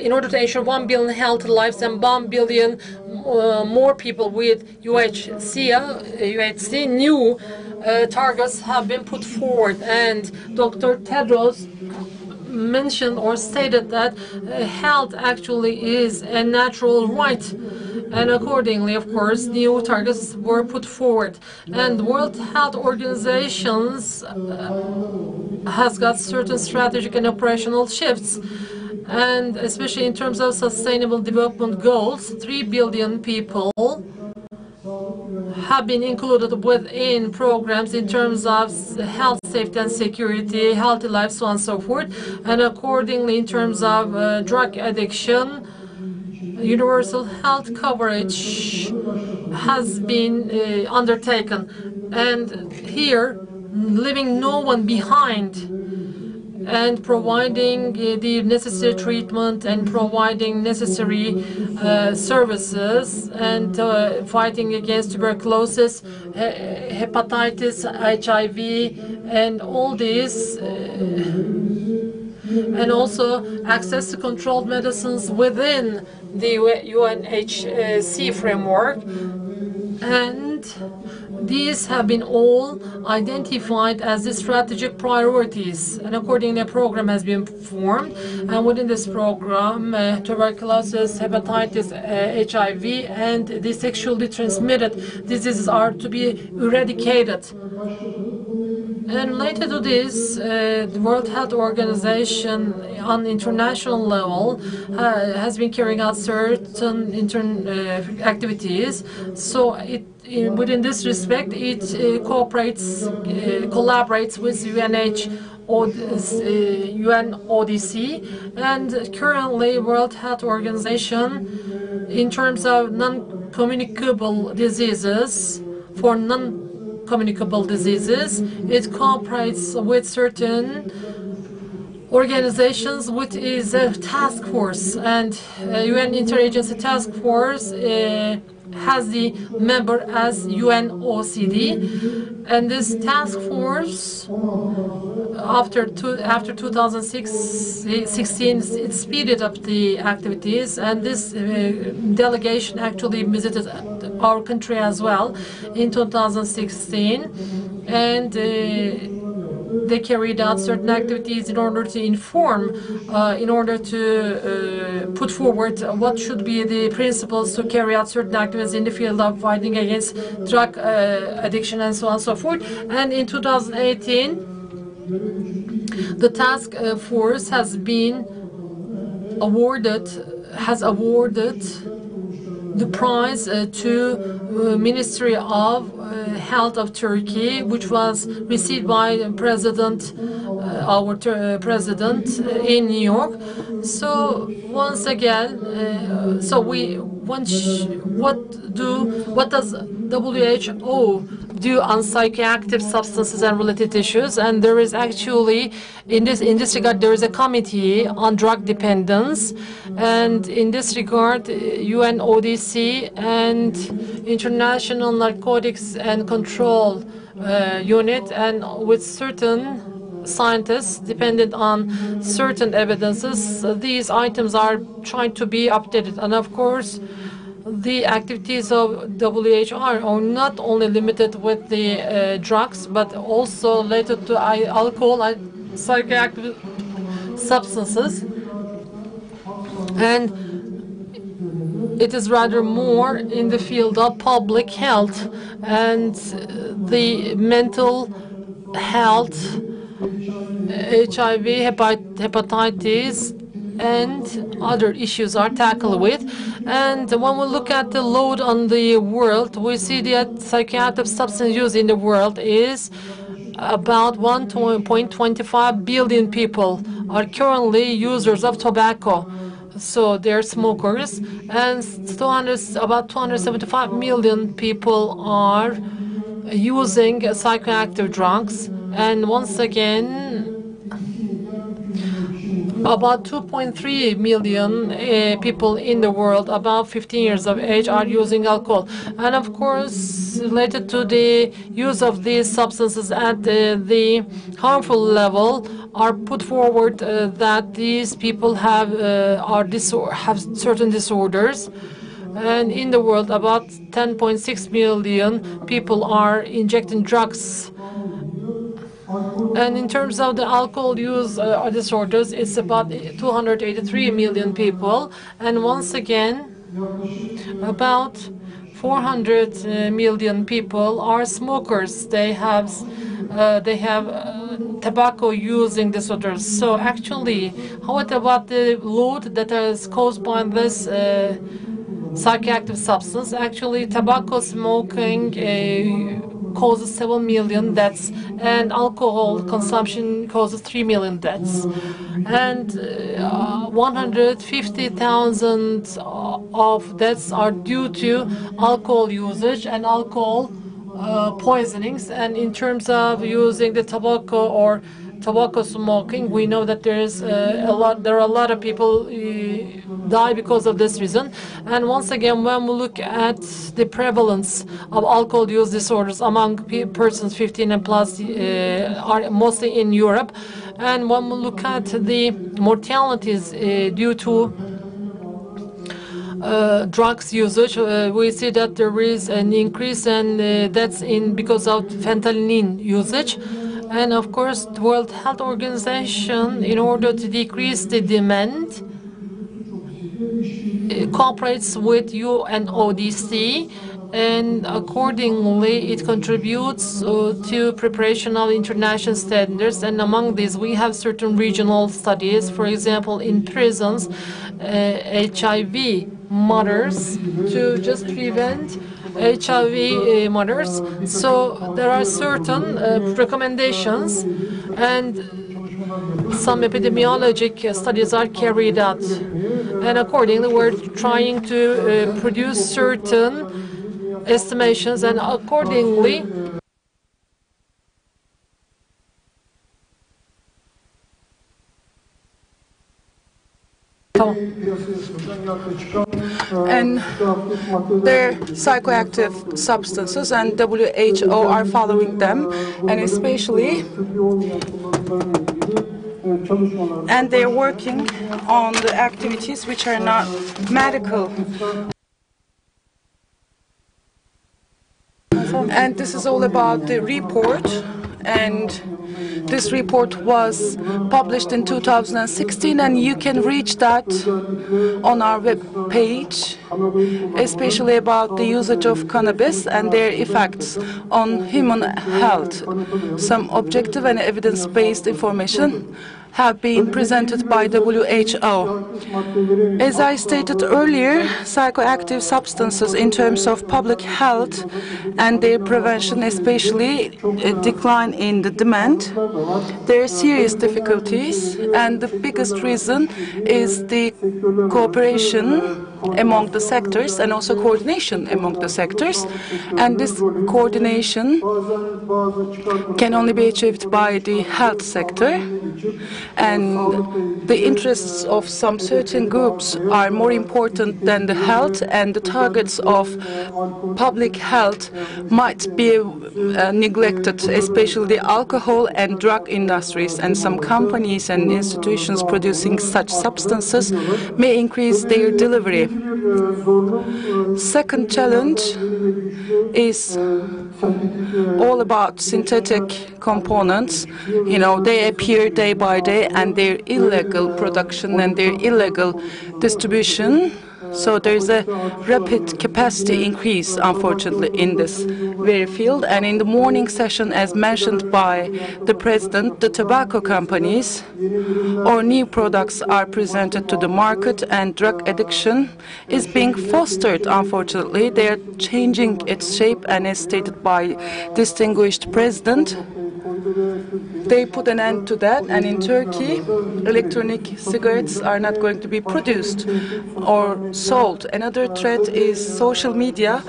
in order to ensure 1 billion healthy lives and 1 billion more people with UHC, new targets have been put forward, and Dr. Tedros mentioned or stated that health actually is a natural right, and accordingly, of course, new targets were put forward. And the World Health Organizations has got certain strategic and operational shifts, and especially in terms of sustainable development goals, 3 billion people have been included within programs in terms of health, safety and security, healthy life, so on and so forth. And accordingly, in terms of drug addiction, universal health coverage has been undertaken. And here, leaving no one behind, and providing the necessary treatment and providing necessary services, and fighting against tuberculosis, hepatitis, HIV, and all these, and also access to controlled medicines within the UNHC framework. And these have been all identified as the strategic priorities, and accordingly a program has been formed, and within this program tuberculosis, hepatitis, HIV and the sexually transmitted diseases are to be eradicated. And related to this, the World Health Organization on international level has been carrying out certain activities. So within this respect, it collaborates with UNODC, and currently World Health Organization, in terms of non-communicable diseases, for non-communicable diseases, it cooperates with certain organizations, which is a task force, and UN Interagency Task Force has the member as UNOCD, and this task force, after 2016, it speeded up the activities, and this delegation actually visited our country as well in 2016, and they carried out certain activities in order to inform, in order to put forward what should be the principles to carry out certain activities in the field of fighting against drug addiction and so on and so forth. And in 2018, the task force has awarded the prize to Ministry of Health of Turkey, which was received by President, our President in New York. So once again, so we what does WHO do on psychoactive substances and related issues? And there is actually, in this regard, there is a committee on drug dependence, and in this regard, UNODC and International Narcotics and Control Unit, and with certain scientists dependent on certain evidences, these items are trying to be updated. And of course, the activities of WHO are not only limited with the drugs, but also related to alcohol and psychoactive substances. And it is rather more in the field of public health and the mental health, HIV, hepatitis, and other issues are tackled with. And when we look at the load on the world, we see that psychoactive substance use in the world is about 1.25 billion people are currently users of tobacco. So they're smokers, and about 275 million people are using psychoactive drugs. And once again, about 2.3 million people in the world above 15 years of age are using alcohol. And of course, related to the use of these substances at the harmful level, are put forward that these people have certain disorders. And in the world, about 10.6 million people are injecting drugs. And in terms of the alcohol use disorders, it's about 283 million people. And once again, about 400 million people are smokers. They have tobacco using disorders. So actually, what about the load that is caused by this psychoactive substance? Actually, tobacco smoking causes 7 million deaths, and alcohol consumption causes 3 million deaths. And 150,000 of deaths are due to alcohol usage and alcohol poisonings. And in terms of using the tobacco or tobacco smoking, we know that there are a lot of people die because of this reason. And once again, when we look at the prevalence of alcohol use disorders among persons 15 and plus, are mostly in Europe. And when we look at the mortalities due to drugs usage, we see that there is an increase in deaths because of fentanyl usage. And of course, the World Health Organization, in order to decrease the demand, cooperates with UNODC, and accordingly it contributes to preparation of international standards. And among these, we have certain regional studies. For example, in prisons, HIV mothers, to just prevent HIV mothers. So there are certain recommendations, and some epidemiologic studies are carried out. And accordingly, we're trying to produce certain estimations, and accordingly and they're psychoactive substances, and WHO are following them, and especially, and they're working on the activities which are not medical. And this is all about the report, and this report was published in 2016, and you can reach that on our web page, especially about the usage of cannabis and their effects on human health. Some objective and evidence-based information have been presented by WHO. As I stated earlier, psychoactive substances in terms of public health and their prevention, especially a decline in the demand, there are serious difficulties, and the biggest reason is the cooperation among the sectors and also coordination among the sectors. And this coordination can only be achieved by the health sector, and the interests of some certain groups are more important than the health, and the targets of public health might be neglected, especially the alcohol and drug industries, and some companies and institutions producing such substances may increase their delivery. Second challenge is all about synthetic components. You know, they appear day by day, and their illegal production and their illegal distribution. So there's a rapid capacity increase, unfortunately, in this very field. And in the morning session, as mentioned by the President, the tobacco companies or new products are presented to the market, and drug addiction is being fostered, unfortunately. They are changing its shape, and as stated by distinguished President, they put an end to that, and in Turkey, electronic cigarettes are not going to be produced or sold. Another threat is social media.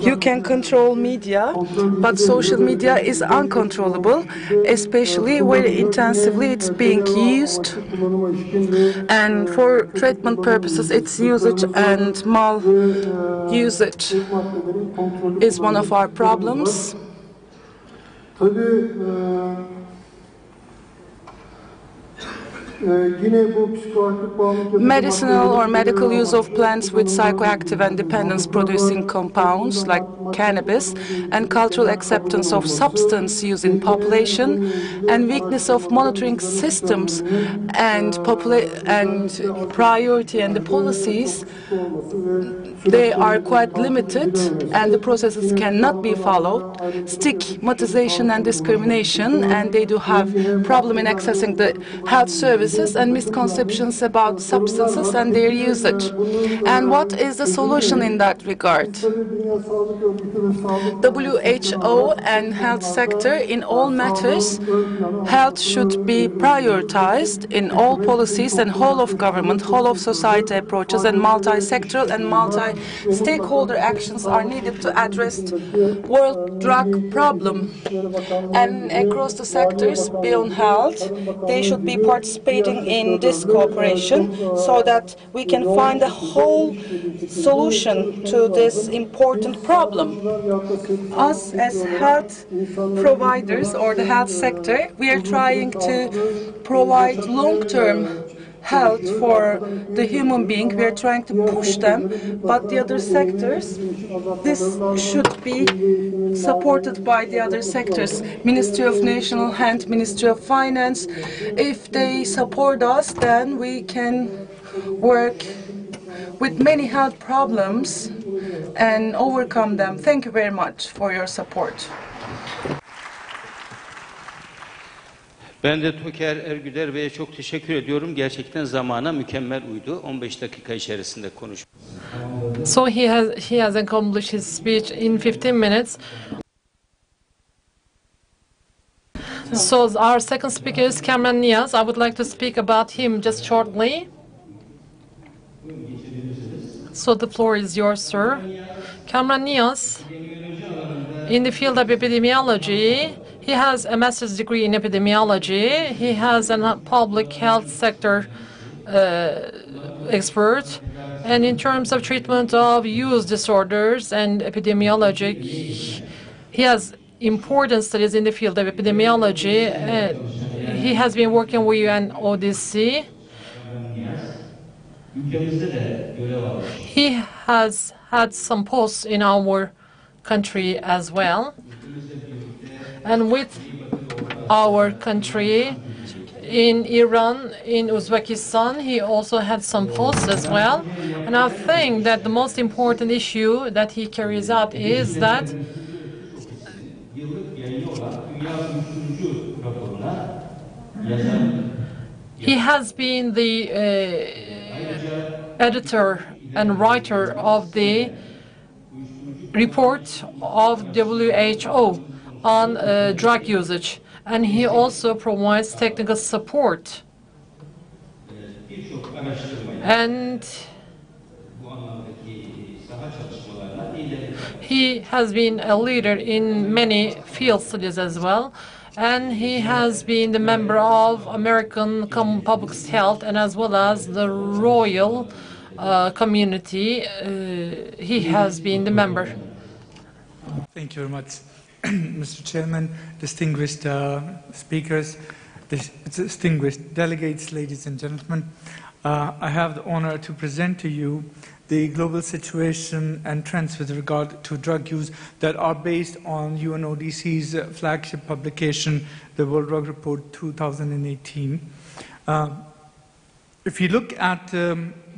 You can control media, but social media is uncontrollable, especially very intensively it's being used, and for treatment purposes its usage and mal-usage is one of our problems. Medicinal or medical use of plants with psychoactive and dependence-producing compounds like cannabis, and cultural acceptance of substance use in population, and weakness of monitoring systems and priority and the policies, they are quite limited, and the processes cannot be followed. Stigmatization and discrimination, and they do have problem in accessing the health services, and misconceptions about substances and their usage. And what is the solution in that regard? WHO and health sector, in all matters, health should be prioritized in all policies, and whole of government, whole of society approaches, and multi-sectoral and multi-stakeholder actions are needed to address the world drug problem. And across the sectors beyond health, they should be participating in this cooperation so that we can find a whole solution to this important problem. Us as health providers or the health sector, we are trying to provide long-term health for the human being. We are trying to push them, but the other sectors, this should be supported by the other sectors. Ministry of National Health, Ministry of Finance. If they support us, then we can work with many health problems and overcome them. Thank you very much for your support. Ben de Toker Ergüder Bey'e çok teşekkür ediyorum. Gerçekten zamana mükemmel uydu. 15 dakika içerisinde konuştu. So he has accomplished his speech in 15 minutes. So our second speaker is Kamran Niyaz. I would like to speak about him just shortly. So the floor is yours, sir. Kamran Niyaz, in the field of epidemiology, he has a master's degree in epidemiology. He has a public health sector expert. And in terms of treatment of use disorders and epidemiology, he has important studies in the field of epidemiology. He has been working with UNODC. He has had some posts in our country as well. And with our country, in Iran, in Uzbekistan, he also had some posts as well. And I think that the most important issue that he carries out is that He has been the editor and writer of the report of WHO on drug usage, and he also provides technical support. And he has been a leader in many field studies as well, and he has been the member of American Public Health and as well as the Royal Community. He has been the member. Thank you very much, Mr. Chairman, distinguished speakers, distinguished delegates, ladies and gentlemen. I have the honor to present to you the global situation and trends with regard to drug use that are based on UNODC's flagship publication, the World Drug Report 2018. If you look at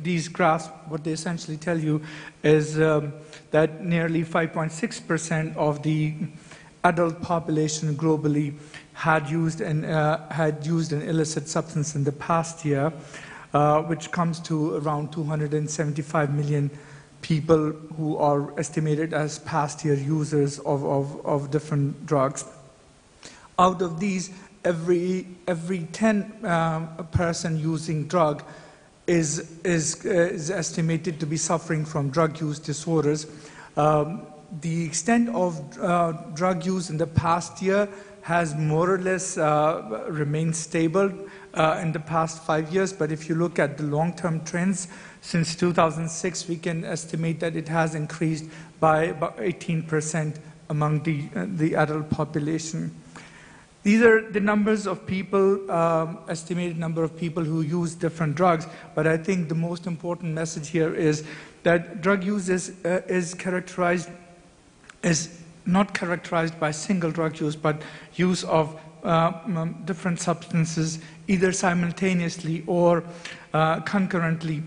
these graphs, what they essentially tell you is that nearly 5.6% of the adult population globally had used an illicit substance in the past year, which comes to around 275 million people who are estimated as past year users of different drugs. Out of these, every 10 person using drug is estimated to be suffering from drug use disorders. The extent of drug use in the past year has more or less remained stable in the past 5 years, but if you look at the long-term trends, since 2006, we can estimate that it has increased by about 18% among the adult population. These are the numbers of people, estimated number of people who use different drugs, but I think the most important message here is that drug use is not characterized by single drug use, but use of different substances, either simultaneously or concurrently,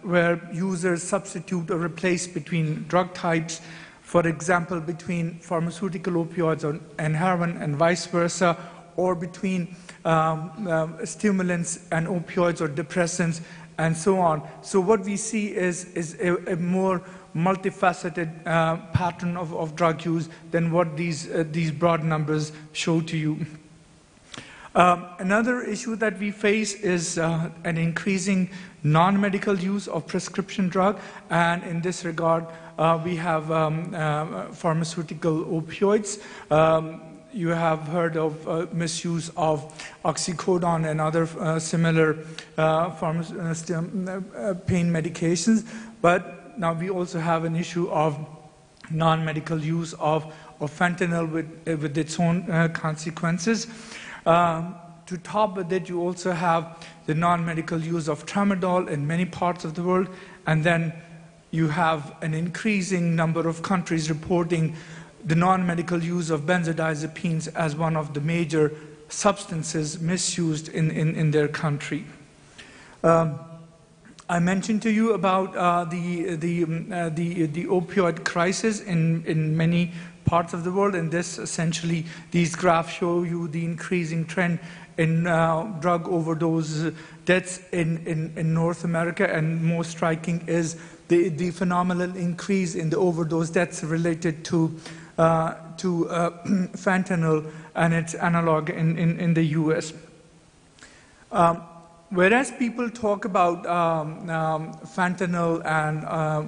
where users substitute or replace between drug types, for example, between pharmaceutical opioids and heroin and vice versa, or between stimulants and opioids or depressants, and so on. So what we see is a more multifaceted pattern of drug use than what these broad numbers show to you. Another issue that we face is an increasing non-medical use of prescription drug, and in this regard, we have pharmaceutical opioids. You have heard of misuse of oxycodone and other similar pain medications, but now we also have an issue of non-medical use of fentanyl with its own consequences. To top with it, you also have the non-medical use of tramadol in many parts of the world, and then you have an increasing number of countries reporting the non-medical use of benzodiazepines as one of the major substances misused in their country. I mentioned to you about the opioid crisis in many parts of the world, and essentially these graphs show you the increasing trend in drug overdose deaths in North America, and most striking is the phenomenal increase in the overdose deaths related to fentanyl and its analog in the US. Whereas people talk about fentanyl and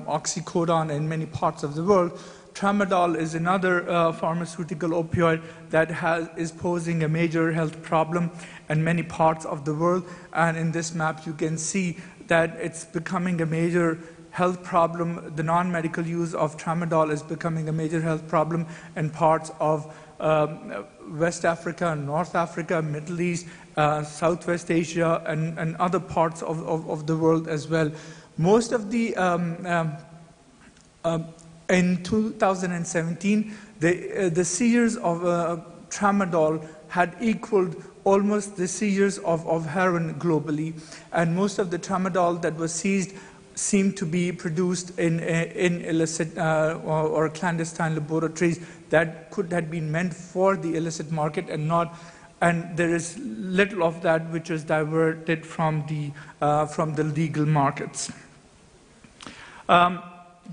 oxycodone in many parts of the world, tramadol is another pharmaceutical opioid that is posing a major health problem in many parts of the world. And in this map, you can see that it's becoming a major health problem. The non-medical use of tramadol is becoming a major health problem in parts of West Africa, North Africa, Middle East, Southwest Asia, and other parts of the world as well. Most of the in 2017, the seizures of tramadol had equaled almost the seizures of heroin globally, and most of the tramadol that was seized seemed to be produced in illicit or clandestine laboratories that could have been meant for the illicit market and not and there is little of that which is diverted from the legal markets.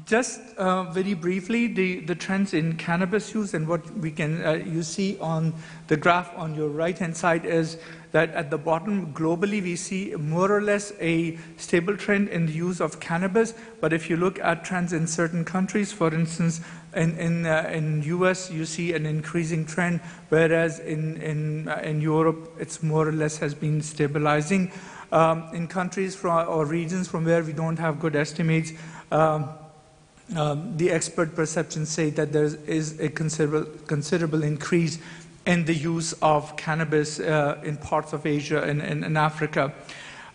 Just very briefly, the trends in cannabis use, and what we can you see on the graph on your right-hand side is that at the bottom, globally, we see more or less a stable trend in the use of cannabis. But if you look at trends in certain countries, for instance, in US, you see an increasing trend, whereas in Europe, it's more or less has been stabilizing. In countries or regions from where we don't have good estimates, the expert perceptions say that there is a considerable increase in the use of cannabis in parts of Asia and in Africa.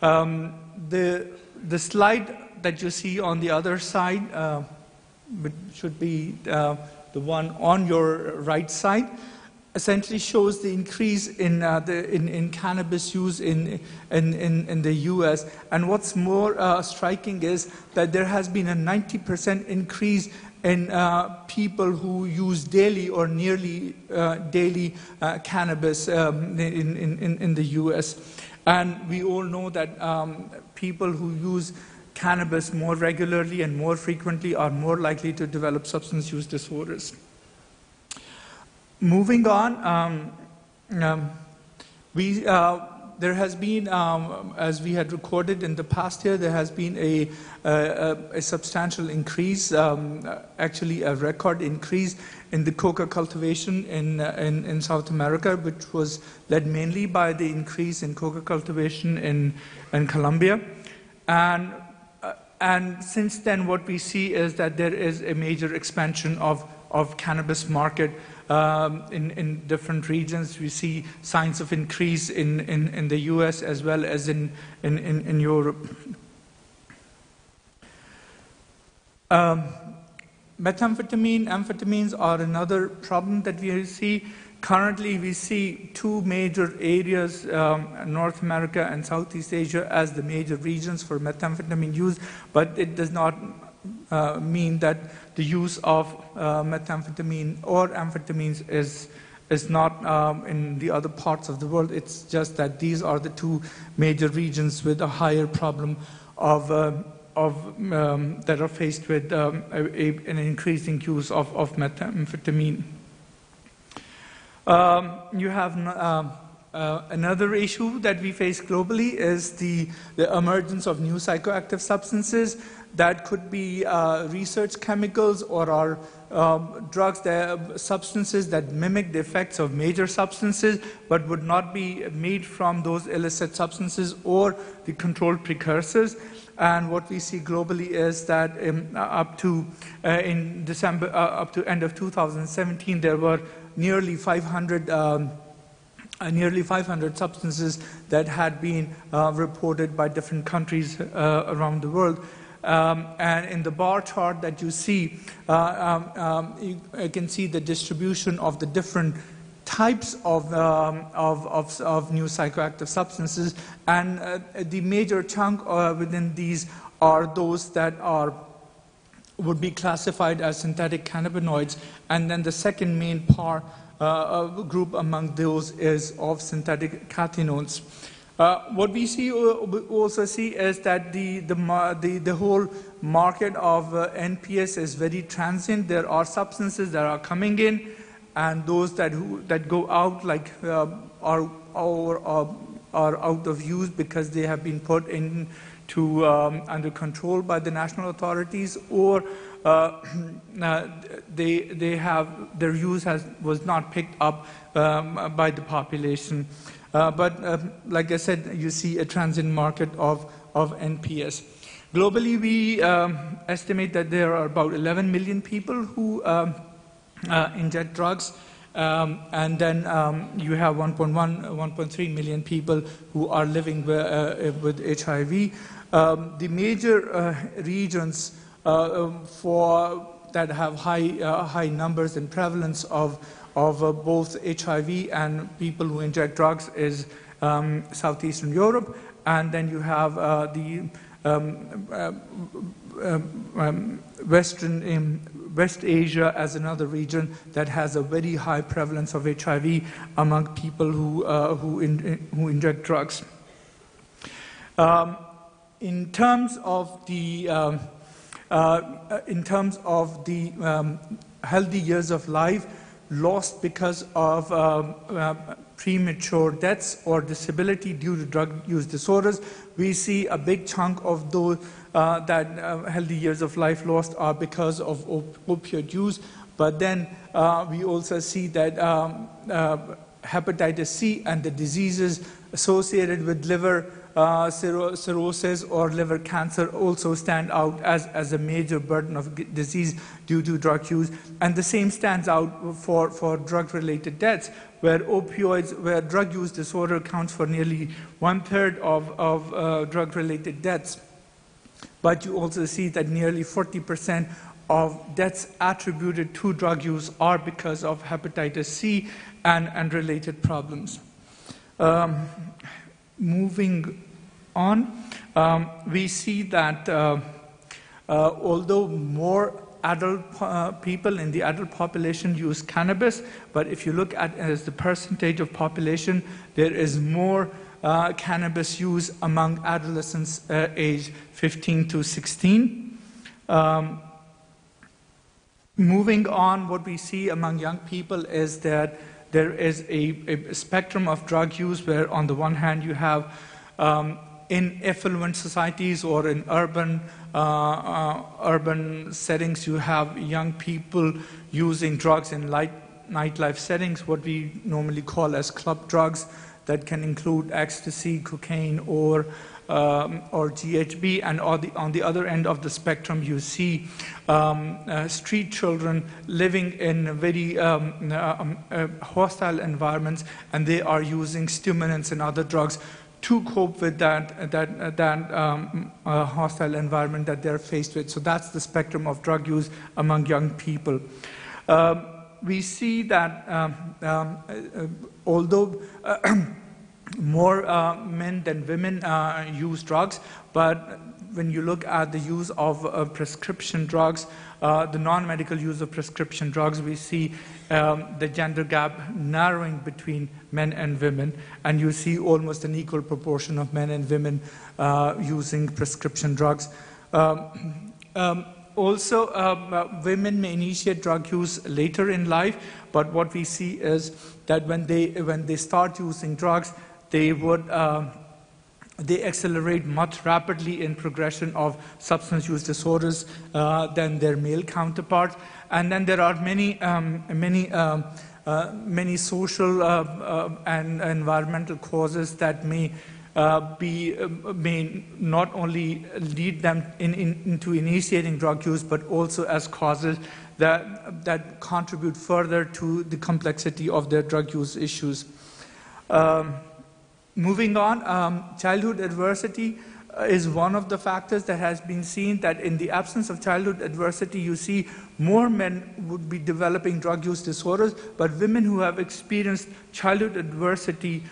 The slide that you see on the other side, which should be the one on your right side, essentially shows the increase in cannabis use in the US. And what's more striking is that there has been a 90% increase in people who use daily or nearly daily cannabis in the US. And we all know that people who use cannabis more regularly and more frequently are more likely to develop substance use disorders. Moving on, there has been, as we had recorded in the past year, there has been a substantial increase, actually a record increase in the coca cultivation in South America, which was led mainly by the increase in coca cultivation in Colombia. And since then, what we see is that there is a major expansion of cannabis market in different regions. We see signs of increase in the US as well as in Europe. Amphetamines are another problem that we see. Currently, we see two major areas, North America and Southeast Asia, as the major regions for methamphetamine use, but it does not mean that the use of methamphetamine or amphetamines is not in the other parts of the world. It's just that these are the two major regions with a higher problem that are faced with an increasing use of methamphetamine. You have another issue that we face globally is the emergence of new psychoactive substances that could be research chemicals or are drugs, substances that mimic the effects of major substances but would not be made from those illicit substances or the controlled precursors. And what we see globally is that up to in December, up to end of 2017, there were nearly 500 substances that had been reported by different countries around the world. And in the bar chart that you see, you can see the distribution of the different types of new psychoactive substances, and the major chunk within these are those that would be classified as synthetic cannabinoids, and then the second main group among those is of synthetic cathinones. What we also see is that the whole market of NPS is very transient. There are substances that are coming in, and those that go out are out of use because they have been put into under control by the national authorities, or their use was not picked up by the population. But like I said, you see a transient market of NPS. Globally, we estimate that there are about 11 million people who inject drugs, and then you have 1.3 million people who are living with HIV. The major regions that have high numbers and prevalence of both HIV and people who inject drugs is Southeastern Europe, and then you have West Asia as another region that has a very high prevalence of HIV among people who inject drugs. In terms of the healthy years of life lost because of premature deaths or disability due to drug use disorders, we see a big chunk of those healthy years of life lost are because of opioid use. But then we also see that hepatitis C and the diseases associated with liver cirrhosis or liver cancer also stand out as a major burden of disease due to drug use. And the same stands out for drug-related deaths, where drug use disorder accounts for nearly 1/3 of drug-related deaths. But you also see that nearly 40% of deaths attributed to drug use are because of hepatitis C and related problems. Moving on, we see that although more adult people in the adult population use cannabis, but if you look at as the percentage of population, there is more cannabis use among adolescents aged 15 to 16. Moving on, what we see among young people is that there is a spectrum of drug use where on the one hand you have in affluent societies or in urban settings, you have young people using drugs in nightlife settings, what we normally call as club drugs, that can include ecstasy, cocaine, or GHB. And on the other end of the spectrum, you see street children living in very hostile environments, and they are using stimulants and other drugs to cope with that hostile environment that they're faced with. So that's the spectrum of drug use among young people. We see that although more men than women use drugs, but when you look at the use of prescription drugs, the non-medical use of prescription drugs, we see the gender gap narrowing between men and women, and you see almost an equal proportion of men and women using prescription drugs. Also, women may initiate drug use later in life, but what we see is that when they start using drugs, they accelerate much rapidly in progression of substance use disorders than their male counterparts. And then there are many social and environmental causes that may not only lead them into initiating drug use, but also as causes that contribute further to the complexity of their drug use issues. Moving on, childhood adversity is one of the factors that has been seen, that in the absence of childhood adversity, you see more men would be developing drug use disorders, but women who have experienced childhood adversity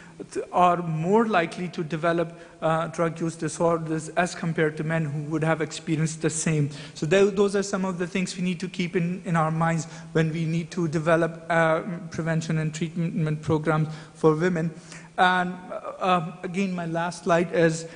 are more likely to develop drug use disorders as compared to men who would have experienced the same. So those are some of the things we need to keep in our minds when we need to develop prevention and treatment programs for women. And again, my last slide is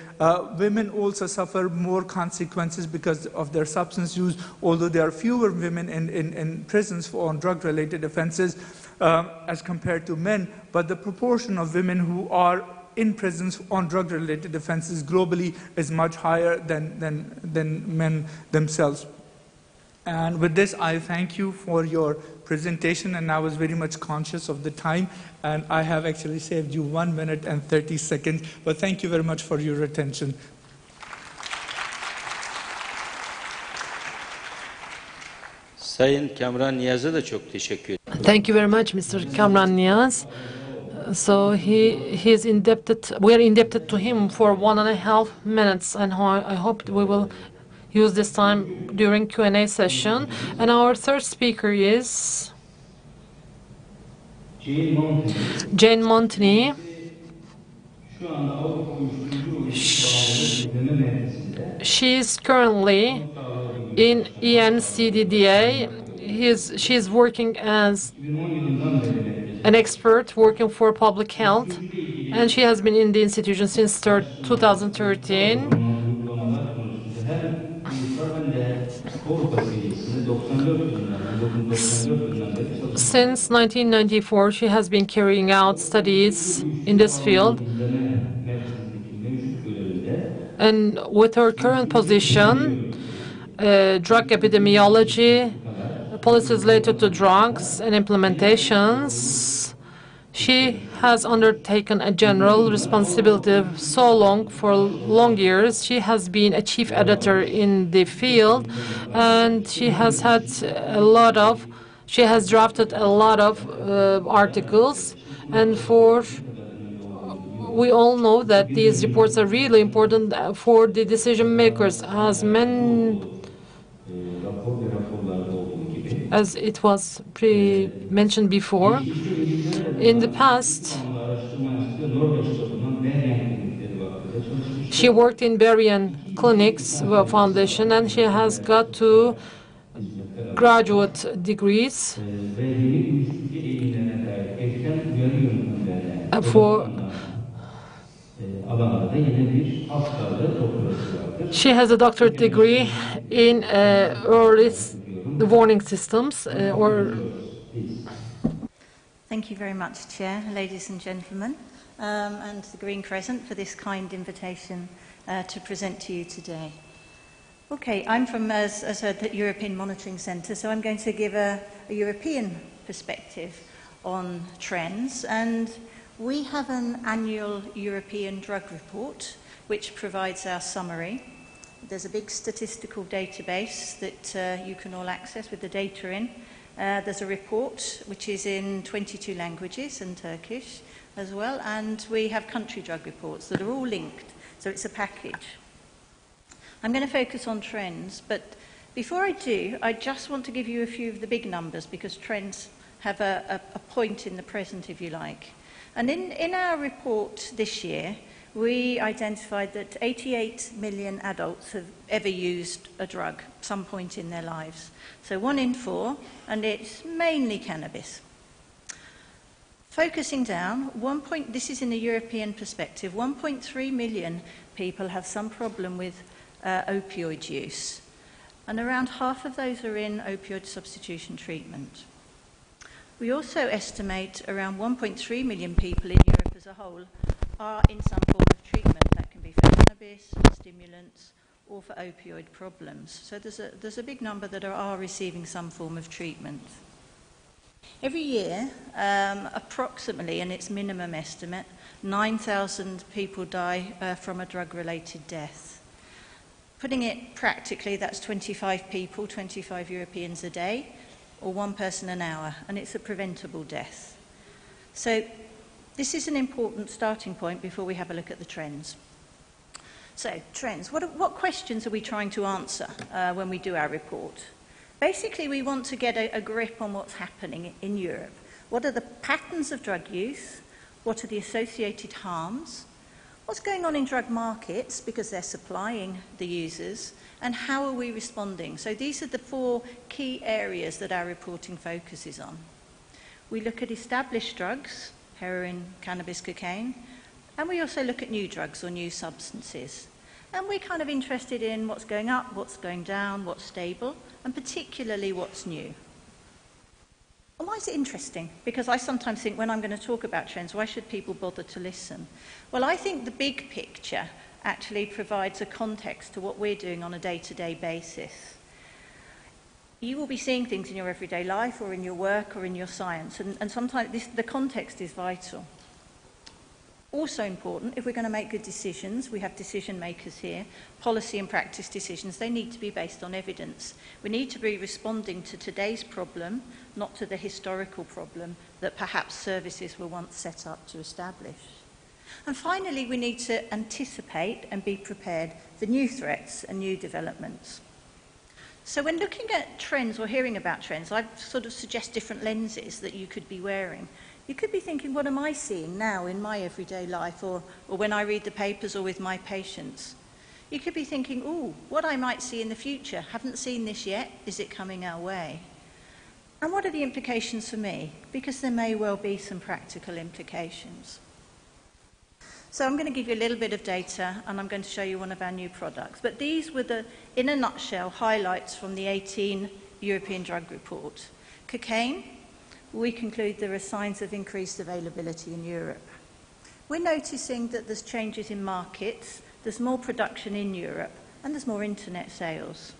women also suffer more consequences because of their substance use, although there are fewer women in prisons on drug-related offenses as compared to men, but the proportion of women who are in prisons on drug-related offenses globally is much higher than men themselves. And with this, I thank you for your presentation, and I was very much conscious of the time, and I have actually saved you 1 minute and 30 seconds, but thank you very much for your attention. Sayın Kamran Niyaz'a da çok teşekkür ederim. Thank you very much, Mr. Kamran Niyaz. So he is indebted. We are indebted to him for 1.5 minutes, and I hope we will use this time during Q&A session. And our third speaker is Jane Montney. She's currently in ENCDDA. She's working as an expert working for public health, and she has been in the institution since 2013. Since 1994, she has been carrying out studies in this field. And with her current position, drug epidemiology, policies related to drugs and implementations, she has undertaken a general responsibility for long years. She has been a chief editor in the field, and she has drafted a lot of articles, and we all know that these reports are really important for the decision makers, as it was mentioned before. In the past, she worked in Berrien Clinics Foundation, and she has got 2 graduate degrees She has a doctorate degree in early warning systems. Thank you very much, Chair, ladies and gentlemen, and the Green Crescent for this kind invitation to present to you today. Okay, I'm from, as heard, the European Monitoring Centre, so I'm going to give a European perspective on trends, and we have an annual European drug report which provides our summary. There's a big statistical database that you can all access with the data in. There's a report which is in 22 languages and Turkish as well, and we have country drug reports that are all linked, so it's a package. I'm going to focus on trends, but before I do, I just want to give you a few of the big numbers because trends have a point in the present, if you like. And in our report this year, we identified that 88 million adults have ever used a drug at some point in their lives. So 1 in 4, and it's mainly cannabis. Focusing down, this is in a European perspective, 1.3 million people have some problem with opioid use, and around half of those are in opioid substitution treatment. We also estimate around 1.3 million people in Europe as a whole are in some form of treatment. That can be for cannabis, stimulants, or for opioid problems. So there's a big number that are receiving some form of treatment. Every year, approximately, and it's minimum estimate, 9,000 people die from a drug-related death. Putting it practically, that's 25 people, 25 Europeans a day, or 1 person an hour, and it's a preventable death. So this is an important starting point before we have a look at the trends. So, trends. What questions are we trying to answer when we do our report? Basically, we want to get a grip on what's happening in Europe. What are the patterns of drug use? What are the associated harms? What's going on in drug markets, because they're supplying the users, and how are we responding? So these are the 4 key areas that our reporting focuses on. We look at established drugs, heroin, cannabis, cocaine, and we also look at new drugs or new substances. And we're kind of interested in what's going up, what's going down, what's stable, and particularly what's new. Well, why is it interesting? Because I sometimes think when I'm going to talk about trends, why should people bother to listen? Well, I think the big picture actually provides a context to what we're doing on a day-to-day basis. You will be seeing things in your everyday life or in your work or in your science, and sometimes the context is vital. Also important, if we're going to make good decisions, we have decision makers here, policy and practice decisions, they need to be based on evidence. We need to be responding to today's problem, not to the historical problem that perhaps services were once set up to establish. And finally, we need to anticipate and be prepared for new threats and new developments. So when looking at trends or hearing about trends, I sort of suggest different lenses that you could be wearing. You could be thinking, what am I seeing now in my everyday life, or when I read the papers or with my patients? You could be thinking, oh, what I might see in the future, haven't seen this yet, is it coming our way? And what are the implications for me? Because there may well be some practical implications. So I'm going to give you a little bit of data, and I'm going to show you one of our new products. But these were the, in a nutshell, highlights from the 18 European Drug Report. Cocaine, we conclude there are signs of increased availability in Europe. We're noticing that there's changes in markets, there's more production in Europe, and there's more internet sales.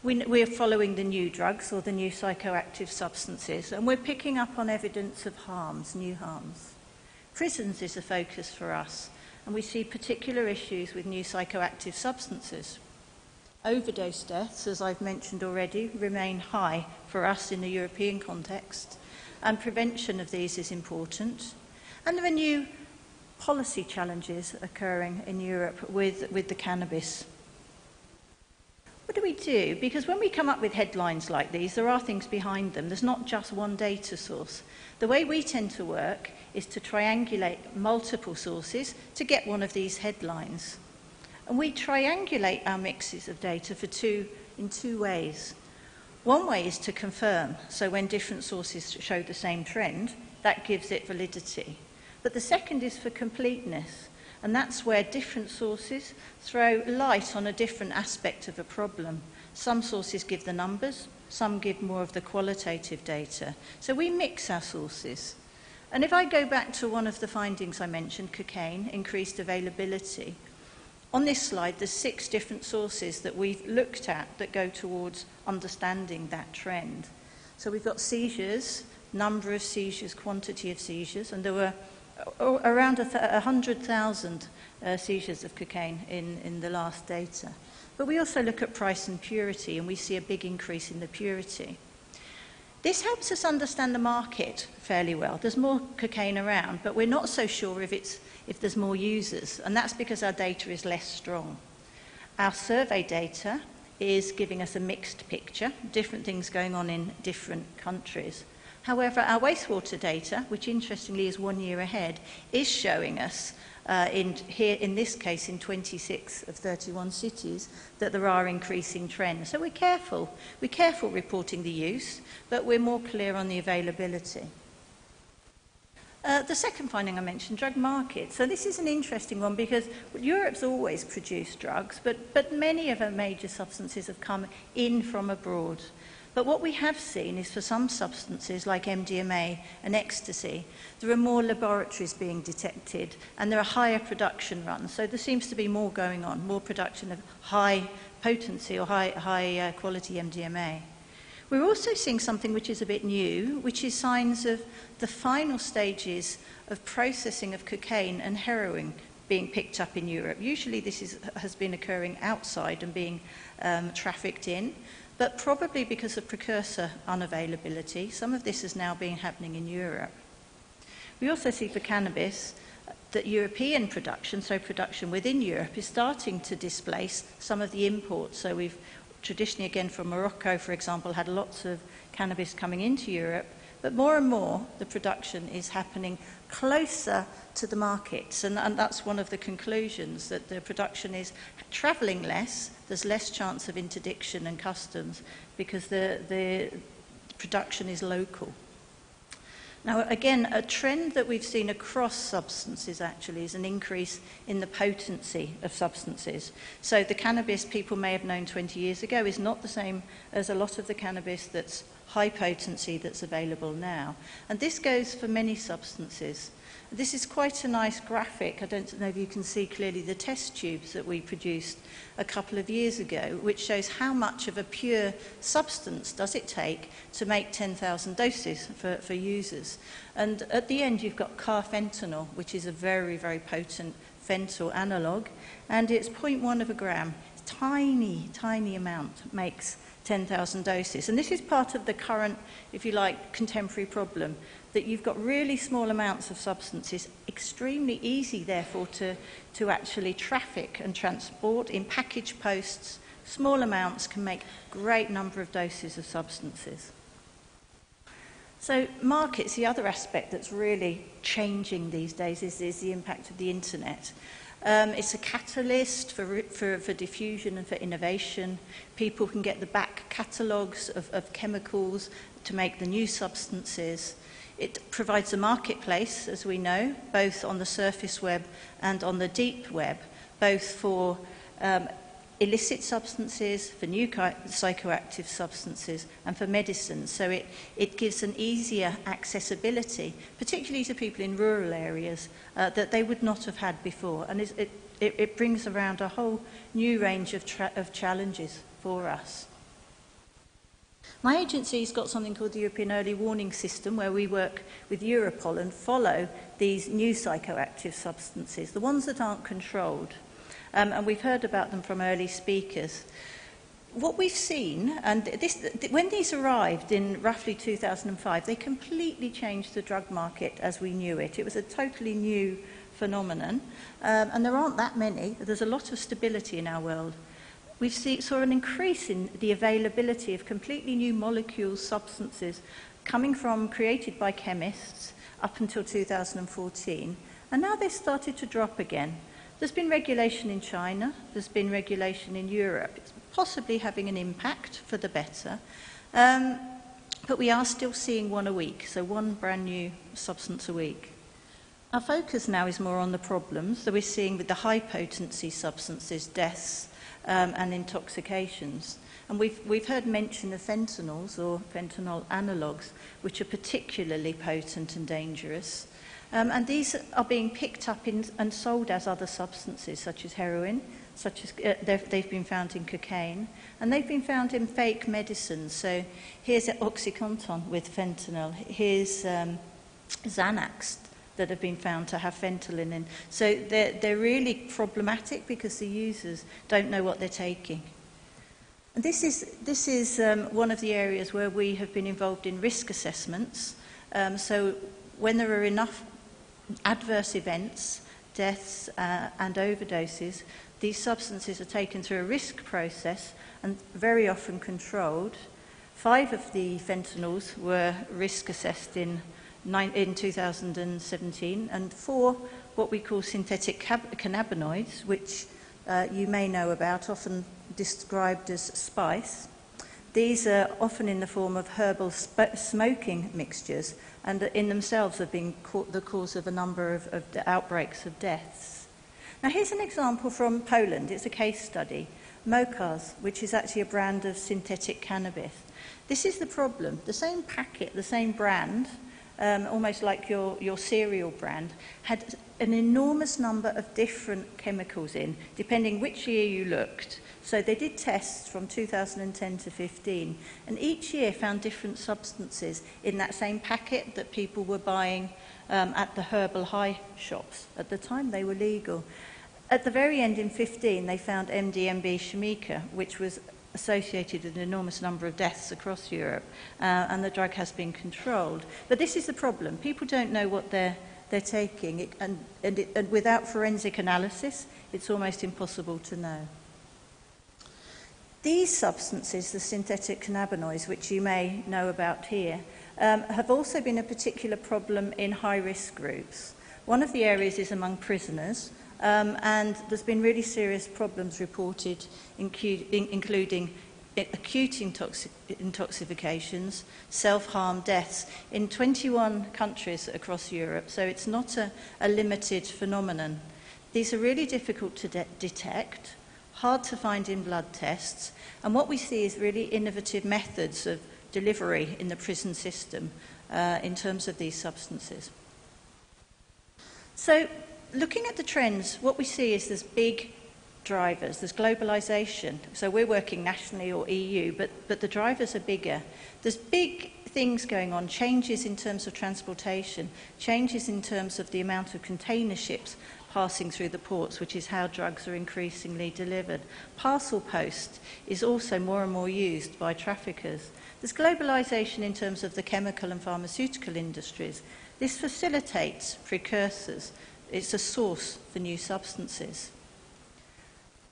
We're following the new drugs or the new psychoactive substances, and we're picking up on evidence of harms, new harms. Prisons is a focus for us, and we see particular issues with new psychoactive substances. Overdose deaths, as I've mentioned already, remain high for us in the European context, and prevention of these is important. And there are new policy challenges occurring in Europe with the cannabis. What do we do? Because when we come up with headlines like these, there are things behind them. There's not just one data source. The way we tend to work is to triangulate multiple sources to get one of these headlines. And we triangulate our mixes of data in two ways. One way is to confirm, so when different sources show the same trend, that gives it validity. But the second is for completeness, and that's where different sources throw light on a different aspect of a problem. Some sources give the numbers, some give more of the qualitative data. So we mix our sources. And if I go back to one of the findings I mentioned, cocaine, increased availability, on this slide there's 6 different sources that we've looked at that go towards understanding that trend. So we've got seizures, number of seizures, quantity of seizures, and there were around 100,000 seizures of cocaine in the last data. But we also look at price and purity, and we see a big increase in the purity. This helps us understand the market fairly well. There's more cocaine around, but we're not so sure if there's more users, and that's because our data is less strong. Our survey data is giving us a mixed picture, different things going on in different countries. However, our wastewater data, which interestingly is 1 year ahead, is showing us, in this case in 26 of 31 cities, that there are increasing trends. So we're careful reporting the use, but we're more clear on the availability. The second finding I mentioned, drug markets. So this is an interesting one because Europe's always produced drugs, but many of our major substances have come in from abroad. But what we have seen is for some substances like MDMA and ecstasy, there are more laboratories being detected and there are higher production runs. So there seems to be more going on, more production of high potency or high quality MDMA. We're also seeing something which is a bit new, which is signs of the final stages of processing of cocaine and heroin being picked up in Europe. Usually this has been occurring outside and being trafficked in. But probably because of precursor unavailability, some of this is now happening in Europe. We also see for cannabis that European production, so production within Europe, is starting to displace some of the imports. So we've traditionally, again, from Morocco, for example, had lots of cannabis coming into Europe, but more and more the production is happening closer to the markets, and that's one of the conclusions, that the production is travelling less, there's less chance of interdiction and customs because the production is local. Now, again, a trend that we've seen across substances actually is an increase in the potency of substances. So the cannabis people may have known 20 years ago is not the same as a lot of the cannabis that's high potency that's available now. And this goes for many substances. This is quite a nice graphic. I don't know if you can see clearly the test tubes that we produced a couple of years ago, which shows how much of a pure substance does it take to make 10,000 doses for users. And at the end, you've got carfentanil, which is a very, very potent fentanyl analogue, and it's 0.1 of a gram. Tiny, tiny amount makes 10,000 doses. And this is part of the current, if you like, contemporary problem, that you've got really small amounts of substances, extremely easy, therefore, to actually traffic and transport in package posts. Small amounts can make great number of doses of substances. So markets, the other aspect that's really changing these days is the impact of the internet. It's a catalyst for diffusion and for innovation. People can get the back catalogues of chemicals to make the new substances. It provides a marketplace, as we know, both on the surface web and on the deep web, both for illicit substances, for new psychoactive substances, and for medicines. So it gives an easier accessibility, particularly to people in rural areas, that they would not have had before. And it brings around a whole new range of challenges for us. My agency's got something called the European Early Warning System, where we work with Europol and follow these new psychoactive substances, the ones that aren't controlled. And we've heard about them from early speakers. What we've seen, and when these arrived in roughly 2005, they completely changed the drug market as we knew it. It was a totally new phenomenon, and there aren't that many. There's a lot of stability in our world. We saw an increase in the availability of completely new molecules, substances, created by chemists up until 2014, and now they've started to drop again. There's been regulation in China, there's been regulation in Europe. It's possibly having an impact for the better, but we are still seeing one a week, so one brand new substance a week. Our focus now is more on the problems that we're seeing with the high-potency substances, deaths, and intoxications. And we've heard mention of fentanyls or fentanyl analogues, which are particularly potent and dangerous. And these are being picked up and sold as other substances, such as heroin, they've been found in cocaine, and they've been found in fake medicines. So here's OxyContin with fentanyl, here's Xanax that have been found to have fentanyl in. So they're really problematic because the users don't know what they're taking. And this is one of the areas where we have been involved in risk assessments. So when there are enough adverse events, deaths and overdoses, these substances are taken through a risk process and very often controlled. 5 of the fentanyls were risk assessed in 2017, and 4 what we call synthetic cannabinoids, which you may know about, often described as spice. These are often in the form of herbal smoking mixtures, and in themselves have been the cause of a number of outbreaks of deaths. Now here's an example from Poland. It's a case study. Mokaz, which is actually a brand of synthetic cannabis. This is the problem. The same packet, the same brand, almost like your cereal brand, had an enormous number of different chemicals in, depending which year you looked. So they did tests from 2010 to 15, and each year found different substances in that same packet that people were buying at the herbal high shops. At the time, they were legal. At the very end, in 15, they found MDMB Shemika, which was associated with an enormous number of deaths across Europe, and the drug has been controlled. But this is the problem. People don't know what they're taking, and without forensic analysis, it's almost impossible to know. These substances, the synthetic cannabinoids, which you may know about here, have also been a particular problem in high-risk groups. One of the areas is among prisoners, and there's been really serious problems reported, including acute intoxications, self-harm, deaths in 21 countries across Europe, so it's not a limited phenomenon. These are really difficult to detect, hard to find in blood tests, and what we see is really innovative methods of delivery in the prison system in terms of these substances. So, looking at the trends, what we see is there's big drivers, there's globalization. So we're working nationally or EU, but the drivers are bigger. There's big things going on, changes in terms of transportation, changes in terms of the amount of container ships passing through the ports, which is how drugs are increasingly delivered. Parcel post is also more and more used by traffickers. There's globalization in terms of the chemical and pharmaceutical industries. This facilitates precursors. It's a source for new substances.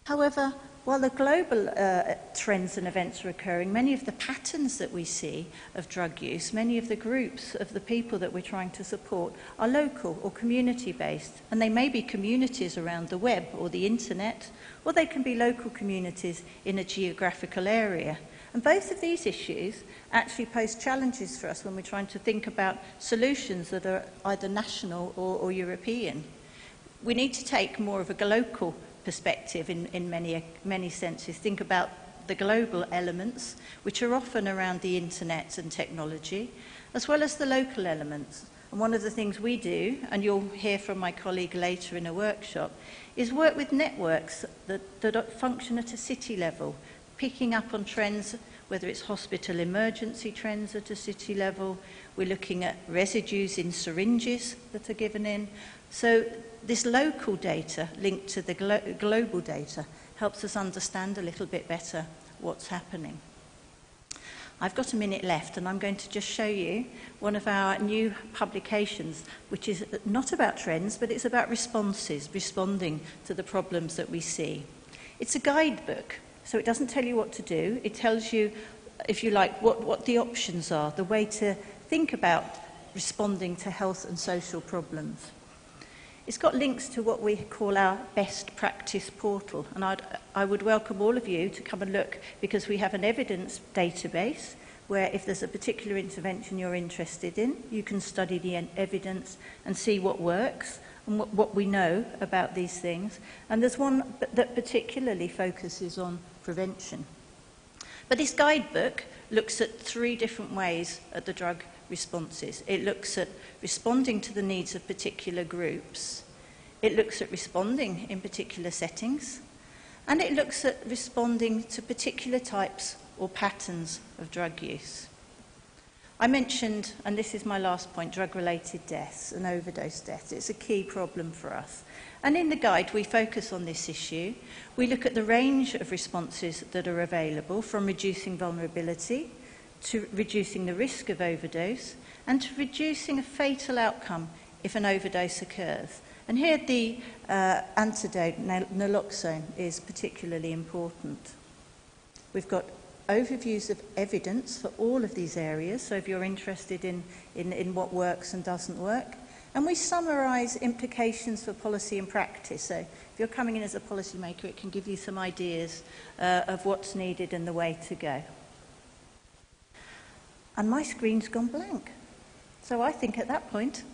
However, while the global trends and events are occurring, many of the patterns that we see of drug use, many of the groups of the people that we're trying to support are local or community-based. And they may be communities around the web or the internet, or they can be local communities in a geographical area. And both of these issues actually pose challenges for us when we're trying to think about solutions that are either national or European. We need to take more of a local perspective in many senses. Think about the global elements, which are often around the internet and technology, as well as the local elements. And one of the things we do, and you'll hear from my colleague later in a workshop, is work with networks that function at a city level, picking up on trends, whether it's hospital emergency trends at a city level. We're looking at residues in syringes that are given in. So this local data linked to the global data helps us understand a little bit better what's happening. I've got a minute left, and I'm going to just show you one of our new publications, which is not about trends, but it's about responses, responding to the problems that we see. It's a guidebook, so it doesn't tell you what to do. It tells you, if you like, what the options are, the way to think about responding to health and social problems. It's got links to what we call our best practice portal, and I would welcome all of you to come and look, because we have an evidence database where if there's a particular intervention you're interested in, you can study the evidence and see what works and what we know about these things. And there's one that particularly focuses on prevention. But this guidebook looks at 3 different ways at the drug responses. It looks at responding to the needs of particular groups. It looks at responding in particular settings. And it looks at responding to particular types or patterns of drug use. I mentioned, and this is my last point, drug-related deaths and overdose deaths. It's a key problem for us. And in the guide, we focus on this issue. We look at the range of responses that are available, from reducing vulnerability to reducing the risk of overdose, and to reducing a fatal outcome if an overdose occurs. And here the antidote, naloxone, is particularly important. We've got overviews of evidence for all of these areas, so if you're interested in what works and doesn't work. And we summarise implications for policy and practice. So if you're coming in as a policymaker, it can give you some ideas of what's needed and the way to go. And my screen's gone blank. So I think at that point...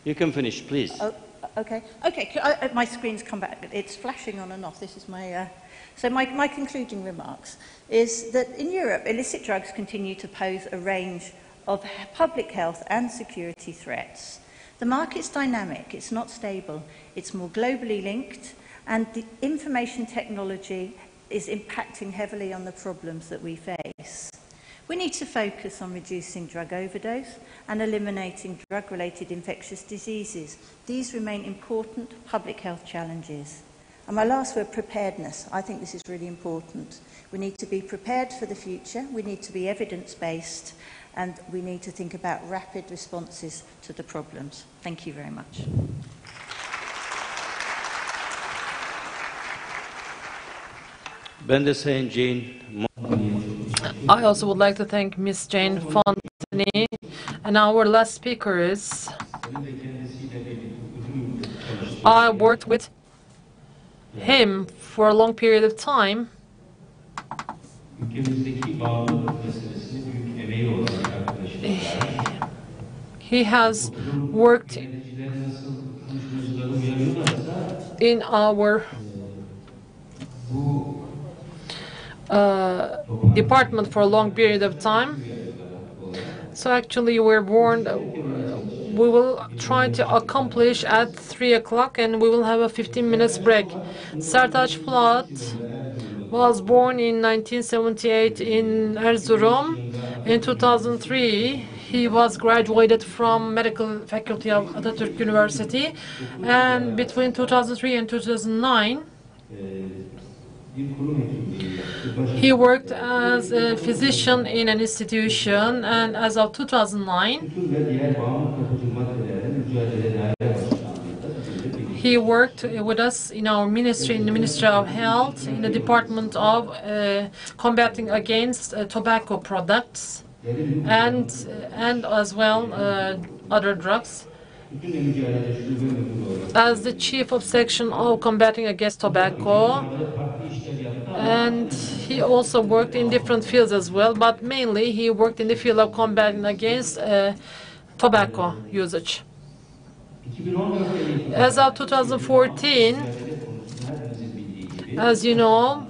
You can finish, please. Oh, okay. Okay, my screen's come back. It's flashing on and off. This is my... So my concluding remarks is that in Europe, illicit drugs continue to pose a range of public health and security threats. The market's dynamic, it's not stable, it's more globally linked, and the information technology is impacting heavily on the problems that we face. We need to focus on reducing drug overdose and eliminating drug-related infectious diseases. These remain important public health challenges. And my last word, preparedness. I think this is really important. We need to be prepared for the future, we need to be evidence-based, and we need to think about rapid responses to the problems. Thank you very much. Ben de Sayın Jane. I also would like to thank Ms. Jane Fontany, and our last speaker is... I worked with him for a long period of time. He has worked in our department for a long period of time. So actually we're warned we will try to accomplish at 3 o'clock, and we will have a 15 minutes break. Sertaç Polat was born in 1978 in Erzurum. In 2003, he was graduated from Medical Faculty of Atatürk University, and between 2003 and 2009, he worked as a physician in an institution, and as of 2009, He worked with us in our ministry, in the Ministry of Health, in the Department of Combating Against Tobacco Products, and as well other drugs. As the chief of section of combating against tobacco, and he also worked in different fields as well, but mainly he worked in the field of combating against tobacco usage. As of 2014, as you know,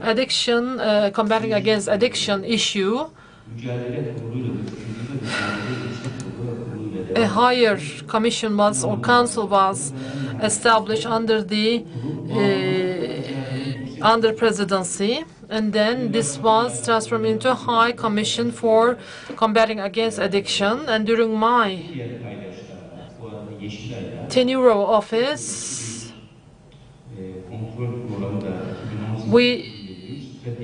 addiction, combating against addiction issue, a higher commission was, or council was established under the under presidency, and then this was transformed into a high commission for combating against addiction. And during my tenure of office, we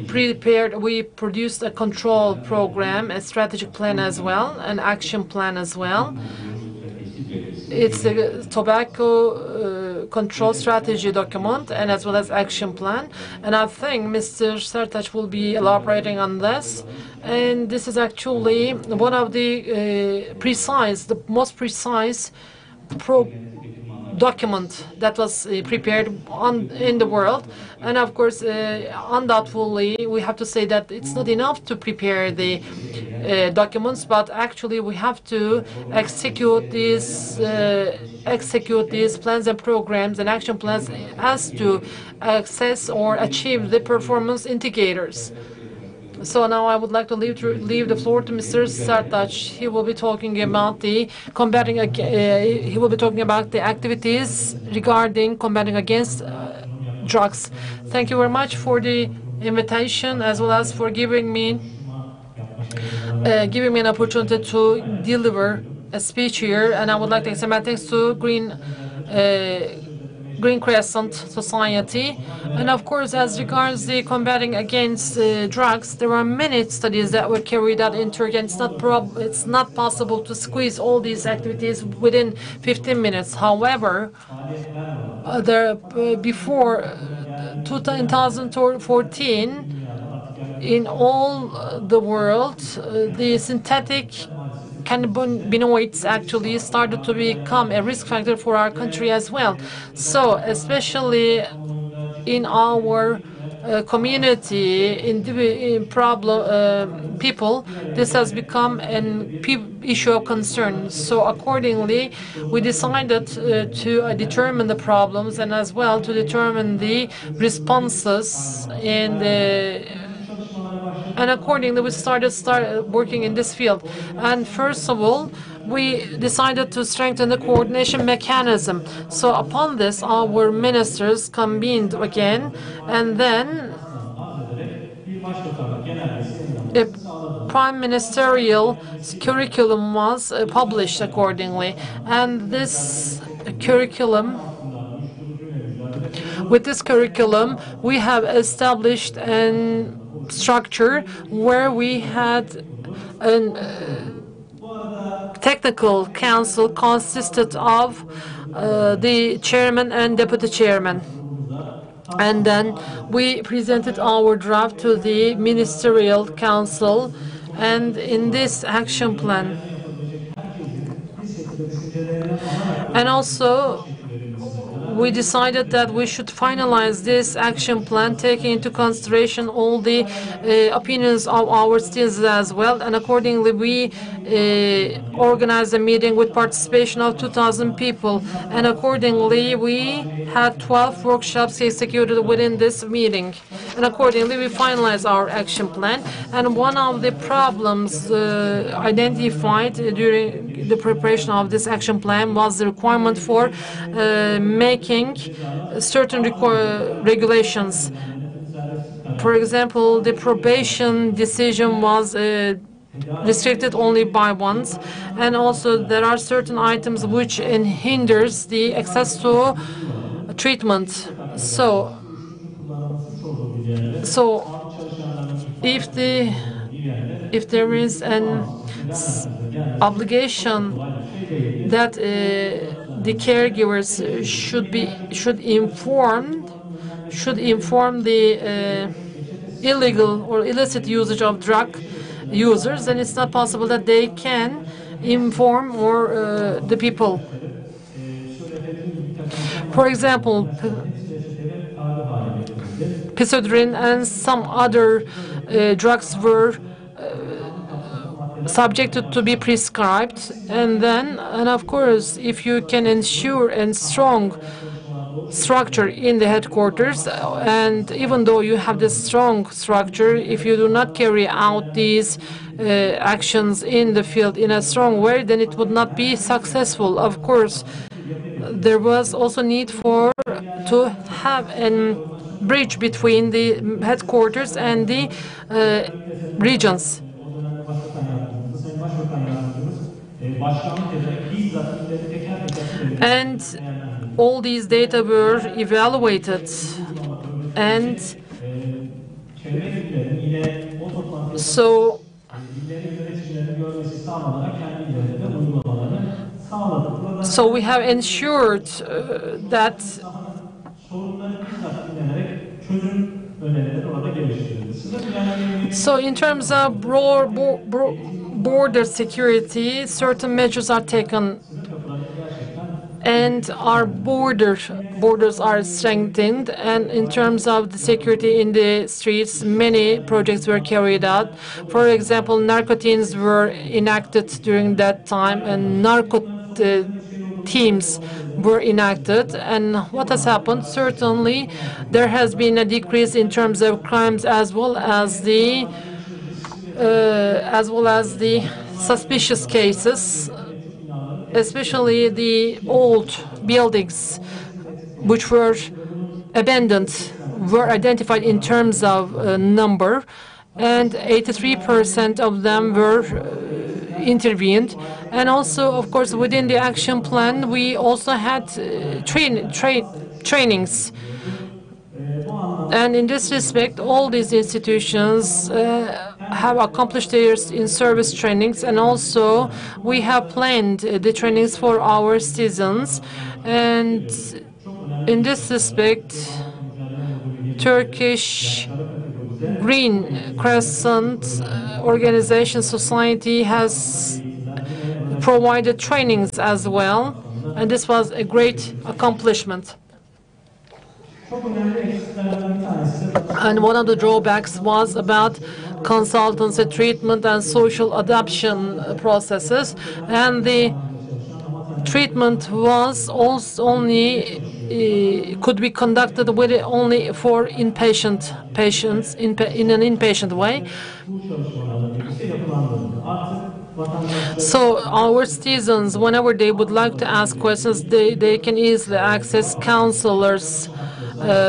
produced a control program, a strategic plan as well, an action plan as well. It's a tobacco control strategy document and as well as action plan. And I think Mr. Sertaç will be elaborating on this. And this is actually one of the most precise document that was prepared in the world. And of course, undoubtedly, we have to say that it's not enough to prepare the documents, but actually we have to execute these plans and programs and action plans as to access or achieve the performance indicators. So now I would like to leave the floor to Mr. Sertaç. He will be talking about the activities regarding combating against drugs. Thank you very much for the invitation, as well as for giving me an opportunity to deliver a speech here. And I would like to extend my thanks to Green Crescent Society. And of course, as regards the combating against drugs, there are many studies that were carried out in Turkey, and it's not possible to squeeze all these activities within 15 minutes. However, before 2014, in all the world, the synthetic cannabinoids actually started to become a risk factor for our country as well. So especially in our community, in people, this has become an issue of concern. So accordingly, we decided to determine the problems and as well to determine the responses and accordingly, we started working in this field. And first of all, we decided to strengthen the coordination mechanism. So upon this, our ministers convened again, and then a prime ministerial curriculum was published accordingly. And this curriculum, with this curriculum, we have established an structure where we had a technical council consisted of the chairman and deputy chairman. And then we presented our draft to the ministerial council, and in this action plan. And also, we decided that we should finalize this action plan, taking into consideration all the opinions of our citizens as well. And accordingly, we organized a meeting with participation of 2,000 people. And accordingly, we had 12 workshops executed within this meeting. And accordingly, we finalized our action plan. And one of the problems identified during the preparation of this action plan was the requirement for making certain regulations. For example, the probation decision was restricted only by once, and also there are certain items which hinders the access to treatment. So if there is an obligation that the caregivers should inform the illegal or illicit usage of drug users, then it's not possible that they can inform or the people. For example, pseudoephedrine and some other drugs were subjected to be prescribed, and of course, if you can ensure a strong structure in the headquarters, and even though you have this strong structure, if you do not carry out these actions in the field in a strong way, then it would not be successful. Of course, there was also need to have a bridge between the headquarters and the regions. And all these data were evaluated, and so we have ensured that so in terms of border security, certain measures are taken, and our borders are strengthened, and in terms of the security in the streets, many projects were carried out. For example, narco-teams were enacted during that time, and narco teams were enacted. And what has happened? Certainly, there has been a decrease in terms of crimes as well as the suspicious cases, especially the old buildings which were abandoned were identified in terms of number, and 83% of them were intervened. And also, of course, within the action plan, we also had trainings. And in this respect, all these institutions have accomplished their in-service trainings, and also we have planned the trainings for our citizens. And in this respect, Turkish Green Crescent Organization Society has provided trainings as well, and this was a great accomplishment. And one of the drawbacks was about consultancy, treatment, and social adoption processes. And the treatment was also only could be conducted with only for inpatient patients in an inpatient way. So our citizens, whenever they would like to ask questions, they can easily access counselors.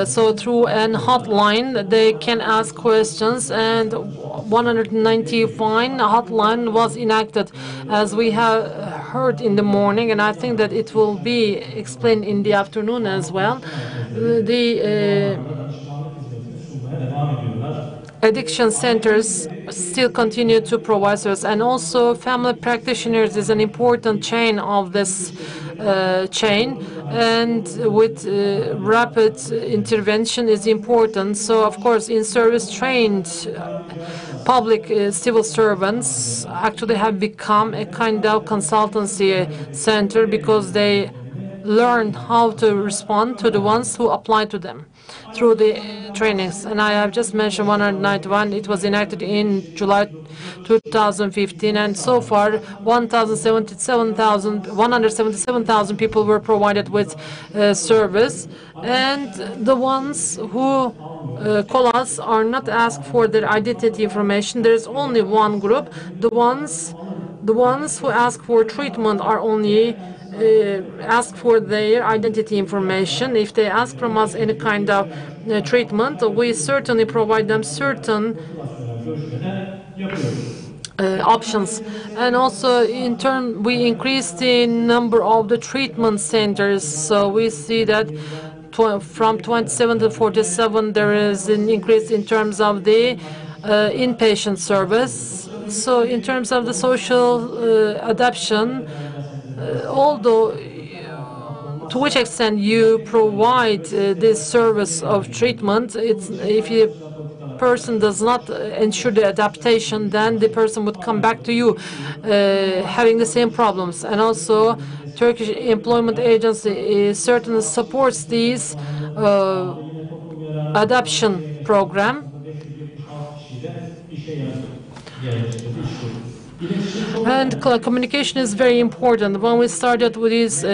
So through an hotline, they can ask questions, and 195 hotline was enacted, as we have heard in the morning, and I think that it will be explained in the afternoon as well. The addiction centers still continue to provide service, and also family practitioners is an important chain of this chain, and with rapid intervention is important. So, of course, in-service trained public civil servants actually have become a kind of consultancy center, because they learn how to respond to the ones who apply to them through the trainings. And I have just mentioned 191. It was enacted in July 2015, and so far 177,000 people were provided with service. And the ones who call us are not asked for their identity information. There is only one group. The ones who ask for treatment are only ask for their identity information. If they ask from us any kind of treatment, we certainly provide them certain options. And also, in turn, we increased the number of the treatment centers. So we see that from 27 to 47, there is an increase in terms of the inpatient service. So in terms of the social adoption, although to which extent you provide this service of treatment. If a person does not ensure the adaptation, then the person would come back to you having the same problems. And also, Turkish Employment Agency certainly supports these adoption program. And communication is very important. When we started with these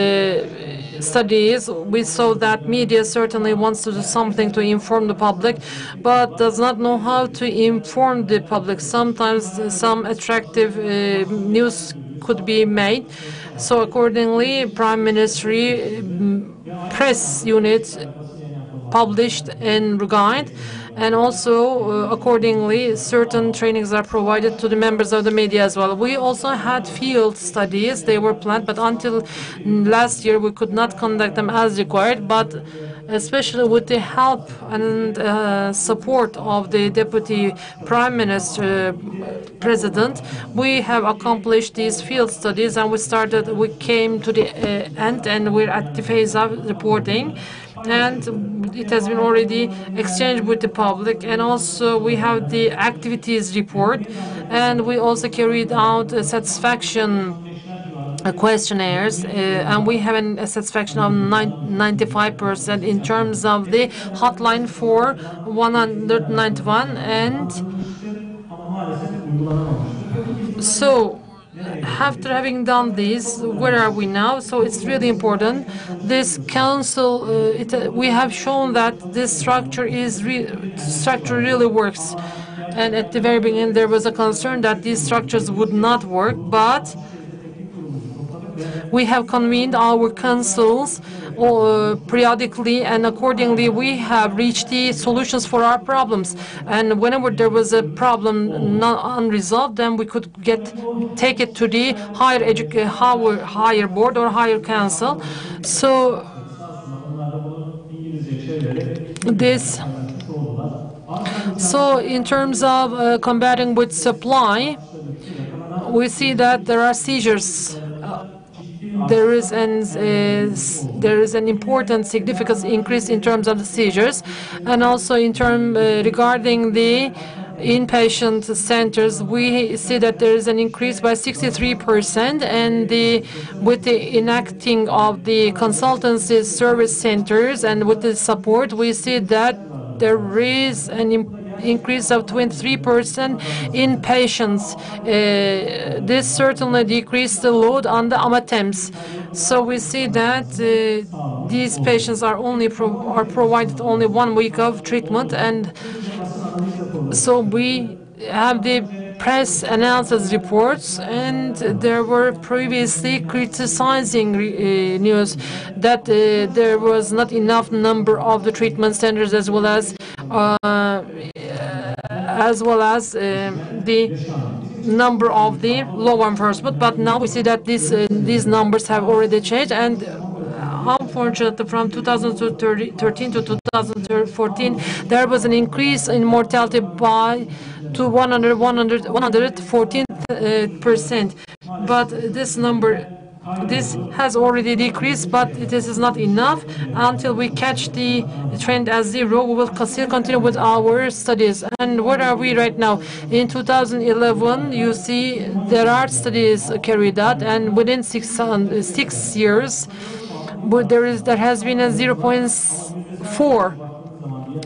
studies, we saw that media certainly wants to do something to inform the public, but does not know how to inform the public. Sometimes some attractive news could be made. So accordingly, Prime Ministry press unit published in guide, and also accordingly certain trainings are provided to the members of the media as well. We also had field studies. They were planned, but until last year we could not conduct them as required, but especially with the help and support of the Deputy Prime Minister, President, we have accomplished these field studies, and we came to the end, and we're at the phase of reporting. And it has been already exchanged with the public, and also we have the activities report, and we also carried out satisfaction questionnaires, and we have a satisfaction of 95% in terms of the hotline for 191. And so after having done this, where are we now? So it's really important. This council, we have shown that this structure really works. And at the very beginning, there was a concern that these structures would not work, but we have convened our councils periodically, and accordingly we have reached the solutions for our problems. And whenever there was a problem not unresolved, then we could take it to the higher board or higher council. So in terms of combating with supply, we see that there are seizures. There is an important significant increase in terms of the seizures, and also in regarding the inpatient centers, we see that there is an increase by 63%, and with the enacting of the consultancy service centers and with the support, we see that there is an increase of 23% in patients. This certainly decreased the load on the AMATEMs. So we see that these patients are provided only 1 week of treatment, and so we have the press analysis reports, and there were previously criticizing news that there was not enough number of the treatment centers as well as the number of the law enforcement. But now we see that these numbers have already changed, and unfortunately from 2013 to 2014 there was an increase in mortality to 114%. But this has already decreased, but this is not enough. Until we catch the trend as zero, we will still continue with our studies. And where are we right now? In 2011, you see there are studies carried out, and within 6 years, there has been a 0.4.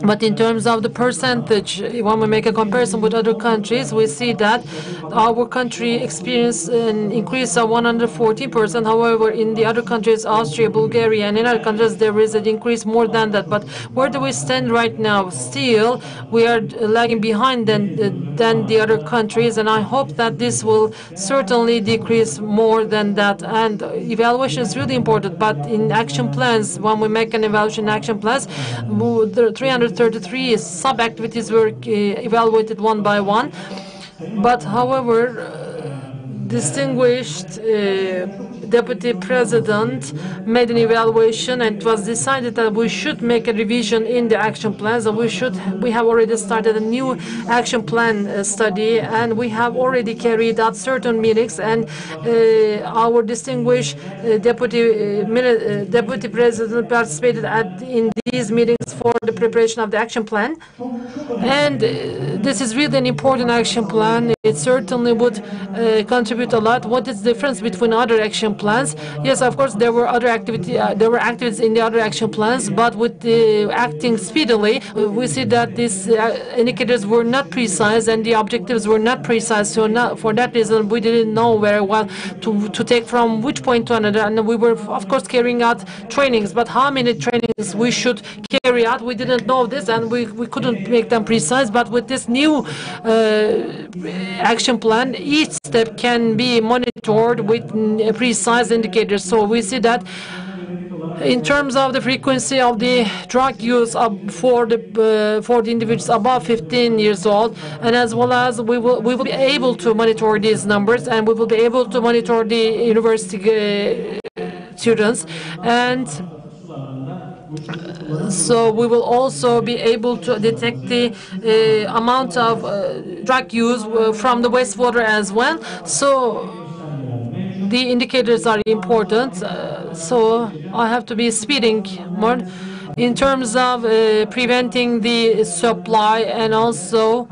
But in terms of the percentage, when we make a comparison with other countries, we see that our country experienced an increase of 114%. However, in the other countries, Austria, Bulgaria, and in other countries, there is an increase more than that. But where do we stand right now? Still, we are lagging behind than the other countries, and I hope that this will certainly decrease more than that. And evaluation is really important, but in action plans, when we make an evaluation action plans, the 333 sub-activities were evaluated one by one. But however, Deputy President made an evaluation, and it was decided that we should make a revision in the action plans, and we have already started a new action plan study, and we have already carried out certain meetings, and our distinguished Deputy President participated in these meetings for the preparation of the action plan. And this is really an important action plan. It certainly would contribute a lot. What is the difference between other action plans? Yes, of course, there were activities in the other action plans, but with the acting speedily, we see that these indicators were not precise and the objectives were not precise. So for that reason, we didn't know very well to take from which point to another. And we were, of course, carrying out trainings, but how many trainings we should carry out, we didn't know this, and we couldn't make them precise. But with this new action plan, each step can be monitored with precise indicators. So we see that in terms of the frequency of the drug use for the individuals above 15 years old, and as well as we will be able to monitor these numbers, and we will be able to monitor the university students, and so we will also be able to detect the amount of drug use from the wastewater as well. So the indicators are important. So I have to be speeding more in terms of preventing the supply, and also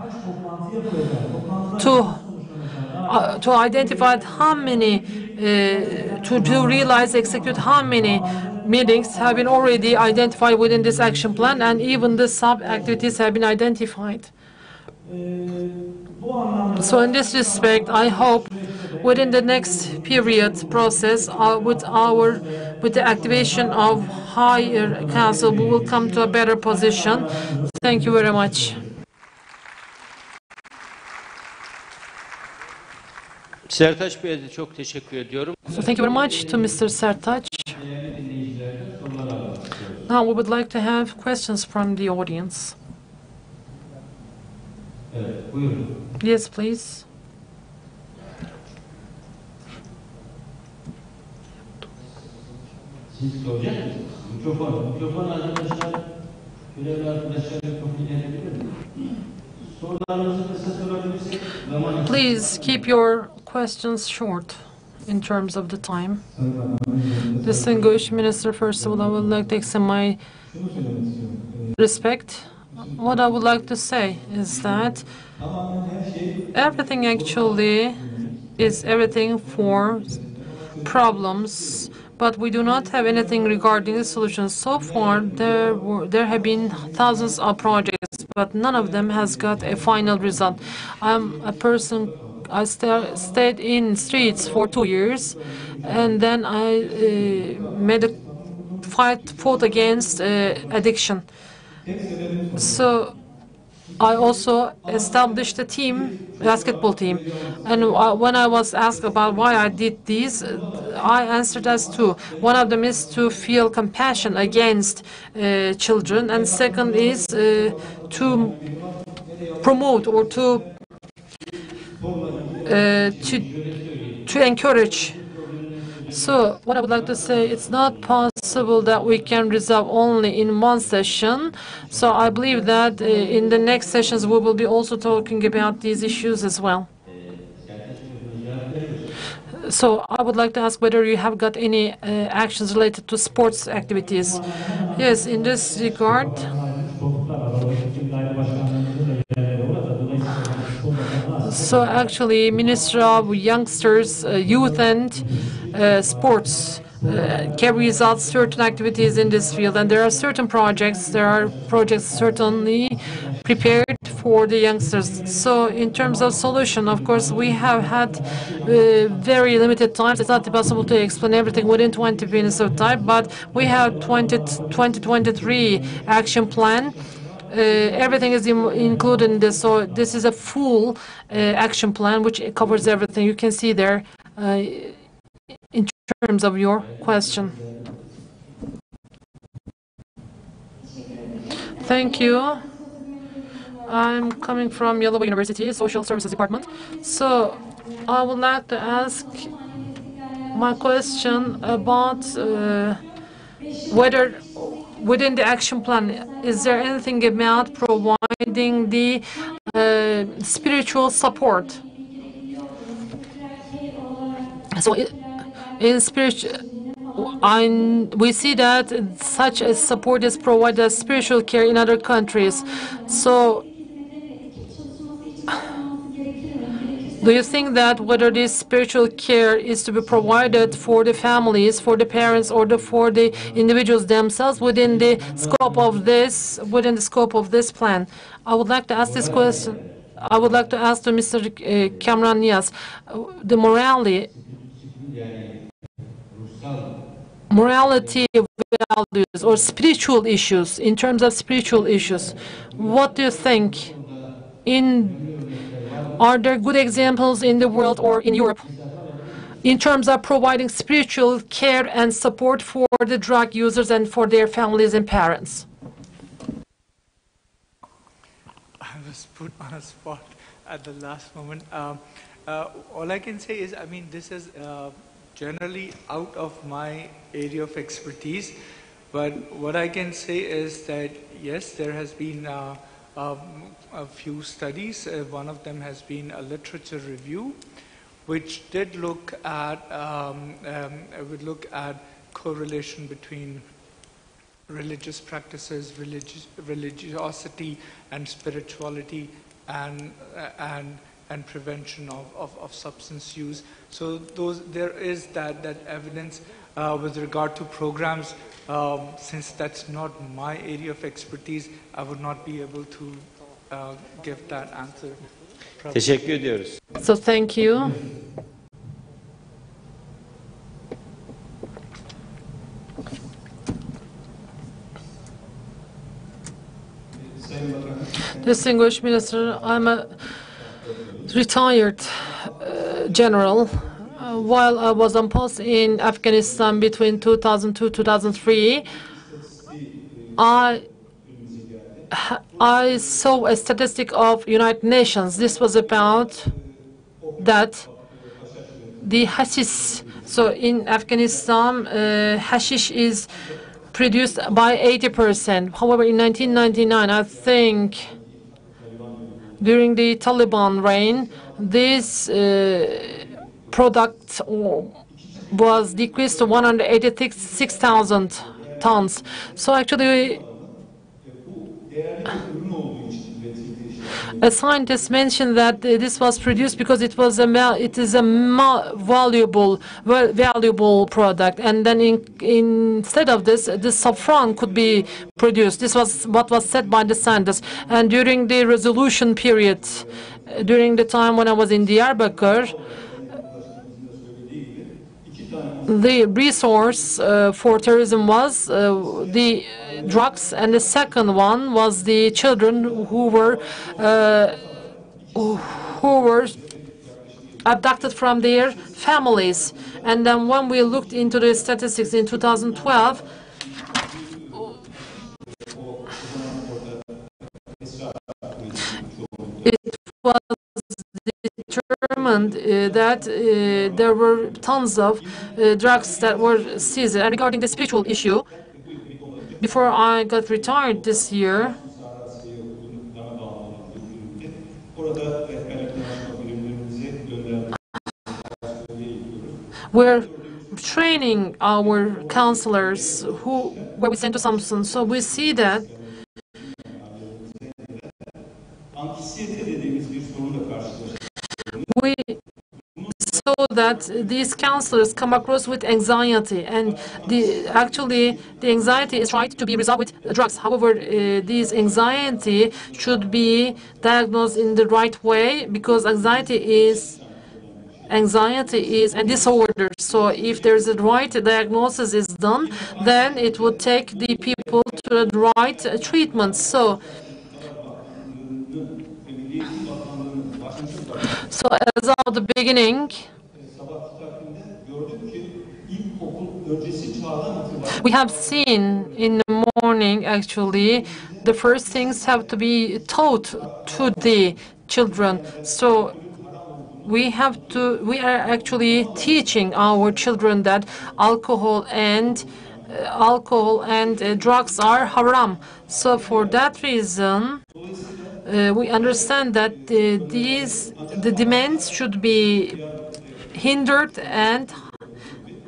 to identify how many, to realize, execute how many meetings have been already identified within this action plan, and even the sub-activities have been identified. So in this respect, I hope within the next period process, with the activation of higher council, we will come to a better position. Thank you very much. Sertaç Bey'e de çok teşekkür ediyorum. So thank you very much to Mr. Sertaç. Now we would like to have questions from the audience. Yes, please. Mikrofon arkadaşlar, görevli arkadaşlar mikrofonu gelebilir mi? Sorularınızı kısa sorabilirsek. Please keep your questions short in terms of the time. Distinguished Minister, first of all, I would like to extend my respect. What I would like to say is that everything actually is everything for problems, but we do not have anything regarding the solutions. So far, there have been thousands of projects, but none of them has got a final result. I'm a person, I stayed in streets for 2 years, and then I fought against addiction. So I also established a team, basketball team, and when I was asked about why I did these, I answered as two. One of them is to feel compassion against children, and second is to promote or to encourage. So what I would like to say, it's not possible that we can resolve only in one session. So I believe that in the next sessions we will be also talking about these issues as well. So I would like to ask whether you have got any actions related to sports activities. Yes, in this regard. So actually, Ministry of Youngsters, Youth and Sports carries out certain activities in this field, and there are certain projects. There are projects certainly prepared for the youngsters. So in terms of solution, of course, we have had very limited time. It's not possible to explain everything within 20 minutes of time, but we have 2023 action plan. Everything is included in this, so this is a full action plan which covers everything. You can see there in terms of your question. Thank you. I'm coming from Yalova University, Social Services Department. So I would like to ask My question about whether within the action plan, is there anything about providing the spiritual support? So in spiritual, we see that such a support is provided as spiritual care in other countries. So do you think that whether this spiritual care is to be provided for the families, for the parents, or for the individuals themselves within the scope of this plan? I would like to ask this question. I would like to ask to Mr. Kamran Niyaz, the morality values or spiritual issues, in terms of spiritual issues, what do you think? Are there good examples in the world or in Europe in terms of providing spiritual care and support for the drug users and for their families and parents? I was put on a spot at the last moment. All I can say is, I mean, this is generally out of my area of expertise, but what I can say is that yes, there has been a few studies. One of them has been a literature review, which did look at correlation between religious practices, religiosity, and spirituality, and prevention of substance use. So there is that evidence with regard to programs. Since that's not my area of expertise, I would not be able to give that answer. Teşekkür ediyoruz. So thank you. Distinguished Minister, I'm a retired general. While I was on post in Afghanistan between 2002 and 2003, I saw a statistic of United Nations. This was about that the hashish. So in Afghanistan, hashish is produced by 80%. However, in 1999, I think during the Taliban reign, this product was decreased to 186,000 tons. So actually, a scientist mentioned that this was produced because it is a valuable product, and then instead of this, the saffron could be produced. This was what was said by the scientists. And during the resolution period, during the time when I was in Diyarbakir, the resource for terrorism was the drugs, and the second one was the children who were abducted from their families. And then when we looked into the statistics in 2012, it was determined that there were tons of drugs that were seized. And regarding the spiritual issue, before I got retired this year, we're training our counselors where we sent to Samsun. So we see that we saw that these counselors come across with anxiety, and actually the anxiety is tried to be resolved with drugs. However, this anxiety should be diagnosed in the right way, because anxiety is a disorder. So if there's a right diagnosis is done, then it would take the people to the right treatment. So as of the beginning, we have seen in the morning, actually, the first things have to be taught to the children. So we are actually teaching our children that alcohol and drugs are haram. So for that reason, we understand that the demands should be hindered, and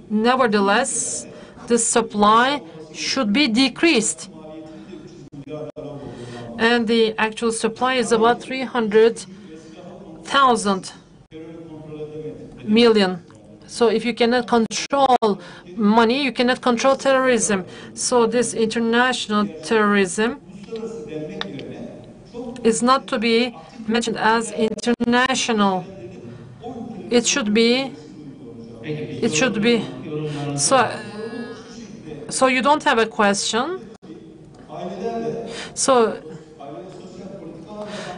nevertheless, the supply should be decreased. And the actual supply is about 300,000 million. So if you cannot control money, you cannot control terrorism. So this international terrorism is not to be mentioned as international. It should be. So you don't have a question. So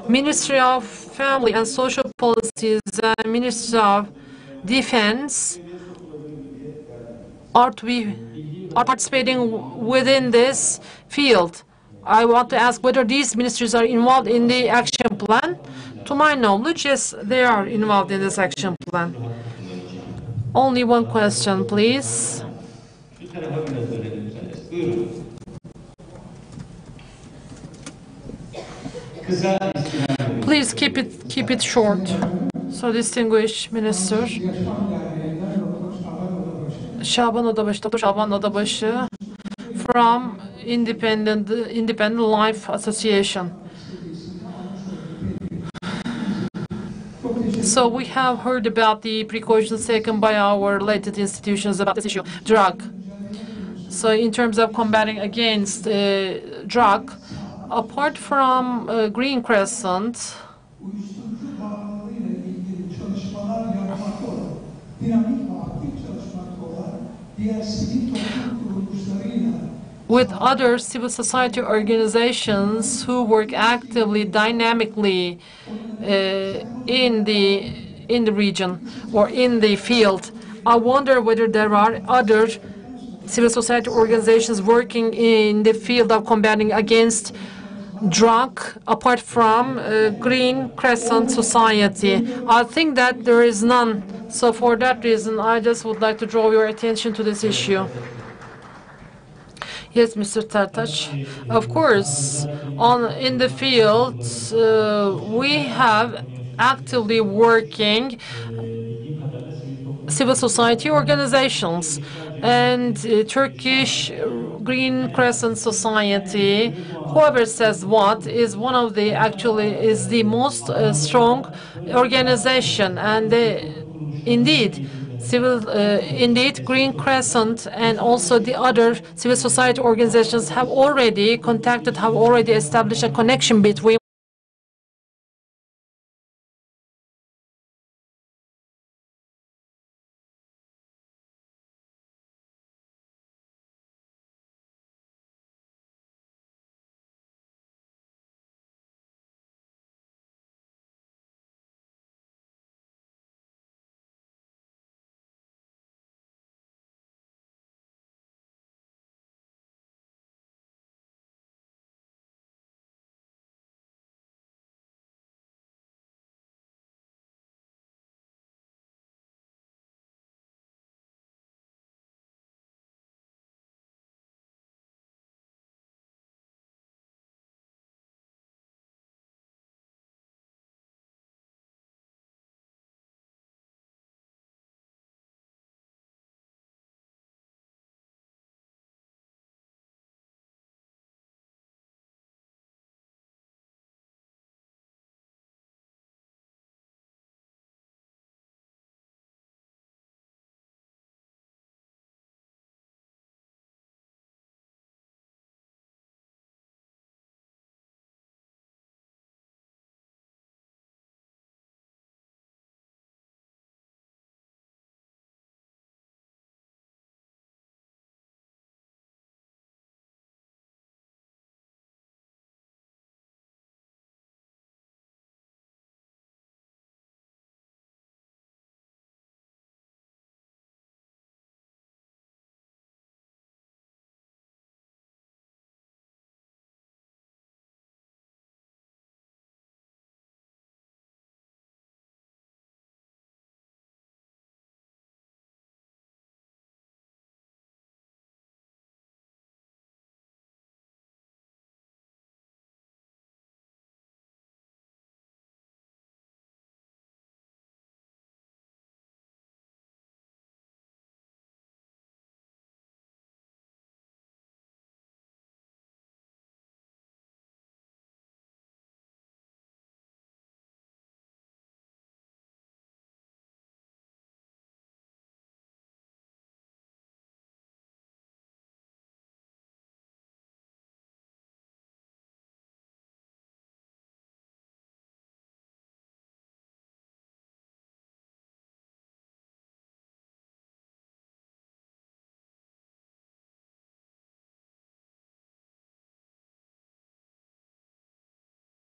Ministry of Family and Social Policies and Ministry of Defense are participating within this field. I want to ask whether these ministries are involved in the action plan. To my knowledge, yes, they are involved in this action plan. Only one question, please. Please keep it short. So, distinguished Minister, Dr. Şaban Odabaşı from Independent Life Association. So we have heard about the precautions taken by our related institutions about this issue, drug. So in terms of combating against drug, apart from Green Crescent, with other civil society organizations who work actively, dynamically in the region or in the field, I wonder whether there are other civil society organizations working in the field of combating against drug apart from Green Crescent Society. I think that there is none. So for that reason, I just would like to draw your attention to this issue. Yes, Mr. Tartaş. Of course, in the field, we have actively working civil society organizations, and Turkish Green Crescent Society, whoever says what, is one of the is the most strong organization, and indeed Green Crescent and also the other civil society organizations have already established a connection between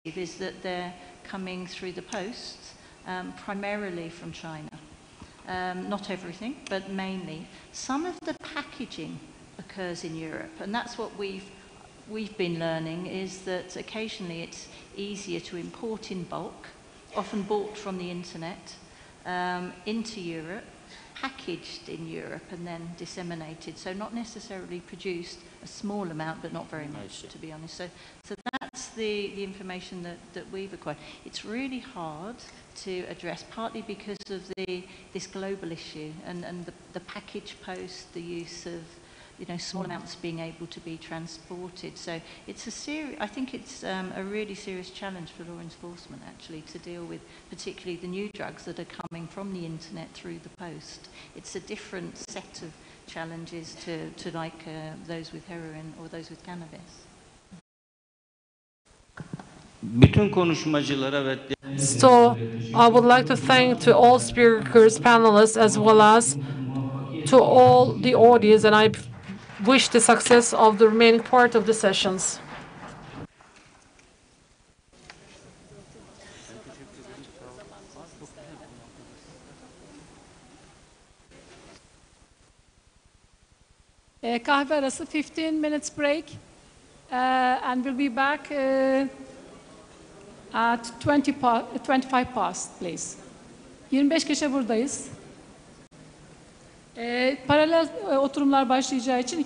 is that they're coming through the post, primarily from China. Not everything, but mainly. Some of the packaging occurs in Europe, and that's what we've been learning, is that occasionally it's easier to import in bulk, often bought from the internet, into Europe, packaged in Europe and then disseminated. So not necessarily produced a small amount, but not very much, to be honest. So that's the information that we've acquired. It's really hard to address, partly because of this global issue and the package post, the use of small amounts being able to be transported. So it's I think it's a really serious challenge for law enforcement, actually, to deal with particularly the new drugs that are coming from the internet through the post. It's a different set of challenges to like those with heroin or those with cannabis. Bütün konuşmacılara ve So I would like to thank to all speakers, panelists, as well as to all the audience, and I wish the success of the remaining part of the sessions. Kahve arası 15 minutes break, and we'll be back at 25 past, please. 25 geçe buradayız. Paralel oturumlar başlayacağı için